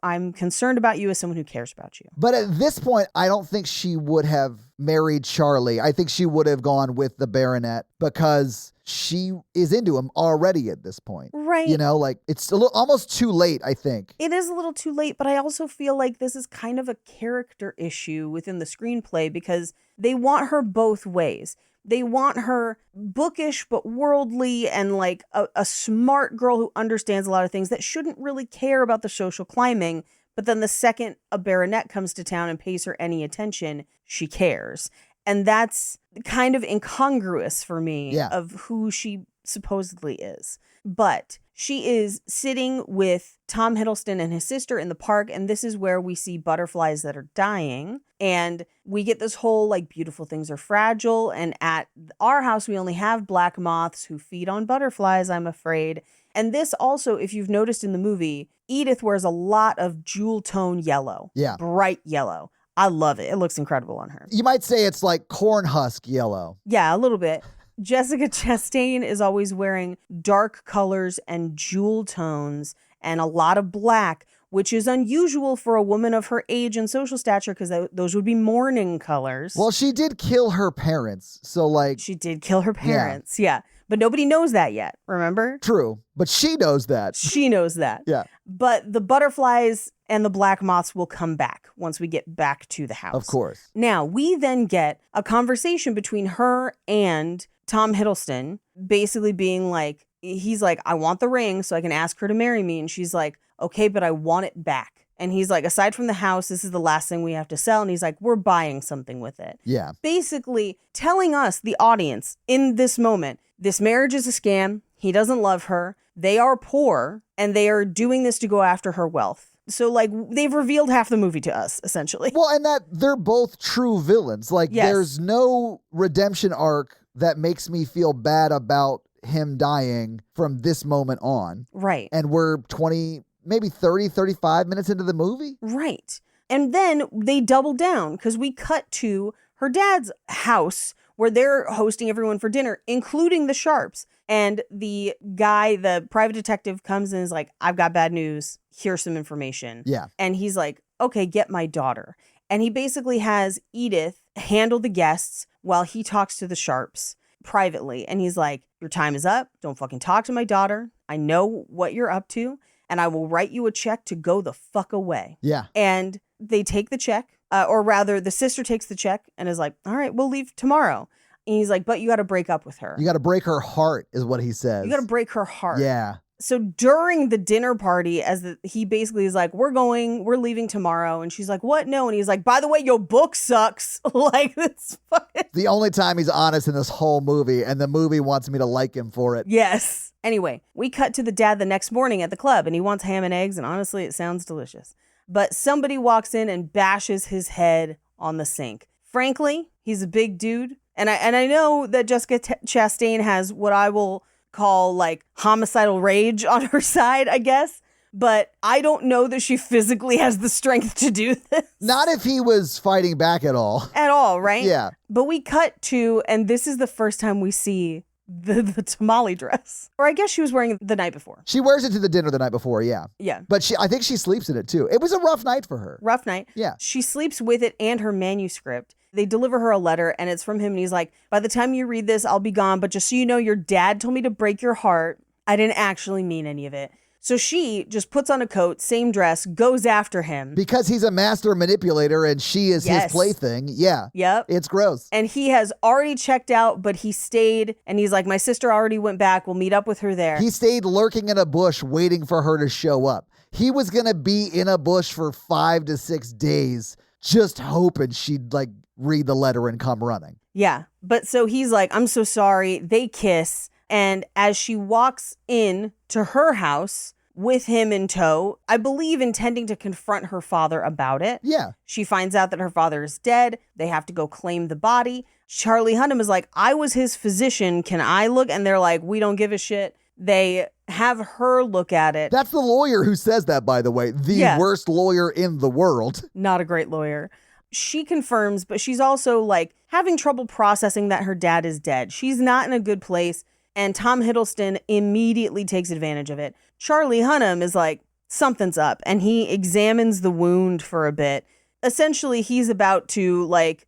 I'm concerned about you as someone who cares about you. But at this point, I don't think she would have married Charlie. I think she would have gone with the baronet because she is into him already at this point. Right. You know, like it's almost too late, I think. It is a little too late, but I also feel like this is kind of a character issue within the screenplay because they want her both ways. They want her bookish but worldly and like a smart girl who understands a lot of things that shouldn't really care about the social climbing. But then the second a baronet comes to town and pays her any attention, she cares. And that's kind of incongruous for me of who she supposedly is. But she is sitting with Tom Hiddleston and his sister in the park. And this is where we see butterflies that are dying. And we get this whole like beautiful things are fragile. And at our house, we only have black moths who feed on butterflies, I'm afraid. And this also, if you've noticed in the movie, Edith wears a lot of jewel tone yellow. Yeah. Bright yellow. I love it. It looks incredible on her. You might say it's like corn husk yellow. Yeah, a little bit. Jessica Chastain is always wearing dark colors and jewel tones and a lot of black, which is unusual for a woman of her age and social stature because those would be mourning colors. Well, she did kill her parents. So like... She did kill her parents. Yeah. But nobody knows that yet, remember? True. But she knows that. She knows that. Yeah. But the butterflies and the black moths will come back once we get back to the house. Of course. Now, we then get a conversation between her and Tom Hiddleston, basically being like, he's like, I want the ring so I can ask her to marry me. And she's like, okay, but I want it back. And he's like, aside from the house, this is the last thing we have to sell. And he's like, we're buying something with it. Yeah. Basically telling us, the audience, in this moment, this marriage is a scam. He doesn't love her. They are poor, and they are doing this to go after her wealth. So, like, they've revealed half the movie to us, essentially. Well, and that they're both true villains. Like, Yes. there's no redemption arc that makes me feel bad about him dying from this moment on. Right. And we're 20, maybe 30, 35 minutes into the movie. Right. And then they double down because we cut to her dad's house where they're hosting everyone for dinner, including the Sharps. And the guy, the private detective, comes in and is like, I've got bad news. Here's some information. Yeah. And he's like, okay, get my daughter. And he basically has Edith handle the guests while he talks to the Sharps privately. And he's like, your time is up. Don't fucking talk to my daughter. I know what you're up to. And I will write you a check to go the fuck away. Yeah. And they take the check, or rather the sister takes the check and is like, all right, we'll leave tomorrow. And he's like, but you got to break up with her. You got to break her heart is what he says. You got to break her heart. Yeah. So during the dinner party, he basically is like, we're leaving tomorrow. And she's like, what? No. And he's like, by the way, your book sucks. Like, this fucking... The only time he's honest in this whole movie, and the movie wants me to like him for it. Yes. Anyway, we cut to the dad the next morning at the club, and he wants ham and eggs, and honestly, it sounds delicious. But somebody walks in and bashes his head on the sink. Frankly, he's a big dude. And I know that Jessica Chastain has what I will call like homicidal rage on her side, I guess. But I don't know that she physically has the strength to do this. Not if he was fighting back at all. At all, right? Yeah. But we cut to, and this is the first time we see the tamale dress. Or I guess she was wearing it the night before. She wears it to the dinner the night before, yeah. Yeah. But I think she sleeps in it too. It was a rough night for her. Rough night. Yeah. She sleeps with it and her manuscript. They deliver her a letter, and it's from him, and he's like, by the time you read this, I'll be gone, but just so you know, your dad told me to break your heart. I didn't actually mean any of it. So she just puts on a coat, same dress, goes after him. Because he's a master manipulator and she is Yes. his plaything. Yeah. Yep. It's gross. And he has already checked out, but he stayed, and he's like, my sister already went back. We'll meet up with her there. He stayed lurking in a bush waiting for her to show up. He was going to be in a bush for 5 to 6 days, just hoping she'd like read the letter and come running. Yeah. But so he's like, I'm so sorry. They kiss. And as she walks in to her house with him in tow, I believe intending to confront her father about it. Yeah. She finds out that her father is dead. They have to go claim the body. Charlie Hunnam is like, I was his physician. Can I look? And they're like, we don't give a shit. They have her look at it. That's the lawyer who says that, by the way. The worst lawyer in the world. Not a great lawyer. She confirms, but she's also like having trouble processing that her dad is dead. She's not in a good place. And Tom Hiddleston immediately takes advantage of it. Charlie Hunnam is like, something's up. And he examines the wound for a bit. Essentially, he's about to like,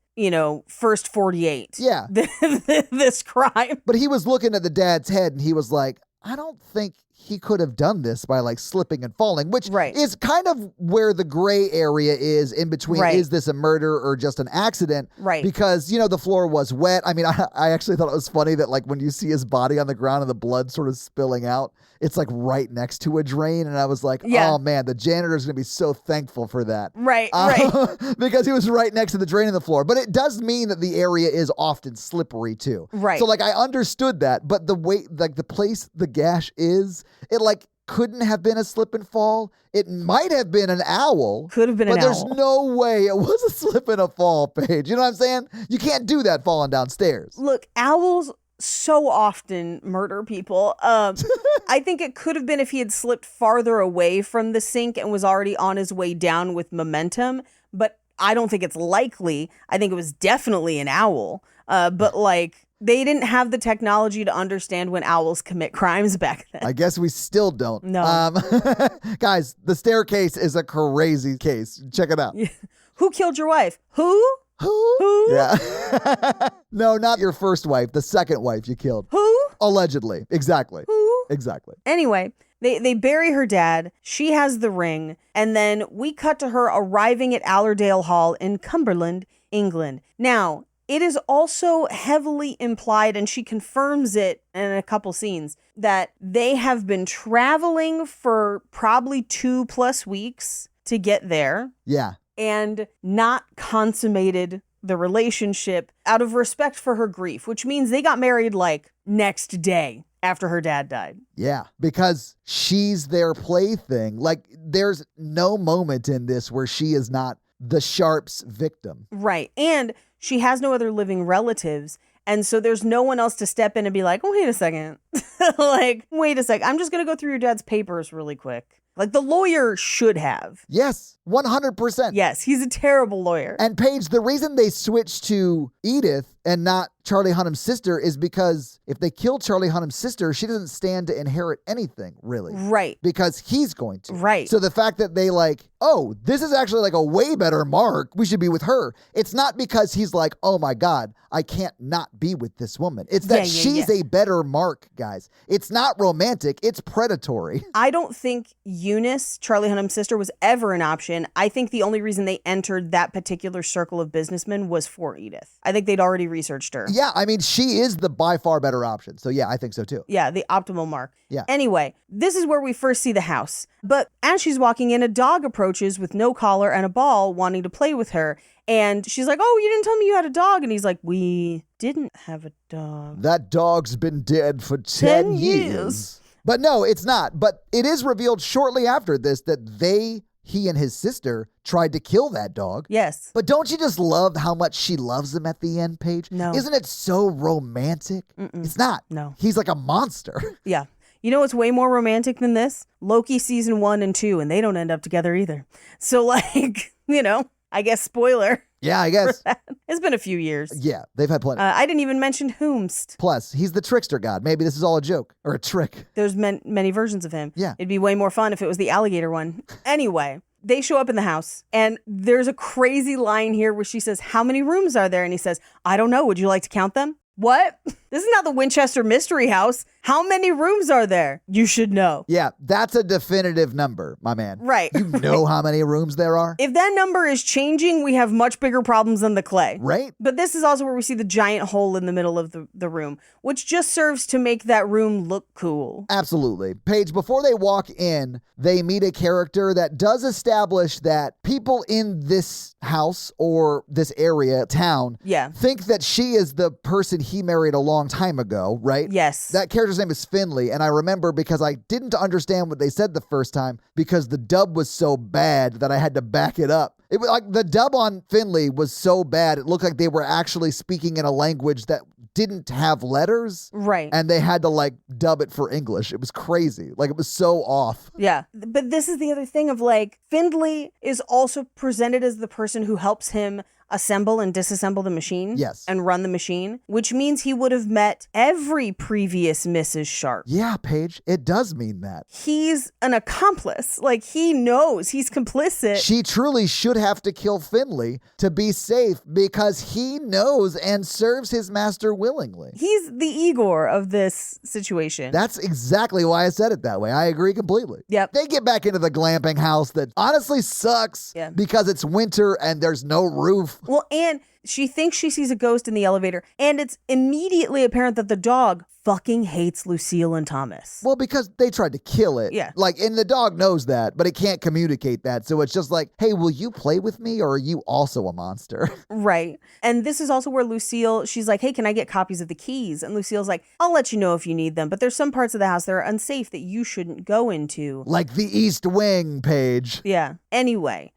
first 48. Yeah. This crime. But he was looking at the dad's head and he was like, I don't think he could have done this by like slipping and falling, which is kind of where the gray area is in between. Right. Is this a murder or just an accident? Right. Because, the floor was wet. I mean, I actually thought it was funny that like when you see his body on the ground and the blood sort of spilling out, it's like right next to a drain. And I was like, oh man, the janitor's going to be so thankful for that. Right. Because he was right next to the drain in the floor. But it does mean that the area is often slippery too. Right. So like I understood that, but the way, like the place the gash is, it like couldn't have been a slip and fall. It might have been an owl. Could have been an owl. But there's no way it was a slip and a fall, Paige. You know what I'm saying? You can't do that falling downstairs. Look, owls so often murder people. I think it could have been if he had slipped farther away from the sink and was already on his way down with momentum. But I don't think it's likely. I think it was definitely an owl. But like, they didn't have the technology to understand when owls commit crimes back then. I guess we still don't. No. Guys, the staircase is a crazy case. Check it out. Who killed your wife? Who? Yeah. No, not your first wife. The second wife you killed. Who? Allegedly. Exactly. Who? Exactly. Anyway, they bury her dad. She has the ring. And then we cut to her arriving at Allerdale Hall in Cumberland, England. Now, It is also heavily implied, and she confirms it in a couple scenes, that they have been traveling for probably 2+ weeks to get there. Yeah. And not consummated the relationship out of respect for her grief, which means they got married like next day after her dad died. Yeah, because she's their plaything. Like, there's no moment in this where she is not the Sharps' victim. Right. And she has no other living relatives. And so there's no one else to step in and be like, oh, wait a second. Like, wait a sec. I'm just going to go through your dad's papers really quick. Like, the lawyer should have. Yes, 100%. Yes, he's a terrible lawyer. And Paige, the reason they switched to Edith and not Charlie Hunnam's sister is because if they kill Charlie Hunnam's sister, she doesn't stand to inherit anything, really. Right. Because he's going to. Right. So the fact that they like, oh, this is actually like a way better Mark, we should be with her. It's not because he's like, oh my God, I can't not be with this woman. It's that she's a better Mark, guys. It's not romantic, it's predatory. I don't think Eunice, Charlie Hunnam's sister, was ever an option. I think the only reason they entered that particular circle of businessmen was for Edith. I think they'd already researched her. Yeah, I mean, she is the by far better option. So yeah, I think so too. Yeah, the optimal Mark. Yeah. Anyway, this is where we first see the house. But as she's walking in, a dog approaches with no collar and a ball wanting to play with her. And she's like, oh, you didn't tell me you had a dog. And he's like, we didn't have a dog. That dog's been dead for 10 years. But no, it's not. But it is revealed shortly after this that he and his sister tried to kill that dog. Yes. But don't you just love how much she loves him at the end, Paige? No. Isn't it so romantic? It's not. No. He's like a monster. Yeah. You know what's way more romantic than this? Loki season 1 and 2, and they don't end up together either. So like, I guess spoiler. Yeah, I guess. It's been a few years. Yeah, they've had plenty. I didn't even mention Whomst. Plus, he's the trickster god. Maybe this is all a joke or a trick. There's many versions of him. Yeah. It'd be way more fun if it was the alligator one. Anyway, they show up in the house, and there's a crazy line here where she says, how many rooms are there? And he says, I don't know. Would you like to count them? What? This is not the Winchester Mystery House. How many rooms are there? You should know. Yeah, that's a definitive number, my man. Right. You know how many rooms there are? If that number is changing, we have much bigger problems than the clay. Right? But this is also where we see the giant hole in the middle of the room, which just serves to make that room look cool. Absolutely. Paige, before they walk in, they meet a character that does establish that people in this house or this area, town, think that she is the person he married a long time ago, right? Yes. That character's name is Finley, and I remember because I didn't understand what they said the first time because the dub was so bad that I had to back it up. It was like the dub on Finley was so bad, it looked like they were actually speaking in a language that didn't have letters. Right. And they had to like dub it for English. It was crazy. Like it was so off. Yeah. But this is the other thing of like, Findlay is also presented as the person who helps him assemble and disassemble the machine. Yes. And run the machine, which means he would have met every previous Mrs. Sharp. Yeah, Paige, it does mean that. He's an accomplice. Like, he knows he's complicit. She truly should have to kill Finley to be safe because he knows and serves his master willingly. He's the Igor of this situation. That's exactly why I said it that way. I agree completely. Yep. They get back into the glamping house that honestly sucks because it's winter and there's no roof. Well, and she thinks she sees a ghost in the elevator, and it's immediately apparent that the dog fucking hates Lucille and Thomas. Well, because they tried to kill it. Yeah. Like, and the dog knows that, but it can't communicate that. So it's just like, hey, will you play with me or are you also a monster? Right. And this is also where Lucille, she's like, hey, can I get copies of the keys? And Lucille's like, I'll let you know if you need them, but there's some parts of the house that are unsafe that you shouldn't go into. Like the East Wing, Paige. Yeah. Anyway,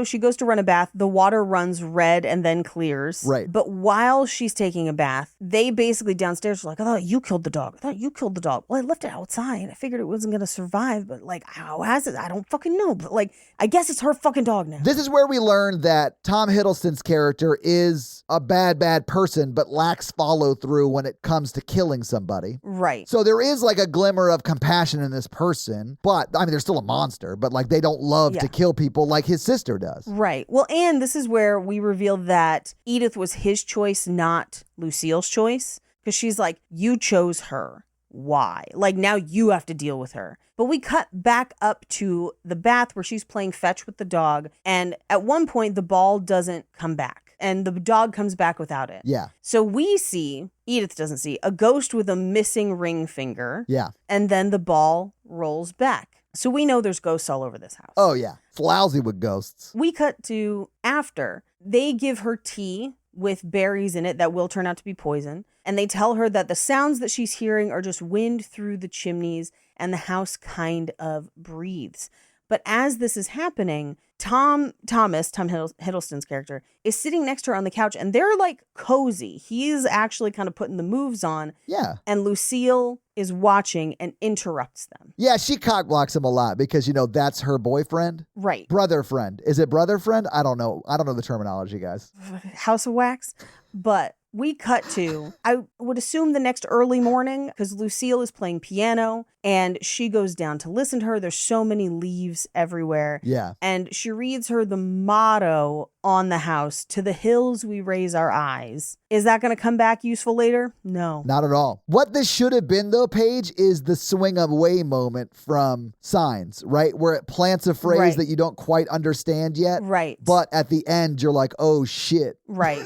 she goes to run a bath. The water runs red and then clears. Right. But while she's taking a bath, they basically downstairs are like, I thought you killed the dog. Well, I left it outside. I figured it wasn't going to survive, but like, how has it? I don't fucking know. But like, I guess it's her fucking dog now. This is where we learn that Tom Hiddleston's character is a bad person, but lacks follow through when it comes to killing somebody. Right. So there is like a glimmer of compassion in this person, but I mean, they're still a monster, but like they don't love to kill people like his sister does. Right. Well, and this is where we reveal that Edith was his choice, not Lucille's choice. Because she's like, you chose her. Why? Like, now you have to deal with her. But we cut back up to the bath where she's playing fetch with the dog. And at one point, the ball doesn't come back. and the dog comes back without it. Yeah. So we see, Edith doesn't see, a ghost with a missing ring finger. Yeah. And then the ball rolls back. So we know there's ghosts all over this house. Oh, yeah. It's lousy with ghosts. We cut to after. They give her tea with berries in it that will turn out to be poison. And they tell her that the sounds that she's hearing are just wind through the chimneys and the house kind of breathes. But as this is happening, Tom Hiddleston's character, is sitting next to her on the couch and they're like cozy. He's actually kind of putting the moves on. Yeah. And Lucille is watching and interrupts them. Yeah, she cock blocks him a lot because, you know, that's her boyfriend. Right. Brother friend. Is it brother friend? I don't know. I don't know the terminology, guys. House of Wax. But we cut to, I would assume the next early morning, because Lucille is playing piano and she goes down to listen to her. There's so many leaves everywhere. Yeah. And she reads her the motto on the house, "To the hills we raise our eyes." Is that going to come back useful later? No. Not at all. What this should have been, though, Paige, is the swing away moment from Signs, right? Where it plants a phrase Right. that you don't quite understand yet. Right. But at the end, you're like, oh, shit. Right.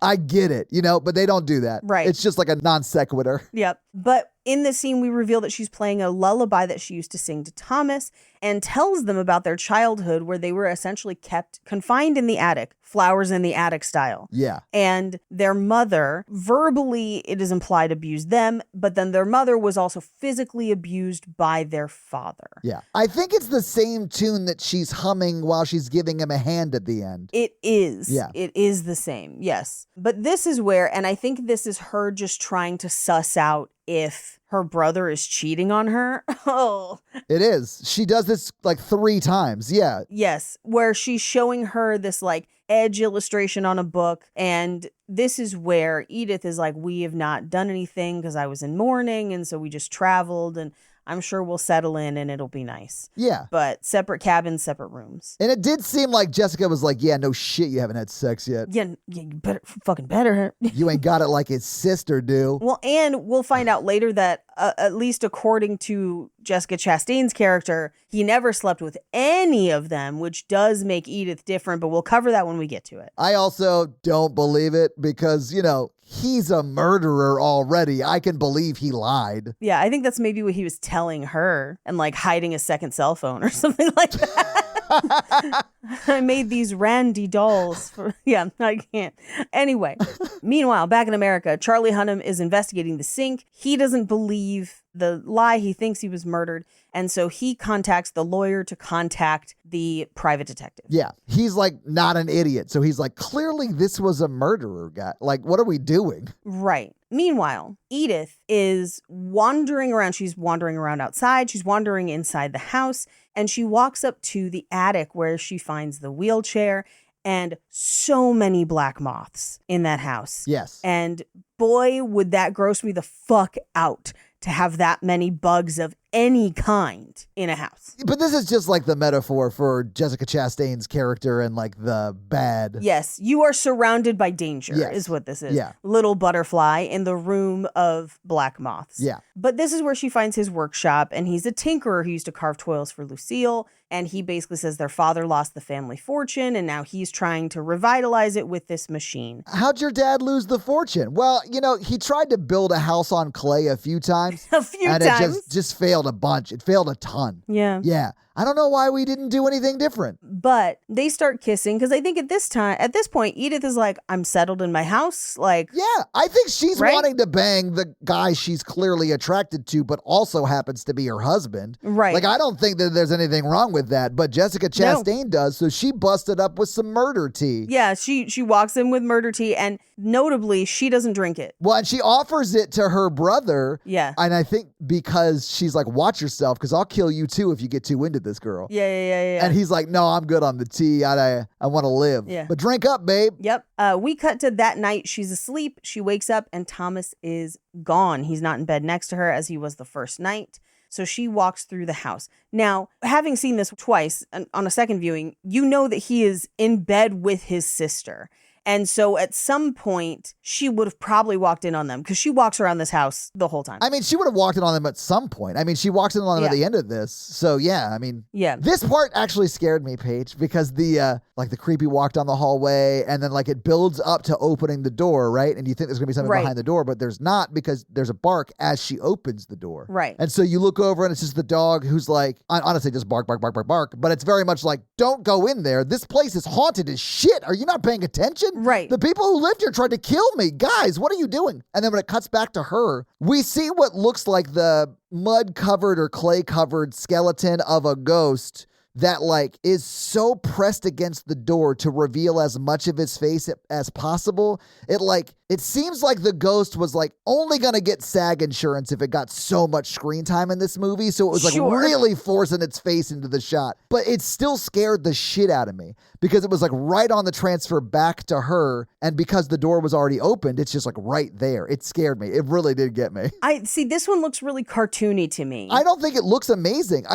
I get it, you know, but they don't do that. Right. It's just like a non sequitur. Yep. But in this scene, we reveal that she's playing a lullaby that she used to sing to Thomas and tells them about their childhood where they were essentially kept confined in the attic, Flowers in the Attic style. Yeah. And their mother, verbally, it is implied, abused them, but then their mother was also physically abused by their father. Yeah. I think it's the same tune that she's humming while she's giving him a hand at the end. It is. Yeah. It is the same. Yes. But this is where, and I think this is her just trying to suss out if her brother is cheating on her. Oh. It is. She does this like 3 times. Yeah. Yes. Where she's showing her this like edge illustration on a book. And this is where Edith is like, we have not done anything because I was in mourning. And so we just traveled and I'm sure we'll settle in and it'll be nice. Yeah. But separate cabins, separate rooms. And it did seem like Jessica was like, yeah, no shit, you haven't had sex yet. Yeah, you better. You ain't got it like his sister do. Well, and we'll find out later that, at least according to Jessica Chastain's character, he never slept with any of them, which does make Edith different, but we'll cover that when we get to it. I also don't believe it because, you know, he's a murderer already. I can believe he lied. Yeah, I think that's maybe what he was telling her and like hiding a second cell phone or something like that. I made these Randy dolls. Yeah, I can't. Anyway, meanwhile, back in America, Charlie Hunnam is investigating the sink. He doesn't believe the lie. He thinks he was murdered. And so he contacts the lawyer to contact the private detective. Yeah, he's like not an idiot. So he's like, clearly this was a murderer guy. Like, what are we doing? Right. Meanwhile, Edith is wandering around. She's wandering around outside. She's wandering inside the house. And she walks up to the attic where she finds the wheelchair and so many black moths in that house. Yes. And boy, would that gross me the fuck out to have that many bugs of any kind in a house. But this is just like the metaphor for Jessica Chastain's character and like the bad. Yes, you are surrounded by danger, Yes. is what this is. Yeah. Little butterfly in the room of black moths. Yeah. But this is where she finds his workshop, and he's a tinkerer who used to carve toils for Lucille. And he basically says their father lost the family fortune, and now he's trying to revitalize it with this machine. How'd your dad lose the fortune? Well, you know, he tried to build a house on clay a few times. A few and times. it just failed a bunch. It failed a ton. Yeah. Yeah. I don't know why we didn't do anything different. But they start kissing because I think at this point, Edith is like, I'm settled in my house. Like, Yeah, I think she's Right? wanting to bang the guy she's clearly attracted to, but also happens to be her husband. Right. Like, I don't think that there's anything wrong with that, but Jessica Chastain does, so she busted up with some murder tea. yeah, she walks in with murder tea, and notably, she doesn't drink it. Well, and she offers it to her brother. Yeah. And I think because she's like, watch yourself, because I'll kill you too if you get too into this girl. Yeah. And he's like, no, I'm good on the tea. I want to live. Yeah. But drink up, babe. Yep. We cut to that night. She's asleep. She wakes up and Thomas is gone. He's not in bed next to her as he was the first night. So she walks through the house. Now, having seen this twice on a second viewing, you know that he is in bed with his sister. And so at some point, she would have probably walked in on them because she walks around this house the whole time. I mean, she would have walked in on them at some point. I mean, she walks in on them at the end of this. So yeah, I mean, this part actually scared me, Paige, because the creepy walk down the hallway and then like it builds up to opening the door, right? And you think there's gonna be something behind the door, but there's not because there's a bark as she opens the door. Right. And so you look over and it's just the dog who's like, honestly, just bark, bark, bark, bark, bark. But it's very much like, don't go in there. This place is haunted as shit. Are you not paying attention? Right. The people who lived here tried to kill me. Guys, what are you doing? And then when it cuts back to her, we see what looks like the mud-covered or clay-covered skeleton of a ghost that like is so pressed against the door to reveal as much of his face as possible. It seems like the ghost was like only gonna get SAG insurance if it got so much screen time in this movie. So it was like really forcing its face into the shot. But it still scared the shit out of me because it was like right on the transfer back to her. And because the door was already opened, it's just like right there. It scared me. It really did get me. I see this one looks really cartoony to me. I don't think it looks amazing.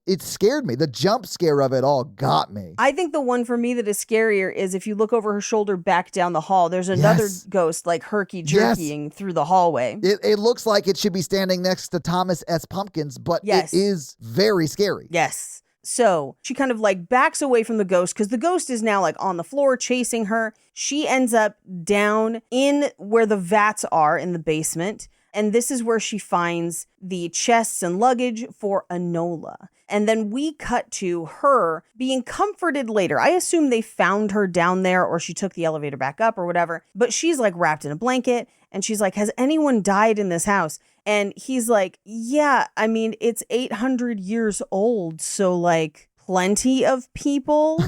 It scared me. The jump scare of it all got me. I think the one for me that is scarier is if you look over her shoulder back down the hall, there's another ghost like herky-jerkying through the hallway. It looks like it should be standing next to Thomas S. Pumpkins, but it is very scary. Yes. So she kind of like backs away from the ghost because the ghost is now like on the floor chasing her. She ends up down in where the vats are in the basement. And this is where she finds the chests and luggage for Enola. And then we cut to her being comforted later. I assume they found her down there or she took the elevator back up or whatever. But she's like wrapped in a blanket and she's like, has anyone died in this house? And he's like, yeah, I mean, it's 800 years old. So like plenty of people.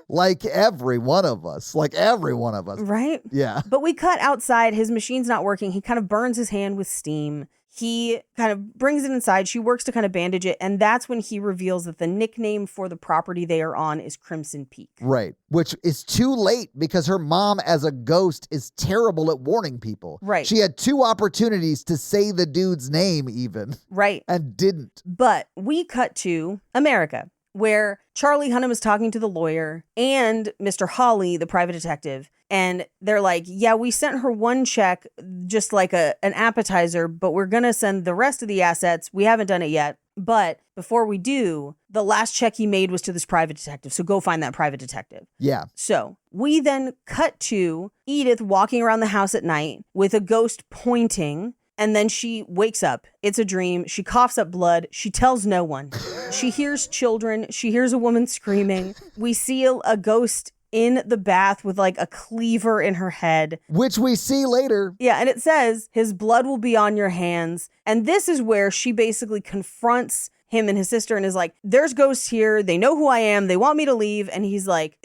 Like every one of us. Right? Yeah. But we cut outside. His machine's not working. He kind of burns his hand with steam. He kind of brings it inside. She works to kind of bandage it. And that's when he reveals that the nickname for the property they are on is Crimson Peak. Right. Which is too late because her mom as a ghost is terrible at warning people. Right. She had 2 opportunities to say the dude's name even. Right. And didn't. But we cut to America, where Charlie Hunnam is talking to the lawyer and Mr. Hawley, the private detective. And they're like, yeah, we sent her one check, just like an appetizer, but we're going to send the rest of the assets. We haven't done it yet. But before we do, the last check he made was to this private detective. So go find that private detective. Yeah. So we then cut to Edith walking around the house at night with a ghost pointing. And then she wakes up. It's a dream. She coughs up blood. She tells no one. She hears children. She hears a woman screaming. We see a ghost in the bath with like a cleaver in her head. Which we see later. Yeah, and it says, his blood will be on your hands. And this is where she basically confronts him and his sister and is like, there's ghosts here. They know who I am. They want me to leave. And he's like,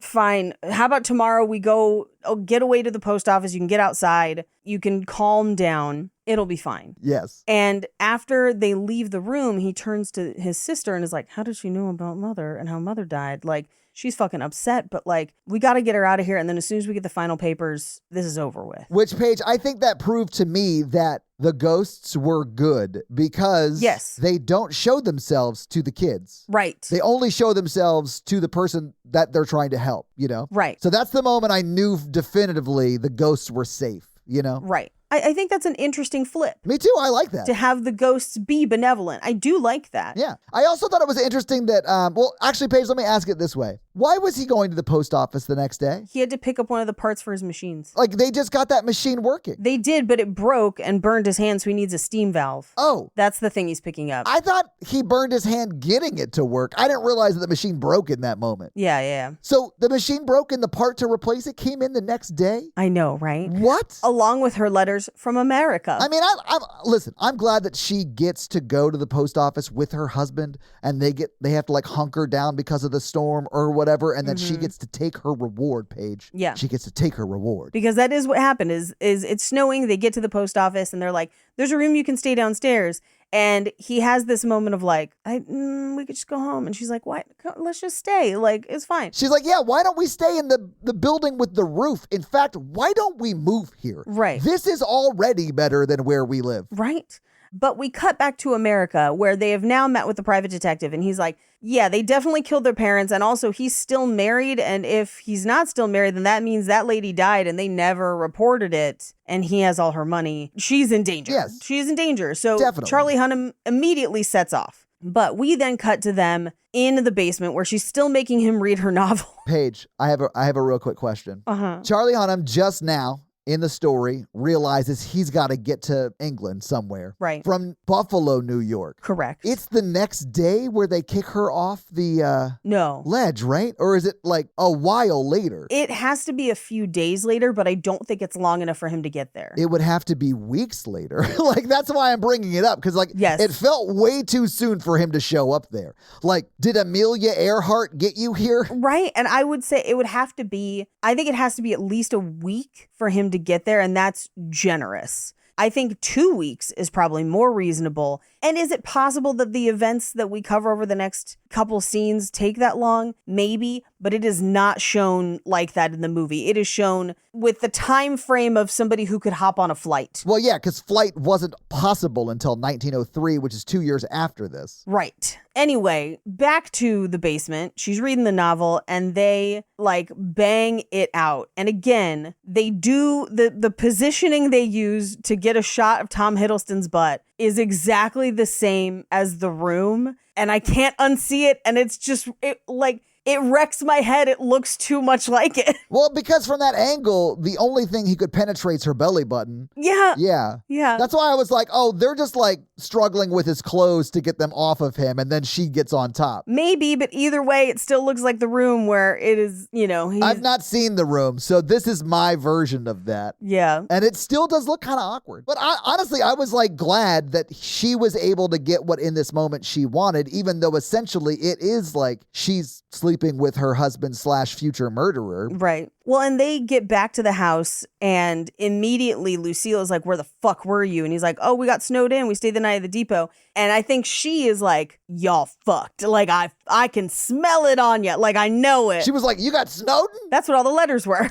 fine. How about tomorrow we go get away to the post office. You can get outside. You can calm down. It'll be fine. Yes. And after they leave the room, he turns to his sister and is like, how did she know about mother and how mother died? Like, she's fucking upset, but like, we got to get her out of here. And then as soon as we get the final papers, this is over with. Which, Paige, I think that proved to me that the ghosts were good because they don't show themselves to the kids. Right. They only show themselves to the person that they're trying to help, you know? Right. So that's the moment I knew definitively the ghosts were safe, you know? Right. I think that's an interesting flip. Me too. I like that. To have the ghosts be benevolent. I do like that. Yeah. I also thought it was interesting that, well, actually, Paige, let me ask it this way. Why was he going to the post office the next day? He had to pick up one of the parts for his machines. Like, they just got that machine working. They did, but it broke and burned his hand, so he needs a steam valve. Oh. That's the thing he's picking up. I thought he burned his hand getting it to work. I didn't realize that the machine broke in that moment. Yeah. So the machine broke and the part to replace it came in the next day? I know, right? What? Along with her letters from America. I mean, listen, I'm glad that she gets to go to the post office with her husband and they have to like hunker down because of the storm or whatever. And then she gets to take her reward, Paige. Yeah. She gets to take her reward. Because that is what happened is it's snowing. They get to the post office and they're like, there's a room you can stay downstairs. And he has this moment of like, we could just go home. And she's like, why? Let's just stay. Like, it's fine. She's like, yeah, why don't we stay in the building with the roof? In fact, why don't we move here? Right. This is already better than where we live. Right. But we cut back to America where they have now met with the private detective. And he's like, yeah, they definitely killed their parents. And also he's still married. And if he's not still married, then that means that lady died and they never reported it. And he has all her money. She's in danger. Yes. She's in danger. So Definitely. Charlie Hunnam immediately sets off. But we then cut to them in the basement where she's still making him read her novel. Paige, I have a real quick question. Charlie Hunnam just now in the story realizes he's got to get to England somewhere. Right. From Buffalo, New York. Correct. It's the next day where they kick her off the No. ledge, right? Or is it like a while later? It has to be a few days later, but I don't think it's long enough for him to get there. It would have to be weeks later. Like, that's why I'm bringing it up. Because, like, Yes. it felt way too soon for him to show up there. Like, did Amelia Earhart get you here? Right. And I would say it would have to be, I think it has to be at least a week for him to get there. And that's generous. I think 2 weeks is probably more reasonable. And is it possible that the events that we cover over the next couple scenes take that long? Maybe, but it is not shown like that in the movie. It is shown with the time frame of somebody who could hop on a flight. Well, yeah, because flight wasn't possible until 1903, which is 2 years after this. Right. Anyway, back to the basement. She's reading the novel and they like bang it out. And again, they do the positioning they use to get a shot of Tom Hiddleston's butt is exactly the same as The Room. And I can't unsee it. And it's just it wrecks my head. It looks too much like it. Well, because from that angle, the only thing he could penetrate is her belly button. Yeah. Yeah. Yeah. That's why I was like, oh, they're just like struggling with his clothes to get them off of him, and then she gets on top. Maybe, but either way, it still looks like The Room where it is, I've not seen The Room, so this is my version of that. Yeah. And it still does look kind of awkward. But honestly, I was like glad that she was able to get what in this moment she wanted, even though essentially it is like she's sleeping with her husband / future murderer. Right. Well, and they get back to the house and immediately Lucille is like, where the fuck were you? And he's like, oh, we got snowed in. We stayed the night at the depot. And I think she is like, y'all fucked. Like, I can smell it on you. Like, I know it. She was like, you got Snowden? That's what all the letters were.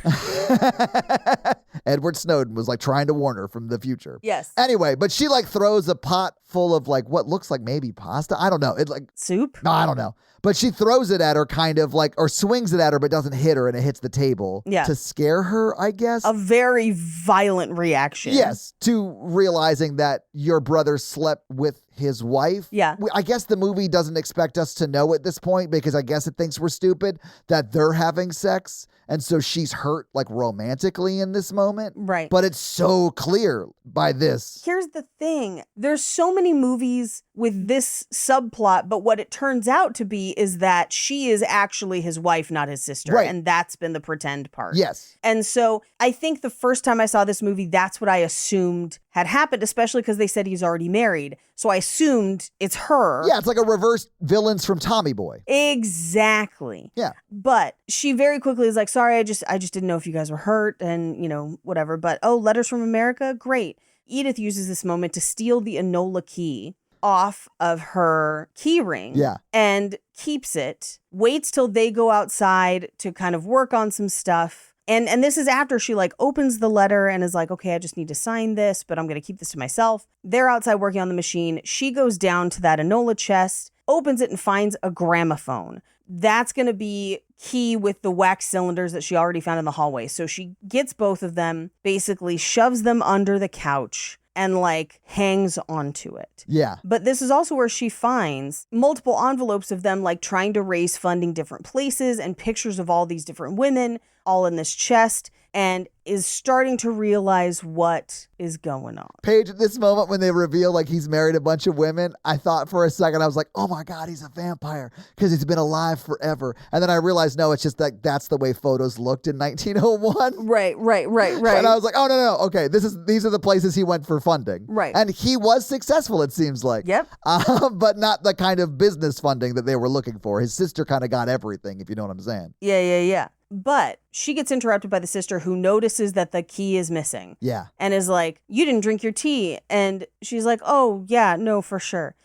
Edward Snowden was like trying to warn her from the future. Yes. Anyway, but she like throws a pot full of like what looks like maybe pasta. I don't know. It's like Soup? No, I don't know. But she throws it at her kind of like, or swings it at her, but doesn't hit her and it hits the table. Yeah. To scare her, I guess. A very violent reaction. Yes. To realizing that your brother slept with his wife. Yeah. I guess the movie doesn't expect us to know at this point because I guess it thinks we're stupid that they're having sex. And so she's hurt like romantically in this moment. Right. But it's so clear by this. Here's the thing. There's so many movies with this subplot, but what it turns out to be is that she is actually his wife, not his sister. Right. And that's been the pretend part. Yes. And so I think the first time I saw this movie, that's what I assumed had happened, especially because they said he's already married. So I assumed it's her. Yeah, it's like a reverse Villains from Tommy Boy. Exactly. Yeah. But she very quickly is like, sorry, I just didn't know if you guys were hurt and, whatever. But, oh, letters from America? Great. Edith uses this moment to steal the Enola key off of her key ring. Yeah. And keeps it, waits till they go outside to kind of work on some stuff. And this is after she like opens the letter and is like, okay, I just need to sign this, but I'm going to keep this to myself. They're outside working on the machine. She goes down to that Enola chest, opens it and finds a gramophone. That's going to be key with the wax cylinders that she already found in the hallway. So she gets both of them, basically shoves them under the couch and like hangs onto it. Yeah. But this is also where she finds multiple envelopes of them like trying to raise funding different places and pictures of all these different women all in this chest, and is starting to realize what is going on. Paige, at this moment when they reveal like he's married a bunch of women, I thought for a second, I was like, oh my God, he's a vampire because he's been alive forever. And then I realized, no, it's just like that's the way photos looked in 1901. Right. And I was like, oh, no. Okay, these are the places he went for funding. Right. And he was successful, it seems like. Yep. But not the kind of business funding that they were looking for. His sister kind of got everything, if you know what I'm saying. Yeah. But she gets interrupted by the sister who notices that the key is missing. Yeah. And is like, you didn't drink your tea. And she's like, oh, yeah, no, for sure.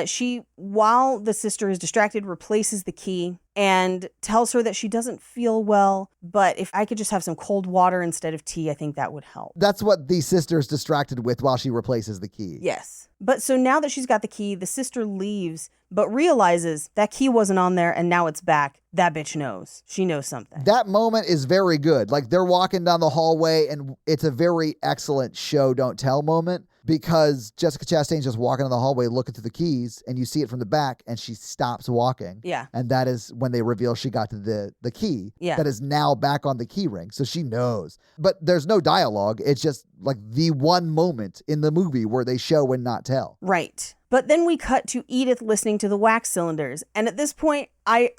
She, while the sister is distracted, replaces the key and tells her that she doesn't feel well, but if I could just have some cold water instead of tea, I think that would help. That's what the sister's distracted with while she replaces the key. Yes. But so now that she's got the key, the sister leaves, but realizes that key wasn't on there and now it's back. That bitch knows. She knows something. That moment is very good. Like, they're walking down the hallway and it's a very excellent show don't tell moment, because Jessica Chastain's just walking in the hallway looking through the keys and you see it from the back and she stops walking. Yeah. And that is when they reveal she got to the key that is now back on the key ring. So she knows. But there's no dialogue. It's just like the one moment in the movie where they show and not tell. Right. But then we cut to Edith listening to the wax cylinders. And at this point, I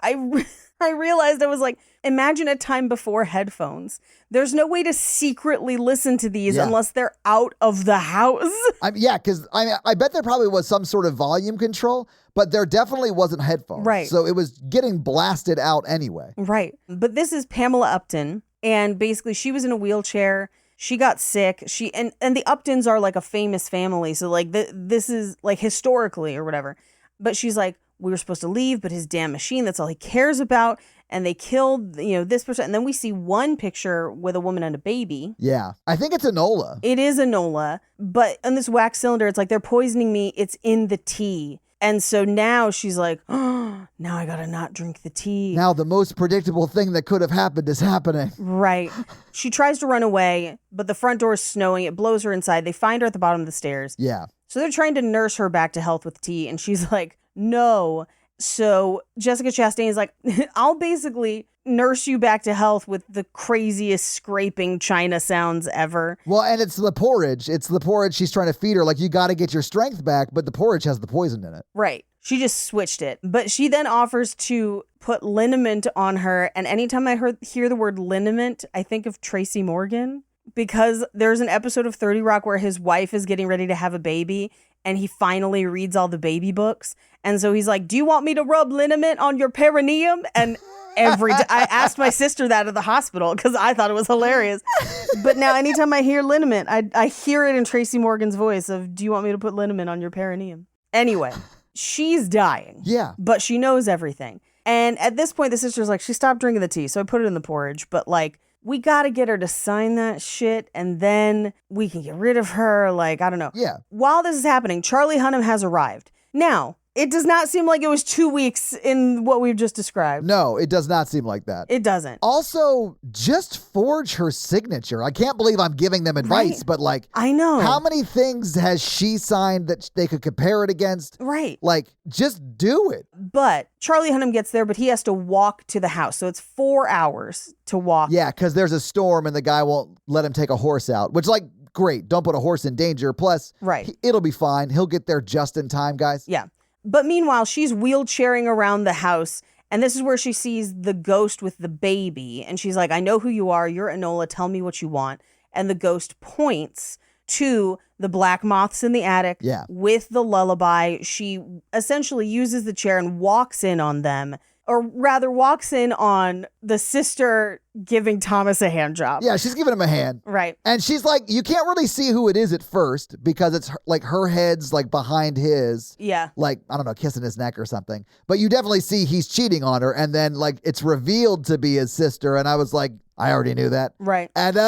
realized, I was like, imagine a time before headphones. There's no way to secretly listen to these unless they're out of the house. Because I bet there probably was some sort of volume control, but there definitely wasn't headphones. Right. So it was getting blasted out anyway. Right. But this is Pamela Upton. And basically, she was in a wheelchair. She got sick. And the Uptons are like a famous family. So like this is like historically or whatever. But she's like, we were supposed to leave, but his damn machine, that's all he cares about. And they killed, this person. And then we see one picture with a woman and a baby. Yeah. I think it's Enola. It is Enola. But on this wax cylinder, it's like, they're poisoning me. It's in the tea. And so now she's like, oh, now I gotta not drink the tea. Now the most predictable thing that could have happened is happening. Right. She tries to run away, but the front door is snowing. It blows her inside. They find her at the bottom of the stairs. Yeah. So they're trying to nurse her back to health with tea. And she's like, no. So Jessica Chastain is like, I'll basically nurse you back to health with the craziest scraping China sounds ever. Well, and it's the porridge. It's the porridge she's trying to feed her. Like, you got to get your strength back, but the porridge has the poison in it. Right. She just switched it. But she then offers to put liniment on her. And anytime I hear the word liniment, I think of Tracy Morgan. Because there's an episode of 30 Rock where his wife is getting ready to have a baby. And he finally reads all the baby books. And so he's like, do you want me to rub liniment on your perineum? And I asked my sister that at the hospital because I thought it was hilarious. But now anytime I hear liniment, I hear it in Tracy Morgan's voice of, do you want me to put liniment on your perineum? Anyway, she's dying. Yeah. But she knows everything. And at this point, the sister's like, she stopped drinking the tea. So I put it in the porridge. But like, we got to get her to sign that shit and then we can get rid of her. Like, I don't know. Yeah. While this is happening, Charlie Hunnam has arrived. Now, it does not seem like it was 2 weeks in what we've just described. No, it does not seem like that. It doesn't. Also, just forge her signature. I can't believe I'm giving them advice, Right. but like, I know. how many things has she signed that they could compare it against? Right. Like, just do it. But Charlie Hunnam gets there, but he has to walk to the house. So it's 4 hours to walk. Yeah, because there's a storm and the guy won't let him take a horse out, which, like, great. Don't put a horse in danger. Plus, Right. It'll be fine. He'll get there just in time, guys. Yeah. But meanwhile, she's wheelchairing around the house. And this is where she sees the ghost with the baby. And she's like, I know who you are. You're Enola. Tell me what you want. And the ghost points to the black moths in the attic with the lullaby. She essentially uses the chair and walks in on them. Or rather, walks in on the sister giving Thomas a hand job. Yeah, she's giving him a hand. Right. And she's like, you can't really see who it is at first because it's like her head's like behind his. Yeah. Like, I don't know, kissing his neck or something. But you definitely see he's cheating on her. And then like it's revealed to be his sister. And I was like, I already knew that. Right. And,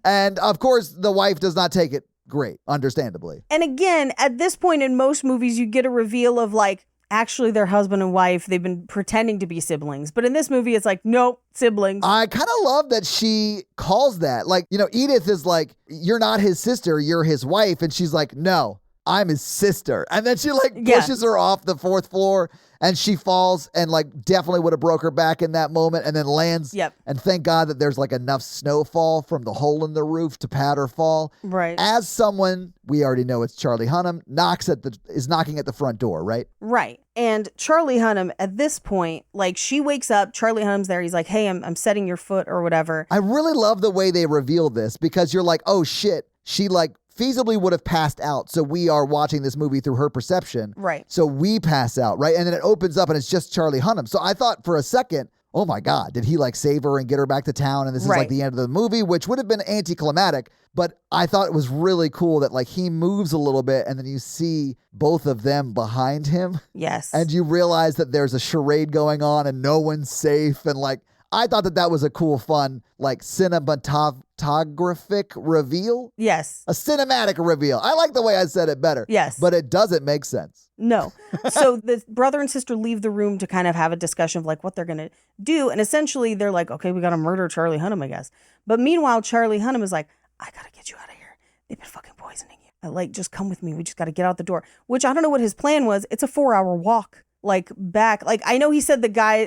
and of course, the wife does not take it great, understandably. And again, at this point in most movies, you get a reveal of like, actually they're husband and wife. They've been pretending to be siblings. But in this movie, it's like, nope, siblings. I kind of love that she calls that. Like, you know, Edith is like, you're not his sister, you're his wife. And she's like, no, I'm his sister. And then she like pushes her off the 4th floor and she falls and like definitely would have broke her back in that moment and then lands. Yep. And thank God that there's like enough snowfall from the hole in the roof to pad her fall. Right. As someone, we already know it's Charlie Hunnam, is knocking at the front door, right? Right. And Charlie Hunnam, at this point, like she wakes up, Charlie Hunnam's there. He's like, hey, I'm setting your foot or whatever. I really love the way they reveal this because you're like, oh shit, she like feasibly would have passed out. So we are watching this movie through her perception. Right. So we pass out, right? And then it opens up and it's just Charlie Hunnam. So I thought for a second, oh my God, did he like save her and get her back to town? And this is like the end of the movie, which would have been anticlimactic. But I thought it was really cool that like he moves a little bit and then you see both of them behind him. Yes. And you realize that there's a charade going on and no one's safe. And like, I thought that was a cool, fun, like cinematographic reveal. Yes. A cinematic reveal. I like the way I said it better. Yes. But it doesn't make sense. No. So the brother and sister leave the room to kind of have a discussion of like what they're going to do. And essentially they're like, okay, we got to murder Charlie Hunnam, I guess. But meanwhile, Charlie Hunnam is like, I got to get you out of here. They've been fucking poisoning you. Like, just come with me. We just got to get out the door. Which I don't know what his plan was. It's a 4-hour walk. Like back, like I know he said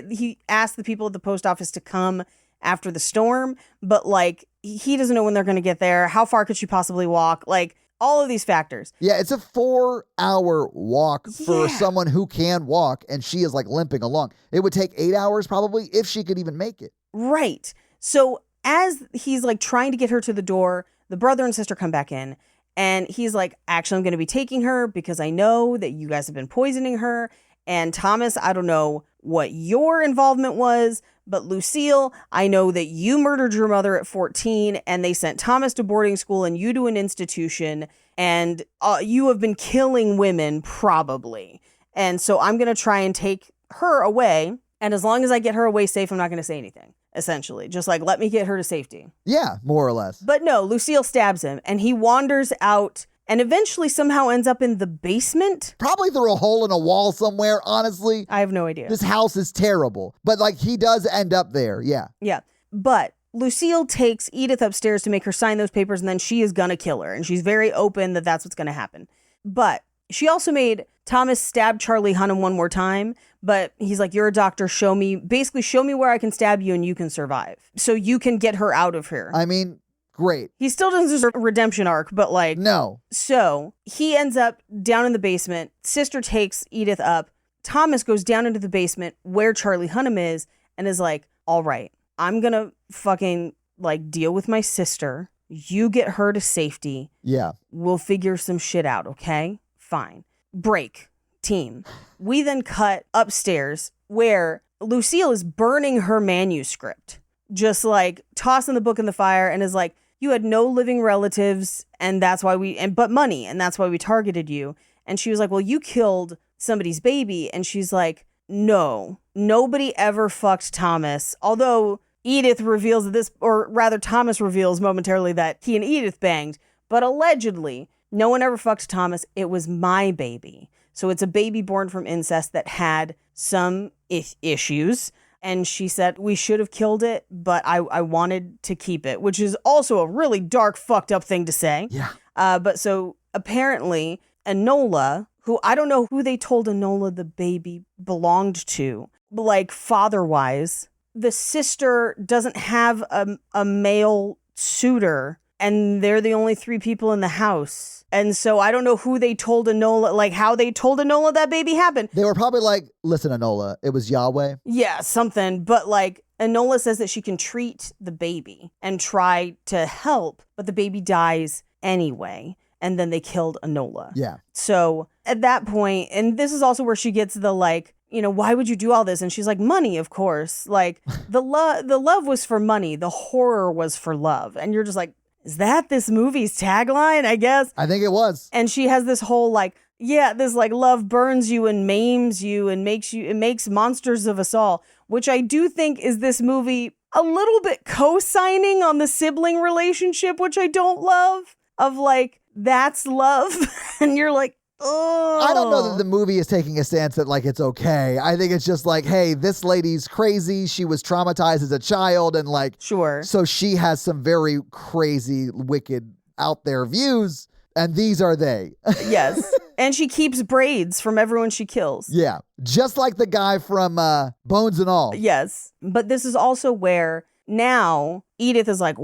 he asked the people at the post office to come after the storm, but like he doesn't know when they're going to get there. How far could she possibly walk? Like all of these factors. Yeah, it's a 4-hour walk for someone who can walk, and she is like limping along. It would take 8 hours probably if she could even make it. Right. So as he's like trying to get her to the door, the brother and sister come back in, and he's like, actually, I'm going to be taking her because I know that you guys have been poisoning her. And Thomas, I don't know what your involvement was, but Lucille, I know that you murdered your mother at 14 and they sent Thomas to boarding school and you to an institution, and you have been killing women probably. And so I'm going to try and take her away. And as long as I get her away safe, I'm not going to say anything, essentially. Just like, let me get her to safety. Yeah, more or less. But no, Lucille stabs him and he wanders out and eventually somehow ends up in the basement. Probably through a hole in a wall somewhere, honestly. I have no idea. This house is terrible. But like he does end up there, yeah. Yeah. But Lucille takes Edith upstairs to make her sign those papers, and then she is going to kill her. And she's very open that that's what's going to happen. But she also made Thomas stab Charlie Hunnam one more time. But he's like, you're a doctor. Show me where I can stab you and you can survive. So you can get her out of here. I mean, great. He still doesn't deserve a redemption arc, but like... No. So he ends up down in the basement. Sister takes Edith up. Thomas goes down into the basement where Charlie Hunnam is and is like, all right, I'm going to fucking like deal with my sister. You get her to safety. Yeah. We'll figure some shit out, okay? Fine. Break. Team. We then cut upstairs where Lucille is burning her manuscript. Just like tossing the book in the fire and is like, you had no living relatives and that's why but money, and that's why we targeted you. And she was like, well, you killed somebody's baby. And she's like, no, nobody ever fucked Thomas. Although Edith reveals Thomas reveals momentarily that he and Edith banged, but allegedly no one ever fucked Thomas. It was my baby. So it's a baby born from incest that had some issues. And she said, we should have killed it, but I wanted to keep it, which is also a really dark, fucked up thing to say. Yeah. But so apparently Enola, who I don't know who they told Enola the baby belonged to, like father-wise, the sister doesn't have a male suitor, and they're the only 3 people in the house. And so I don't know who they told Enola, like how they told Enola that baby happened. They were probably like, listen, Enola, it was Yahweh. Yeah, something. But like Enola says that she can treat the baby and try to help, but the baby dies anyway. And then they killed Enola. Yeah. So at that point, and this is also where she gets the like, you know, why would you do all this? And she's like, money, of course. Like the love was for money. The horror was for love. And you're just like, is that this movie's tagline, I guess? I think it was. And she has this whole like, yeah, this like love burns you and maims you and makes monsters of us all, which I do think is this movie a little bit co-signing on the sibling relationship, which I don't love, of like, that's love. And you're like, oh. I don't know that the movie is taking a stance that like it's okay. I think it's just like, hey, this lady's crazy. She was traumatized as a child and like, sure. So she has some very crazy, wicked, out there views, and these are they. Yes. And she keeps braids from everyone she kills. Yeah. Just like the guy from Bones and All. Yes. But this is also where now Edith is like,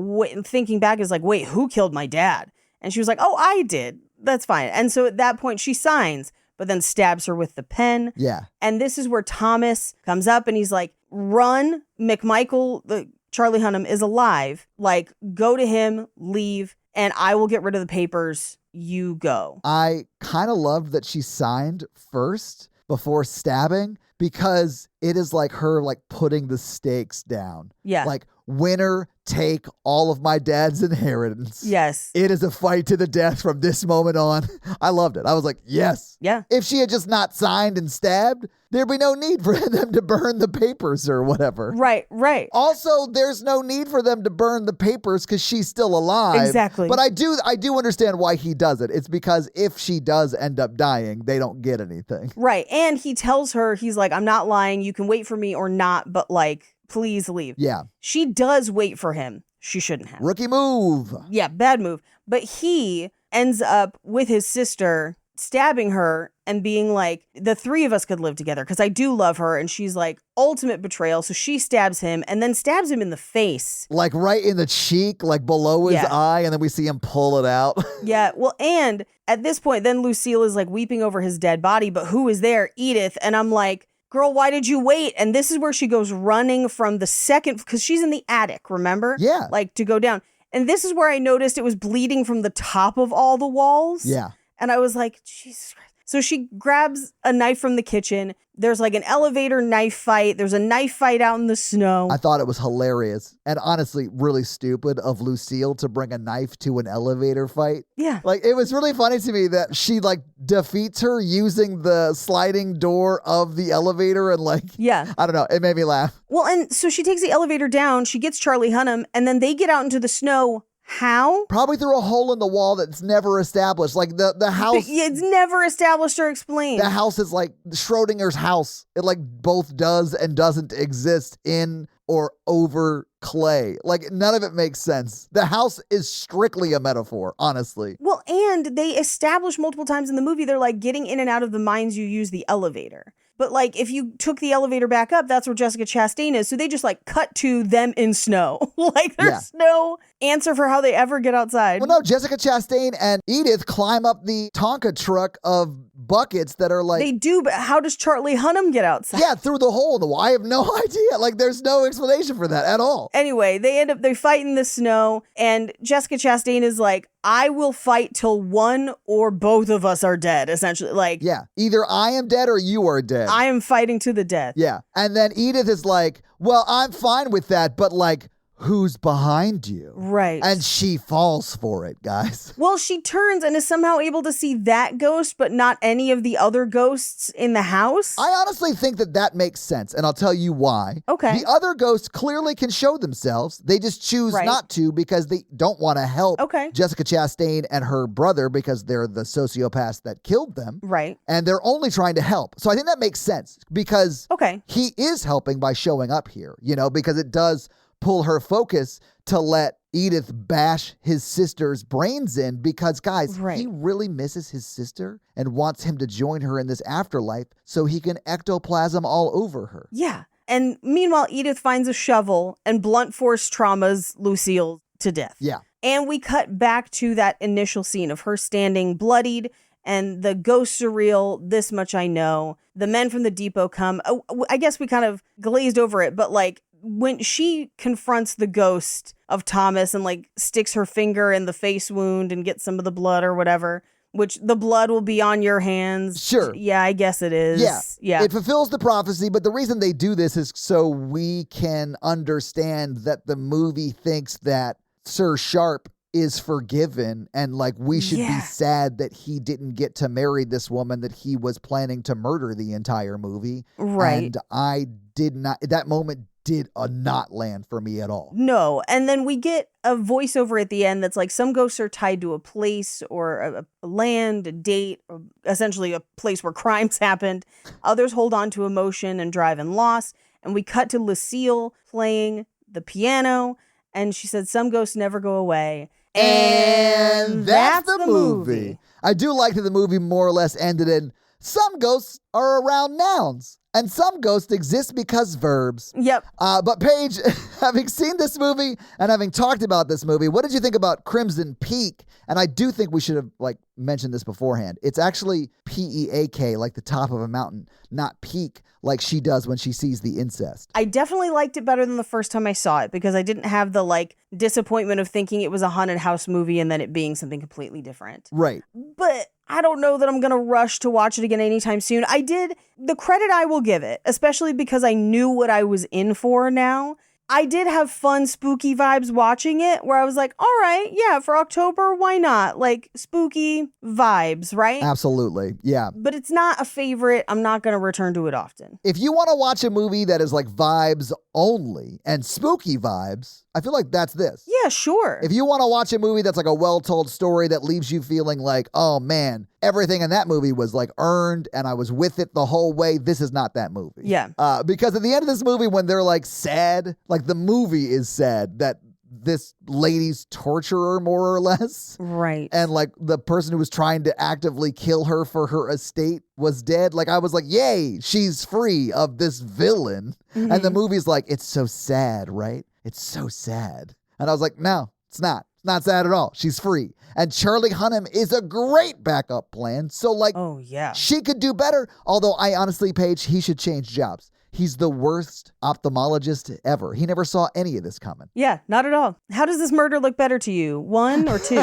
thinking back is like, wait, who killed my dad? And she was like, oh, I did. That's fine. And so at that point she signs, but then stabs her with the pen. Yeah. And this is where Thomas comes up and he's like, run, McMichael, Charlie Hunnam is alive. Like, go to him, leave, and I will get rid of the papers. You go. I kind of loved that she signed first before stabbing, because it is like her like putting the stakes down. Yeah. Like winner take all of my dad's inheritance. Yes. It is a fight to the death from this moment on. I loved it. I was like, yes. Yeah. If she had just not signed and stabbed, there'd be no need for them to burn the papers or whatever. Right. Also, there's no need for them to burn the papers because she's still alive. Exactly. But I do understand why he does it. It's because if she does end up dying, they don't get anything. Right. And he tells her, he's like, I'm not lying. You can wait for me or not, but like, please leave. Yeah. She does wait for him. She shouldn't have. Rookie move. Yeah, bad move. But he ends up with his sister stabbing her and being like, the three of us could live together because I do love her. And she's like, ultimate betrayal. So she stabs him and then stabs him in the face. Like right in the cheek, like below his eye. And then we see him pull it out. Yeah. Well, and at this point, then Lucille is like weeping over his dead body. But who is there? Edith. And I'm like, girl, why did you wait? And this is where she goes running from the second, because she's in the attic, remember? Yeah. Like to go down. And this is where I noticed it was bleeding from the top of all the walls. Yeah. And I was like, Jesus Christ. So she grabs a knife from the kitchen. There's like an elevator knife fight. There's a knife fight out in the snow. I thought it was hilarious and honestly really stupid of Lucille to bring a knife to an elevator fight. Yeah. Like, it was really funny to me that she like defeats her using the sliding door of the elevator and like, Yeah. I don't know. It made me laugh. Well, and so she takes the elevator down. She gets Charlie Hunnam and then they get out into the snow. How? Probably through a hole in the wall that's never established. Like the house. It's never established or explained. The house is like Schrodinger's house. It like both does and doesn't exist in or over clay. Like none of it makes sense. The house is strictly a metaphor, honestly. Well, and they establish multiple times in the movie, they're like getting in and out of the mines, you use the elevator. But like if you took the elevator back up, that's where Jessica Chastain is. So they just like cut to them in snow. Like there's no answer for how they ever get outside. Well, no, Jessica Chastain and Edith climb up the Tonka truck of buckets that are like... They do, but how does Charlie Hunnam get outside? Yeah, through the hole in the wall. I have no idea. Like there's no explanation for that at all. Anyway, they fight in the snow and Jessica Chastain is like, I will fight till one or both of us are dead, essentially. Like, yeah, either I am dead or you are dead. I am fighting to the death. Yeah. And then Edith is like, well, I'm fine with that, but like, who's behind you? Right. And she falls for it, guys. Well, she turns and is somehow able to see that ghost, but not any of the other ghosts in the house. I honestly think that makes sense, and I'll tell you why. Okay. The other ghosts clearly can show themselves. They just choose not to because they don't want to help Jessica Chastain and her brother because they're the sociopaths that killed them. Right. And they're only trying to help. So I think that makes sense because he is helping by showing up here, you know, because it does pull her focus to let Edith bash his sister's brains in because, guys, he really misses his sister and wants him to join her in this afterlife so he can ectoplasm all over her. Yeah. And meanwhile, Edith finds a shovel and blunt force traumas Lucille to death. Yeah. And we cut back to that initial scene of her standing bloodied and the ghosts are real. This much I know. The men from the depot come. Oh, I guess we kind of glazed over it, but like, when she confronts the ghost of Thomas and like sticks her finger in the face wound and gets some of the blood or whatever, which the blood will be on your hands. Sure. Yeah, I guess it is. Yeah. It fulfills the prophecy, but the reason they do this is so we can understand that the movie thinks that Sir Sharp is forgiven and like we should be sad that he didn't get to marry this woman that he was planning to murder the entire movie. Right. And I did not, that moment did not land for me at all. No. And then we get a voiceover at the end that's like some ghosts are tied to a place or a land, a date, or essentially a place where crimes happened. Others hold on to emotion and drive and loss. And we cut to Lucille playing the piano. And she said, some ghosts never go away. And that's the movie. I do like that the movie more or less ended in some ghosts are around nouns. And some ghosts exist because verbs. Yep. But Paige, having seen this movie and having talked about this movie, what did you think about Crimson Peak? And I do think we should have like mentioned this beforehand. It's actually P-E-A-K, like the top of a mountain, not peak like she does when she sees the incest. I definitely liked it better than the first time I saw it because I didn't have the like disappointment of thinking it was a haunted house movie and then it being something completely different. Right. But I don't know that I'm going to rush to watch it again anytime soon. The credit I will give it, especially because I knew what I was in for now. I did have fun spooky vibes watching it where I was like, all right, yeah, for October, why not? Like spooky vibes, right? Absolutely. Yeah. But it's not a favorite. I'm not going to return to it often. If you want to watch a movie that is like vibes only and spooky vibes, I feel like that's this. Yeah, sure. If you want to watch a movie that's like a well-told story that leaves you feeling like, oh man, everything in that movie was like earned and I was with it the whole way, this is not that movie. Yeah. Because at the end of this movie, when they're like sad, like the movie is sad that this lady's torturer, more or less. Right. And like the person who was trying to actively kill her for her estate was dead. Like I was like, yay, she's free of this villain. Mm-hmm. And the movie's like, it's so sad, right? It's so sad. And I was like, no, it's not. It's not sad at all. She's free. And Charlie Hunnam is a great backup plan. So like, oh, yeah. she could do better. Although I honestly, Paige, he should change jobs. He's the worst ophthalmologist ever. He never saw any of this coming. Yeah, not at all. How does this murder look better to you? 1 or 2?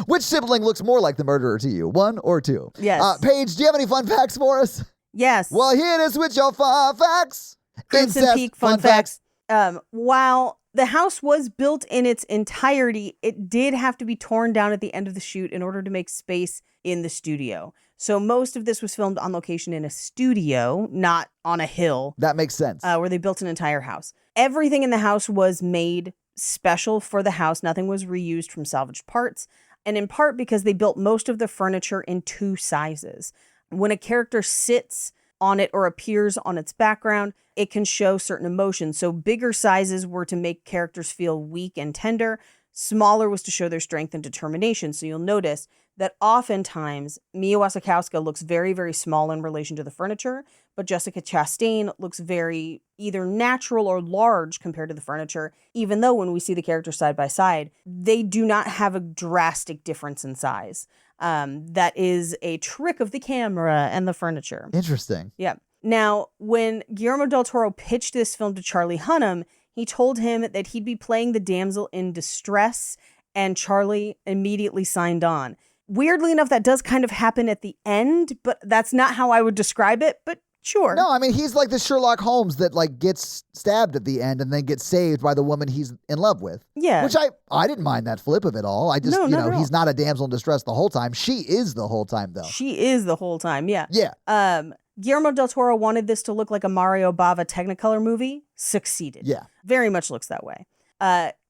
Which sibling looks more like the murderer to you? 1 or 2? Yes. Paige, do you have any fun facts for us? Yes. Well, here it is with your fun facts. Crimson Incest Peak fun facts. While the house was built in its entirety, it did have to be torn down at the end of the shoot in order to make space in the studio. So most of this was filmed on location in a studio, not on a hill. That makes sense. Where they built an entire house. Everything in the house was made special for the house. Nothing was reused from salvaged parts. And in part because they built most of the furniture in 2 sizes. When a character sits on it or appears on its background, it can show certain emotions. So bigger sizes were to make characters feel weak and tender. Smaller was to show their strength and determination. So you'll notice that oftentimes Mia Wasikowska looks very, very small in relation to the furniture, but Jessica Chastain looks very either natural or large compared to the furniture, even though when we see the characters side by side, they do not have a drastic difference in size. That is a trick of the camera and the furniture. Interesting. Yeah. Now, when Guillermo del Toro pitched this film to Charlie Hunnam, he told him that he'd be playing the damsel in distress, and Charlie immediately signed on. Weirdly enough, that does kind of happen at the end, but that's not how I would describe it, but sure. No, I mean, he's like the Sherlock Holmes that like gets stabbed at the end and then gets saved by the woman he's in love with. Yeah. Which I didn't mind that flip of it all. I just, No, not at all. he's not a damsel in distress the whole time. She is the whole time, though. She is the whole time, yeah. Yeah. Guillermo del Toro wanted this to look like a Mario Bava Technicolor movie. Succeeded. Yeah. Very much looks that way.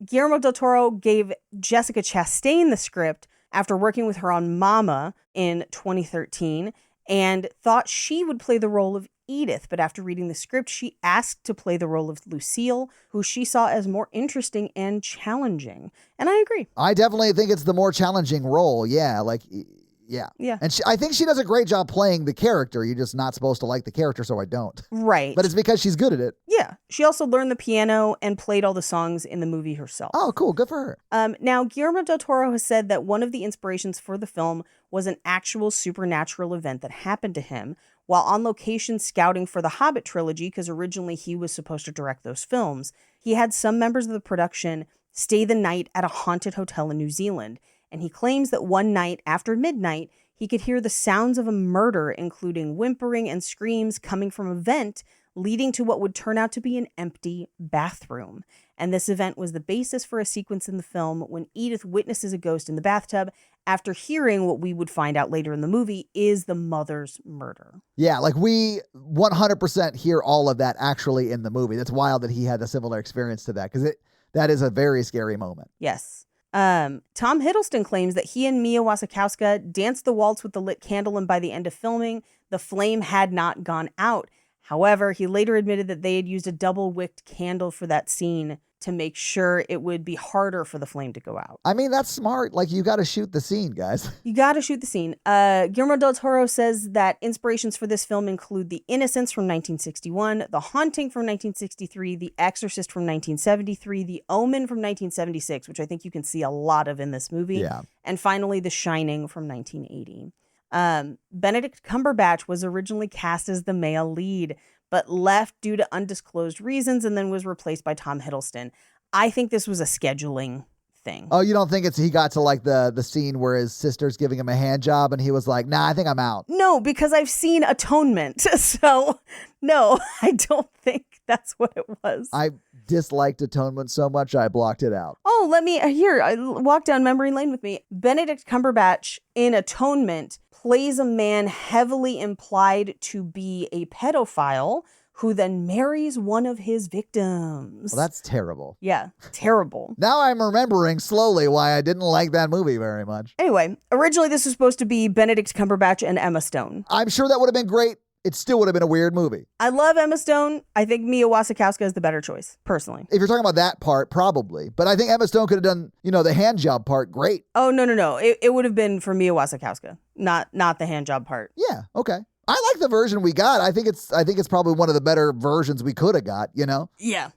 Guillermo del Toro gave Jessica Chastain the script after working with her on Mama in 2013 and thought she would play the role of Edith. But after reading the script, she asked to play the role of Lucille, who she saw as more interesting and challenging. And I agree. I definitely think it's the more challenging role. Yeah. Like, yeah. Yeah. And I think she does a great job playing the character. You're just not supposed to like the character, so I don't. Right. But it's because she's good at it. Yeah. She also learned the piano and played all the songs in the movie herself. Oh, cool. Good for her. Now, Guillermo del Toro has said that one of the inspirations for the film was an actual supernatural event that happened to him while on location scouting for the Hobbit trilogy, because originally he was supposed to direct those films. He had some members of the production stay the night at a haunted hotel in New Zealand. And he claims that one night after midnight, he could hear the sounds of a murder, including whimpering and screams coming from a vent, leading to what would turn out to be an empty bathroom. And this event was the basis for a sequence in the film when Edith witnesses a ghost in the bathtub after hearing what we would find out later in the movie is the mother's murder. Yeah, like we 100% hear all of that actually in the movie. That's wild that he had a similar experience to that, because that is a very scary moment. Yes. Tom Hiddleston claims that he and Mia Wasikowska danced the waltz with the lit candle, and by the end of filming, the flame had not gone out. However, he later admitted that they had used a double-wicked candle for that scene to make sure it would be harder for the flame to go out. I mean, that's smart. Like, you got to shoot the scene, guys. You got to shoot the scene. Guillermo del Toro says that inspirations for this film include The Innocents from 1961, The Haunting from 1963, The Exorcist from 1973, The Omen from 1976, which I think you can see a lot of in this movie. Yeah. And finally, The Shining from 1980. Benedict Cumberbatch was originally cast as the male lead, but left due to undisclosed reasons and then was replaced by Tom Hiddleston. I think this was a scheduling thing. Oh, you don't think he got to like the scene where his sister's giving him a hand job and he was like, nah, I think I'm out. No, because I've seen Atonement. So no, I don't think That's what it was. I disliked Atonement so much I blocked it out. Oh, let me, walk down memory lane with me. Benedict Cumberbatch in Atonement plays a man heavily implied to be a pedophile who then marries one of his victims. Well, that's terrible. Yeah, terrible. Now I'm remembering slowly why I didn't like that movie very much. Anyway, originally this was supposed to be Benedict Cumberbatch and Emma Stone. I'm sure that would have been great. It still would have been a weird movie. I love Emma Stone. I think Mia Wasikowska is the better choice, personally. If you're talking about that part, probably. But I think Emma Stone could have done, the hand job part great. Oh, no. It would have been for Mia Wasikowska, not the hand job part. Yeah, okay. I like the version we got. I think it's probably one of the better versions we could have got, Yeah.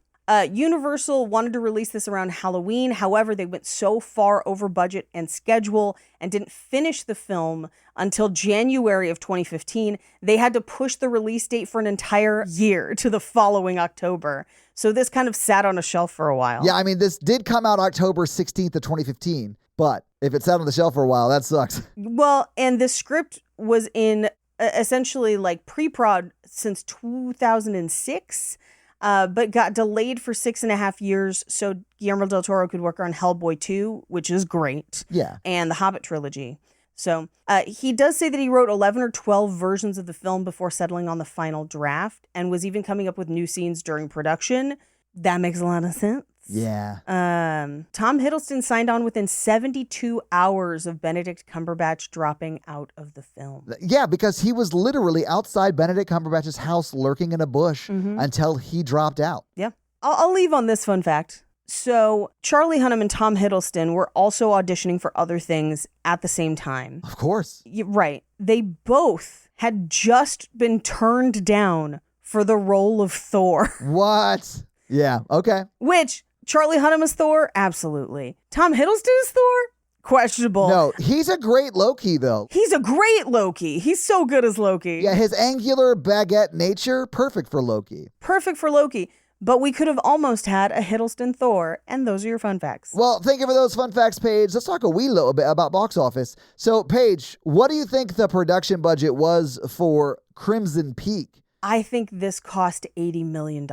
Universal wanted to release this around Halloween. However, they went so far over budget and schedule and didn't finish the film until January of 2015. They had to push the release date for an entire year to the following October. So this kind of sat on a shelf for a while. Yeah, I mean, this did come out October 16th of 2015, but if it sat on the shelf for a while, that sucks. Well, and the script was in essentially like pre-prod since 2006. But got delayed for 6.5 years so Guillermo del Toro could work on Hellboy 2, which is great. Yeah. And the Hobbit trilogy. So he does say that he wrote 11 or 12 versions of the film before settling on the final draft and was even coming up with new scenes during production. That makes a lot of sense. Yeah. Tom Hiddleston signed on within 72 hours of Benedict Cumberbatch dropping out of the film. Yeah, because he was literally outside Benedict Cumberbatch's house lurking in a bush until he dropped out. Yeah. I'll leave on this fun fact. So Charlie Hunnam and Tom Hiddleston were also auditioning for other things at the same time. Of course. Right. They both had just been turned down for the role of Thor. What? Yeah, okay. Which, Charlie Hunnam as Thor? Absolutely. Tom Hiddleston as Thor? Questionable. No, he's a great Loki, though. He's a great Loki. He's so good as Loki. Yeah, his angular baguette nature, perfect for Loki. Perfect for Loki. But we could have almost had a Hiddleston Thor, and those are your fun facts. Well, thank you for those fun facts, Paige. Let's talk a wee little bit about box office. So, Paige, what do you think the production budget was for Crimson Peak? I think this cost $80 million.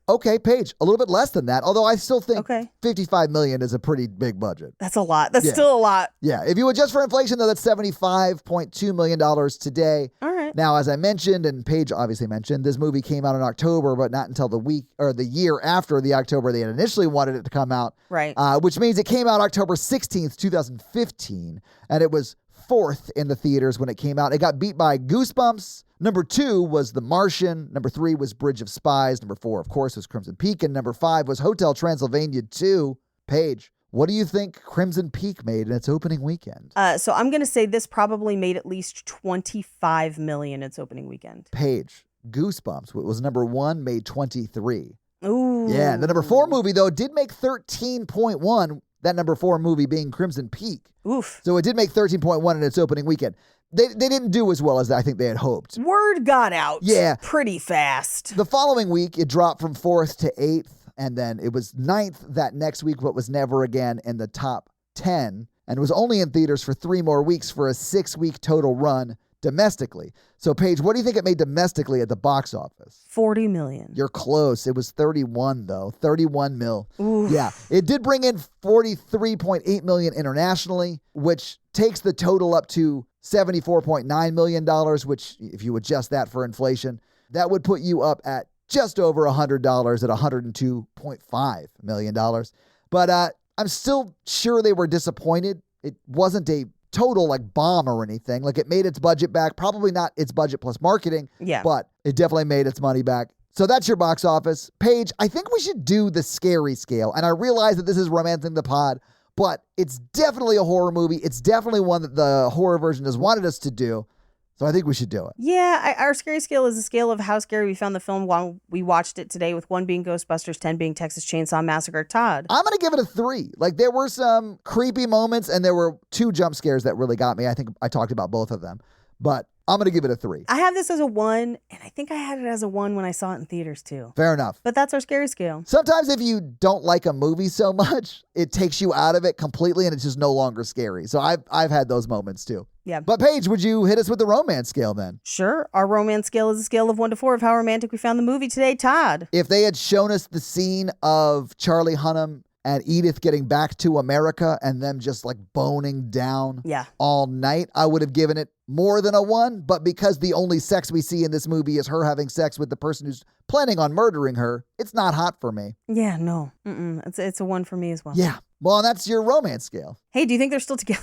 Okay, Paige, a little bit less than that, although I still think Okay. $55 million is a pretty big budget. That's a lot. That's still a lot. Yeah, if you adjust for inflation, though, that's $75.2 million today. All right. Now, as I mentioned, and Paige obviously mentioned, this movie came out in October, but not until the year after the October they had initially wanted it to come out. Right. Which means it came out October 16th, 2015, and it was fourth in the theaters when it came out. It got beat by Goosebumps. Number 2 was The Martian. Number 3 was Bridge of Spies. Number 4, of course, was Crimson Peak. And number 5 was Hotel Transylvania 2. Paige, what do you think Crimson Peak made in its opening weekend? So I'm going to say this probably made at least $25 million its opening weekend. Paige, Goosebumps, what was number 1, made 23. Ooh. Yeah, the number 4 movie, though, did make 13.1, that number 4 movie being Crimson Peak. Oof. So it did make 13.1 in its opening weekend. They didn't do as well as I think they had hoped. Word got out. Yeah. Pretty fast. The following week, it dropped from 4th to 8th, and then it was 9th that next week, but was never again in the top 10, and was only in theaters for 3 more weeks for a 6-week total run domestically. So, Paige, what do you think it made domestically at the box office? $40 million. You're close. It was 31, though. 31 mil. Oof. Yeah. It did bring in $43.8 million internationally, which takes the total up to $74.9 million, which, if you adjust that for inflation, that would put you up at just over $100 at $102.5 million. But I'm still sure they were disappointed. It wasn't a total bomb or anything. It made its budget back. Probably not its budget plus marketing, Yeah. but it definitely made its money back. So that's your box office. Paige, I think we should do the scary scale. And I realize that this is romancing the pod, but it's definitely a horror movie. It's definitely one that the horror version has wanted us to do. So I think we should do it. Yeah, our scary scale is a scale of how scary we found the film while we watched it today, with 1 being Ghostbusters, 10 being Texas Chainsaw Massacre. Todd? I'm going to give it a 3. There were some creepy moments and there were 2 jump scares that really got me. I think I talked about both of them. But I'm going to give it a 3. I have this as a 1, and I think I had it as a 1 when I saw it in theaters too. Fair enough. But that's our scary scale. Sometimes if you don't like a movie so much, it takes you out of it completely and it's just no longer scary. So I've had those moments too. Yeah. But Paige, would you hit us with the romance scale then? Sure. Our romance scale is a scale of 1 to 4 of how romantic we found the movie today. Todd. If they had shown us the scene of Charlie Hunnam and Edith getting back to America and them just like boning down all night, I would have given it more than a 1. But because the only sex we see in this movie is her having sex with the person who's planning on murdering her, it's not hot for me. Yeah, no. It's a 1 for me as well. Yeah. Well, and that's your romance scale. Hey, do you think they're still together?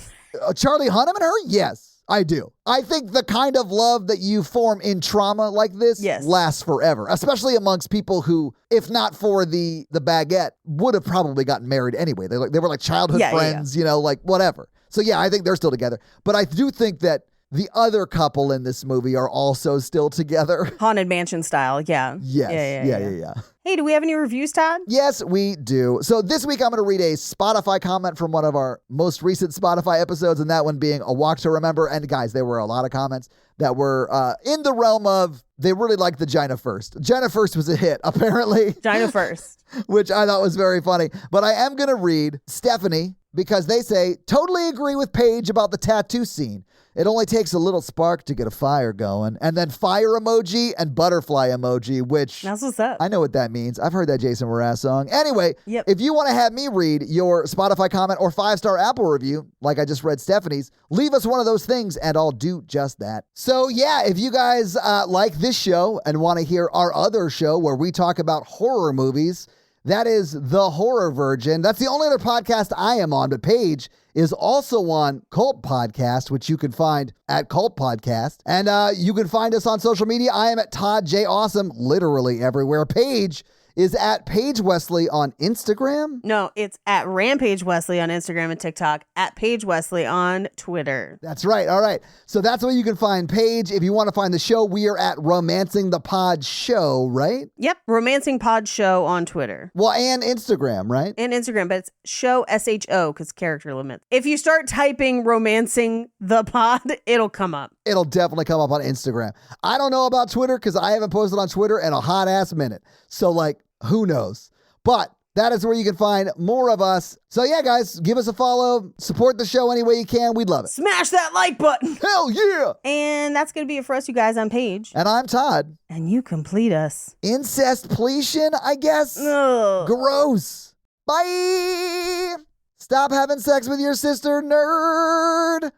Charlie Hunnam and her? Yes. I do. I think the kind of love that you form in trauma like this lasts forever, especially amongst people who, if not for the baguette, would have probably gotten married anyway. They were like childhood friends, you know, like whatever. So yeah, I think they're still together. But I do think that the other couple in this movie are also still together. Haunted Mansion style, yeah. Yes. Yeah. Hey, do we have any reviews, Todd? Yes, we do. So this week I'm going to read a Spotify comment from one of our most recent Spotify episodes, and that one being A Walk to Remember. And guys, there were a lot of comments that were in the realm of they really liked the Gina First. Gina First was a hit, apparently. Gina First. Which I thought was very funny. But I am going to read Stephanie because they say, totally agree with Paige about the tattoo scene. It only takes a little spark to get a fire going. And then fire emoji and butterfly emoji, which... That's what's up. I know what that means. I've heard that Jason Mraz song. Anyway, if you want to have me read your Spotify comment or 5-star Apple review, like I just read Stephanie's, leave us one of those things and I'll do just that. So yeah, if you guys like this show and want to hear our other show where we talk about horror movies, that is The Horror Virgin. That's the only other podcast I am on, but Paige is also on Cult Podcast, which you can find at Cult Podcast. And you can find us on social media. I am at Todd J. Awesome, literally everywhere. Paige is at Paige Wesley on Instagram. No, it's at Rampage Wesley on Instagram and TikTok, at Paige Wesley on Twitter. That's right. All right. So that's where you can find Paige. If you want to find the show, we are at Romancing the Pod Show, right? Yep. Romancing Pod Show on Twitter. Well, and Instagram, right? And Instagram, but it's show SHO because character limits. If you start typing Romancing the Pod, it'll come up. It'll definitely come up on Instagram. I don't know about Twitter because I haven't posted on Twitter in a hot ass minute. So like, who knows? But that is where you can find more of us. So yeah, guys, give us a follow. Support the show any way you can. We'd love it. Smash that like button. Hell yeah. And that's going to be it for us, you guys. I'm Paige. And I'm Todd. And you complete us. Incestpletion, I guess. Ugh. Gross. Bye. Stop having sex with your sister, nerd.